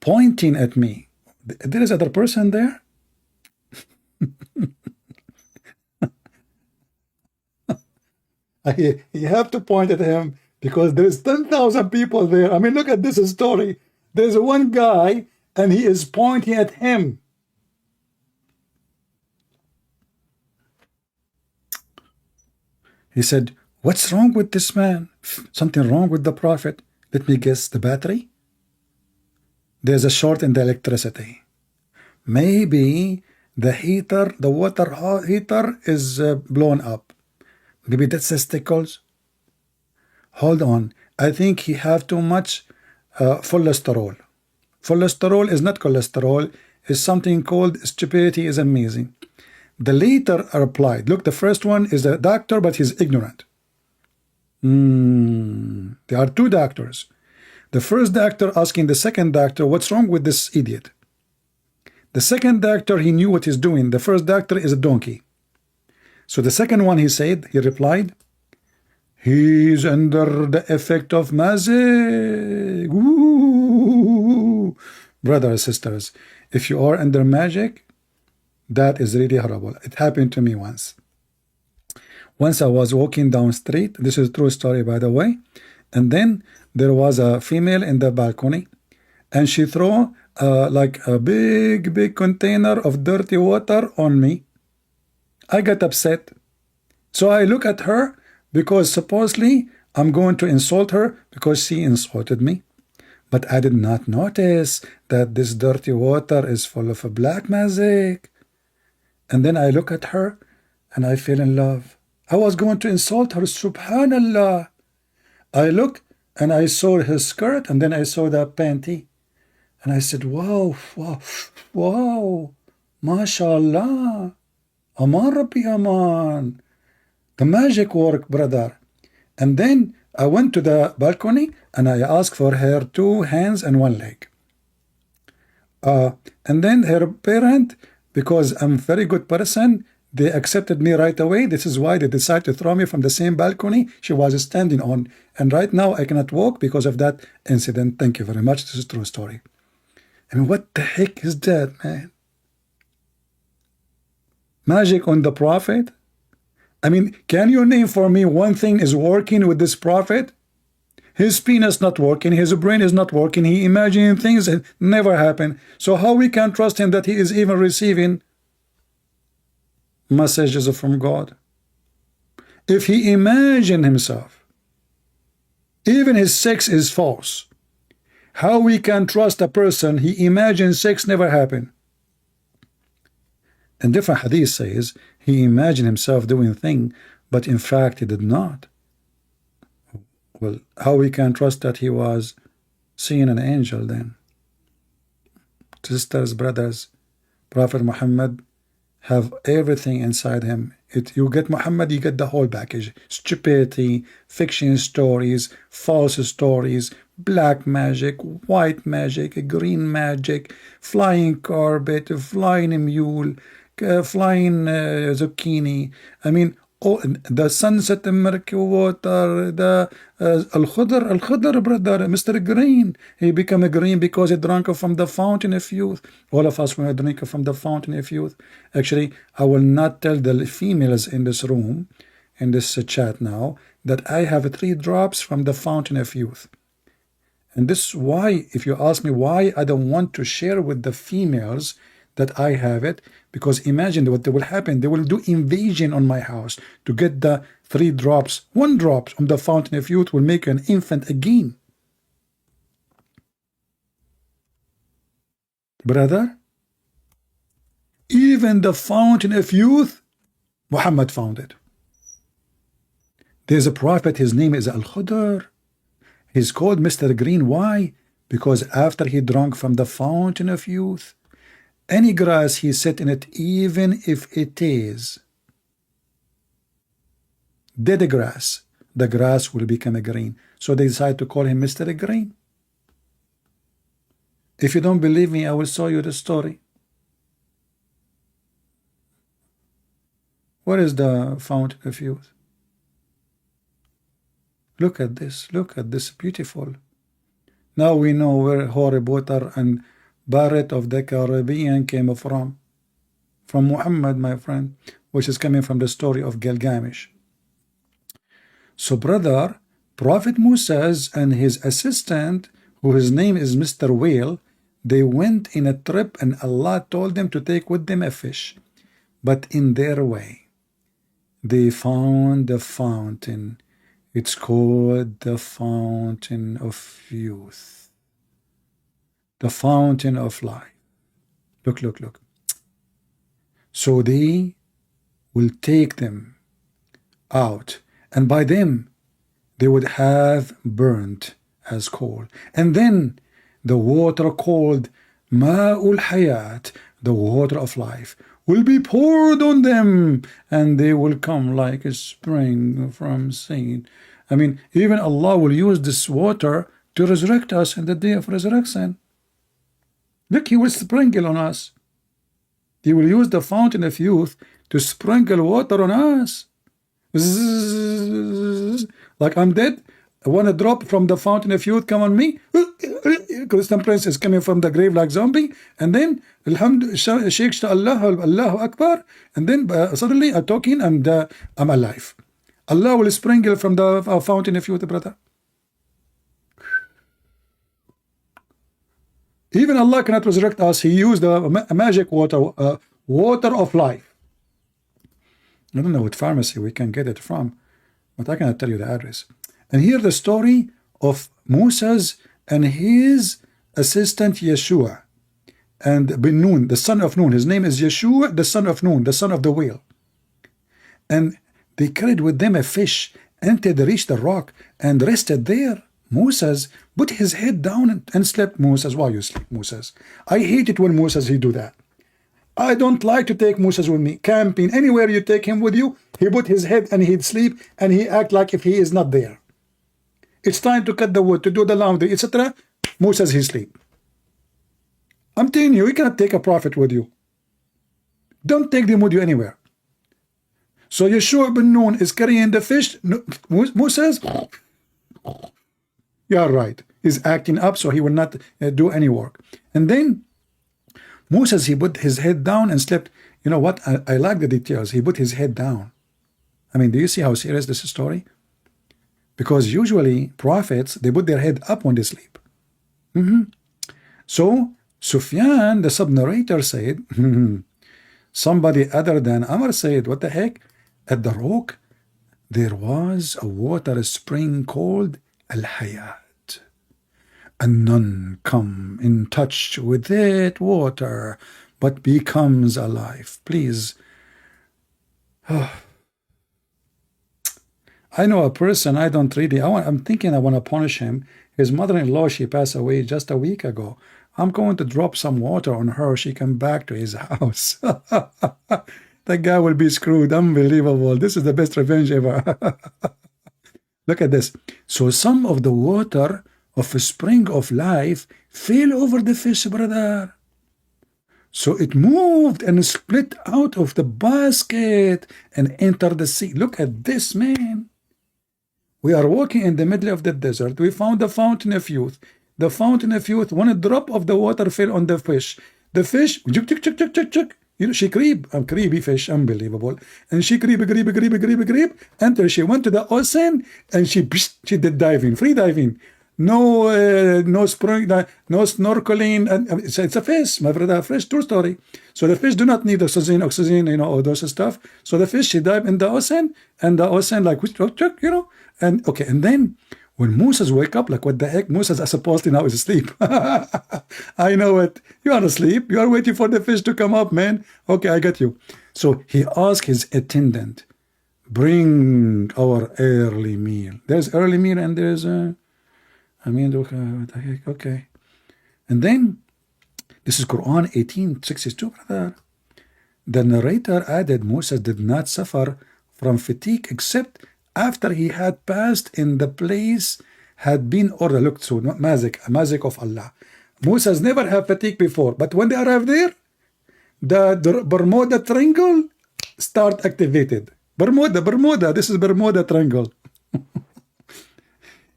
pointing at me. There is other person there? You have to point at him because there's 10,000 people there. I mean, look at this story. There's one guy and he is pointing at him. He said, what's wrong with this man? Something wrong with the Prophet. Let me guess, the battery? There's a short in the electricity. Maybe the heater, the water heater is blown up. Maybe that's the stickles. Hold on. I think he have too much cholesterol. Cholesterol is not cholesterol. It's something called stupidity is amazing. The later are applied. Look, the first one is a doctor, but he's ignorant. There are two doctors. The first doctor asking the second doctor, what's wrong with this idiot? The second doctor, he knew what he's doing. The first doctor is a donkey. So the second one, he said, he replied, he's under the effect of magic. Ooh. Brothers and sisters, if you are under magic, that is really horrible. It happened to me once. Once I was walking down street. This is a true story, by the way. And then there was a female in the balcony, and she threw like a big container of dirty water on me. I got upset. So I look at her because supposedly I'm going to insult her because she insulted me. But I did not notice that this dirty water is full of a black magic. And then I look at her and I fell in love. I was going to insult her, subhanallah. I look and I saw her skirt and then I saw that panty. And I said, wow, mashallah. Aman Rabbi Aman. The magic work, brother. And then I went to the balcony and I asked for her 2 hands and 1 leg. And then her parent, because I'm a very good person, they accepted me right away. This is why they decided to throw me from the same balcony she was standing on. And right now I cannot walk because of that incident. Thank you very much. This is a true story. I mean, what the heck is that, man? Magic on the Prophet? I mean, can you name for me one thing is working with this Prophet? His penis not working, his brain is not working, he imagining things that never happen. So how we can trust him that he is even receiving messages from God? If he imagined himself Even his sex is false. How we can trust a person he imagines sex never happened? And different hadith says he imagined himself doing thing, but in fact he did not. Well, how we can trust that he was seeing an angel then? Sisters, brothers, Prophet Muhammad have everything inside him. You get Muhammad, you get the whole package. Stupidity, fiction stories, false stories, black magic, white magic, green magic, flying carpet, flying mule, flying zucchini. I mean, oh, the sunset, the murky water, the al-khudr, brother, Mr. Green. He became a green because he drank from the fountain of youth. All of us will drink from the fountain of youth. Actually, I will not tell the females in this room, in this chat now, that I have 3 drops from the fountain of youth. And this is why, if you ask me why I don't want to share with the females that I have it, because imagine what will happen. They will do invasion on my house to get the 3 drops. 1 drop from the fountain of youth will make you an infant again. Brother, even the fountain of youth, Muhammad found it. There's a prophet, his name is Al-Khudr. He's called Mr. Green. Why? Because after he drank from the fountain of youth, any grass he set in it, even if it is dead grass, the grass will become a green. So they decide to call him Mr. Green. If you don't believe me, I will show you the story. What is the fountain of youth? Look at this beautiful. Now we know where Harry Potter and Barret of the Caribbean came from Muhammad, my friend, which is coming from the story of Gilgamesh. So brother, Prophet Moses and his assistant, who his name is Mr. Whale, they went in a trip and Allah told them to take with them a fish. But in their way, they found the fountain. It's called the fountain of youth. The fountain of life. Look. So they will take them out, and by them they would have burnt as coal. And then the water called Ma'ul Hayat, the water of life, will be poured on them, and they will come like a spring from seed. I mean, even Allah will use this water to resurrect us in the day of resurrection. Look, He will sprinkle on us. He will use the fountain of youth to sprinkle water on us. Zzz, like I'm dead. I want a drop from the fountain of youth come on me. Christian prince is coming from the grave like zombie. And then, Alhamdulillah, shakes to Allah, Allahu Akbar. And then suddenly I'm talking and I'm alive. Allah will sprinkle from the fountain of youth, brother. Even Allah cannot resurrect us. He used the magic water, water of life. I don't know what pharmacy we can get it from, but I cannot tell you the address. And here the story of Moses and his assistant Yeshua and bin Nun, the son of Nun. His name is Yeshua, the son of Nun, the son of the whale. And they carried with them a fish until they reached the rock and rested there. Moses put his head down and slept. Moses, why you sleep, Moses? I hate it when Moses he do that. I don't like to take Moses with me. Camping, anywhere you take him with you, he put his head and he'd sleep and he act like if he is not there. It's time to cut the wood, to do the laundry, etc. Moses he sleep. I'm telling you, you cannot take a prophet with you. Don't take them with you anywhere. So Yeshua bin Nun is carrying the fish. Moses, you are right. He's acting up, so he will not do any work. And then Moses, he put his head down and slept. You know what? I like the details. He put his head down. I mean, do you see how serious this story? Because usually prophets, they put their head up when they sleep. So Sufyan, the sub-narrator, said, somebody other than Amr said, what the heck? At the rock, there was a water spring called al-hayat, and none come in touch with that water, but becomes alive. Please. I know a person, I don't really, I'm thinking I want to punish him. His mother-in-law, she passed away just a week ago. I'm going to drop some water on her. She come back to his house. That guy will be screwed. Unbelievable. This is the best revenge ever. Look at this. So some of the water of a spring of life fell over the fish, brother. So it moved and split out of the basket and entered the sea. Look at this, man. We are walking in the middle of the desert. We found the fountain of youth. The fountain of youth, one drop of the water fell on the fish. The fish, you know, she creepy fish, unbelievable. And she creep, until she went to the ocean and she did diving, free diving. No spring, no snorkeling. And it's a fish, my brother, a fish, true story. So the fish do not need oxygen, you know, all those stuff. So the fish, she dive in the ocean, and the ocean like, you know, and okay, and then when Moses wake up, like what the heck, Moses is supposed to now is asleep. I know it. You are asleep. You are waiting for the fish to come up, man. Okay, I got you. So he asked his attendant, bring our early meal. There's early meal and there's what the heck? Okay. And then, this is Quran 18:62, brother. The narrator added, Moses did not suffer from fatigue except after he had passed in the place had been ordered. Look, so magic of Allah. Moses never had fatigue before, but when they arrived there, the Bermuda Triangle start activated. Bermuda, this is Bermuda Triangle.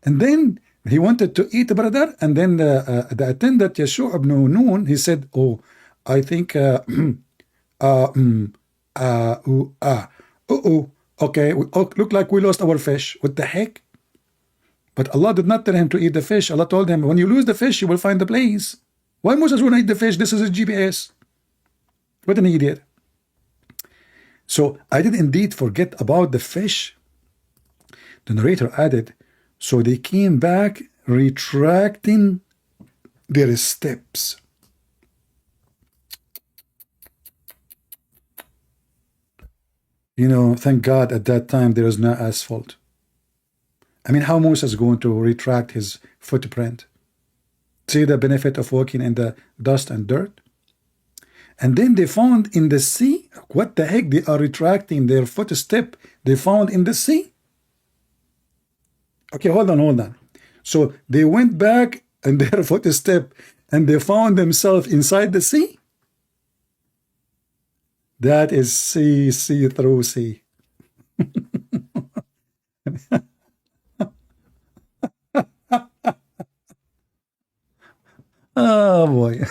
And then he wanted to eat, brother, and then the attendant, Yeshua ibn Nun, he said, oh, I think, okay, look like we lost our fish. What the heck? But Allah did not tell him to eat the fish. Allah told him, when you lose the fish, you will find the place. Why Moses want to eat the fish? This is a GPS. What an idiot. So I did indeed forget about the fish. The narrator added, so they came back retracting their steps. You know, thank God at that time there is no asphalt. I mean, how Moses is going to retract his footprint? See the benefit of walking in the dust and dirt? And then they found in the sea, what the heck, they are retracting their footstep they found in the sea? Okay, hold on. So they went back in their footstep and they found themselves inside the sea? That is see through sea. Oh boy.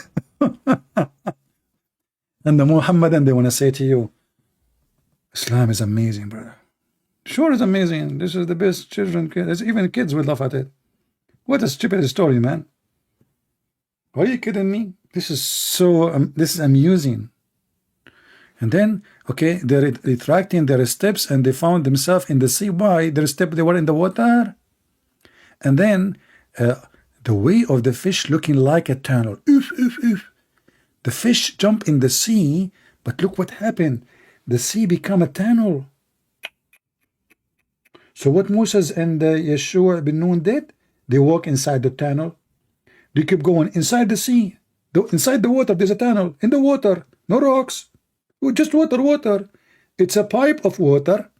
And the Muhammadan, they want to say to you, Islam is amazing, brother. Sure, it's amazing. This is the best. Children, kids, even kids will laugh at it. What a stupid story, man. Are you kidding me? This is so, this is amusing. And then, okay, they're retracting their steps and they found themselves in the sea. Why? They were in the water. And then, the way of the fish looking like a tunnel. The fish jump in the sea, but look what happened. The sea become a tunnel. So what Moses and Yeshua ibn Nun did, they walk inside the tunnel. They keep going inside the sea. Inside the water, there's a tunnel. In the water, no rocks. Just water. It's a pipe of water.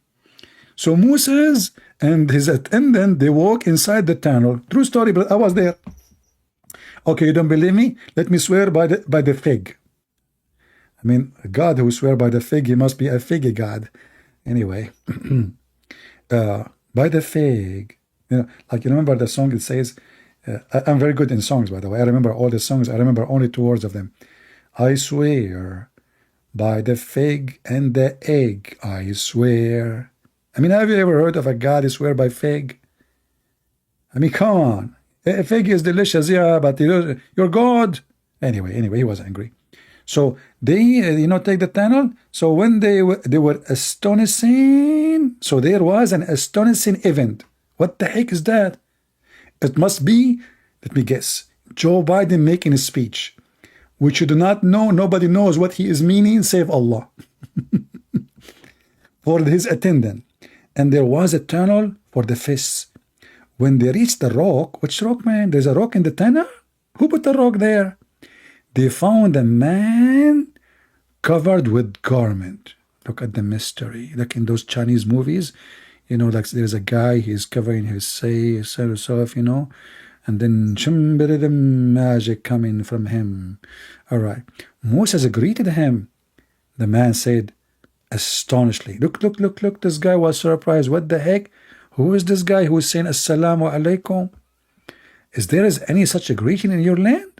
So Moses and his attendant, they walk inside the tunnel. True story, but I was there. Okay, you don't believe me? Let me swear by the fig. I mean, a God who swear by the fig, he must be a figgy God. Anyway, by the fig, you know, like you remember the song. It says, I'm very good in songs, by the way. I remember all the songs. I remember only 2 words of them. I swear by the fig and the egg, I swear. I mean, have you ever heard of a God who swear by fig? I mean, come on. A fig is delicious, yeah, but you're God. Anyway, he was angry. So they, take the tunnel. So when they were astonishing, so there was an astonishing event. What the heck is that? It must be, let me guess, Joe Biden making a speech, which you do not know, nobody knows what he is meaning, save Allah, for his attendant. And there was a tunnel for the fish. When they reached the rock, which rock, man? There's a rock in the tunnel? Who put the rock there? They found a man covered with garment. Look at the mystery. Like in those Chinese movies, you know, like there's a guy, he's covering his self, you know, and then the magic coming from him. All right. Moses greeted him. The man said, astonishedly, look, this guy was surprised. What the heck? Who is this guy who is saying assalamu alaikum? Is there any such a greeting in your land?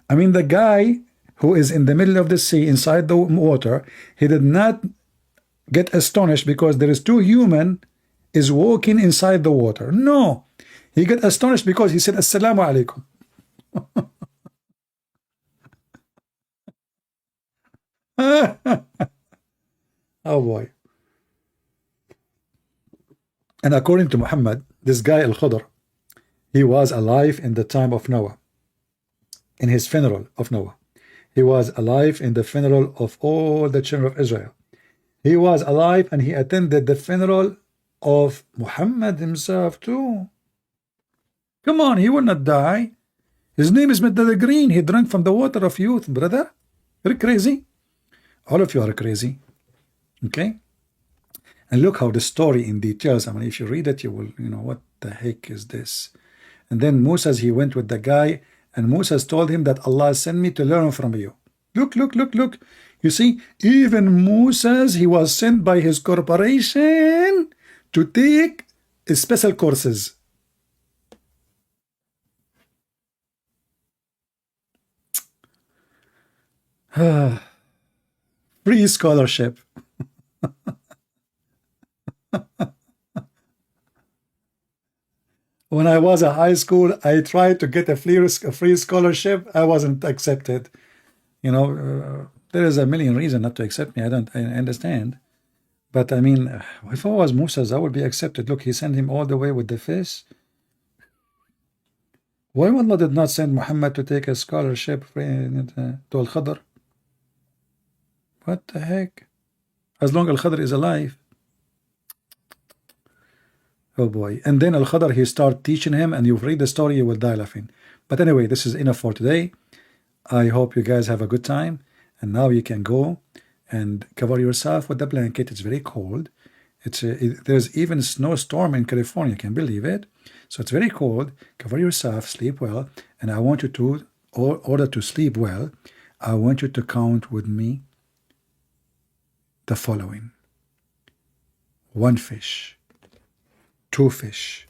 I mean, the guy who is in the middle of the sea, inside the water, he did not get astonished because there is two human is walking inside the water. No, he got astonished because he said assalamu alaikum. Oh boy. And according to Muhammad, this guy Al-Khudr, he was alive in the time of Noah, in his funeral of Noah. He was alive in the funeral of all the children of Israel. He was alive and he attended the funeral of Muhammad himself too. Come on, he will not die. His name is Medad Green. He drank from the water of youth, brother. You're crazy. All of you are crazy. Okay? And look how the story in details, I mean, if you read it, you will, you know, what the heck is this? And then Moses, he went with the guy, and Moses told him that Allah sent me to learn from you. Look. You see, even Moses, he was sent by his corporation to take special courses. Free scholarship. When I was in high school, I tried to get a free scholarship. I wasn't accepted. You know, there is a million reasons not to accept me. I understand. But I mean, if I was Moses, I would be accepted. Look, he sent him all the way with the fish. Why Allah did not send Muhammad to take a scholarship to Al-Khadr? What the heck? As long as Al-Khadr is alive. Oh boy. And then Al-Khadr, he start teaching him, and you read the story, you will die laughing. But anyway, this is enough for today. I hope you guys have a good time. And now you can go and cover yourself with the blanket. It's very cold. There's even a snowstorm in California. Can you believe it? So it's very cold. Cover yourself, sleep well. And I want you to, in order to sleep well, I want you to count with me the following. 1 fish. 2 fish,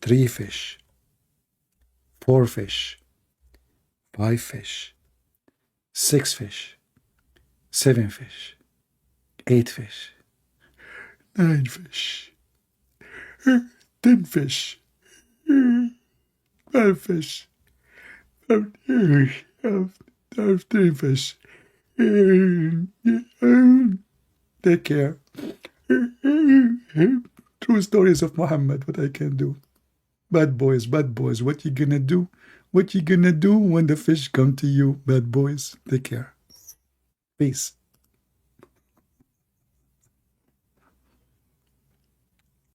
3 fish, 4 fish, 5 fish, 6 fish, 7 fish, 8 fish, 9 fish, 10 fish, 12 fish, 13 fish. Take care. True stories of Muhammad, what I can do. Bad boys, what you gonna do? What you gonna do when the fish come to you, bad boys? Take care. Peace.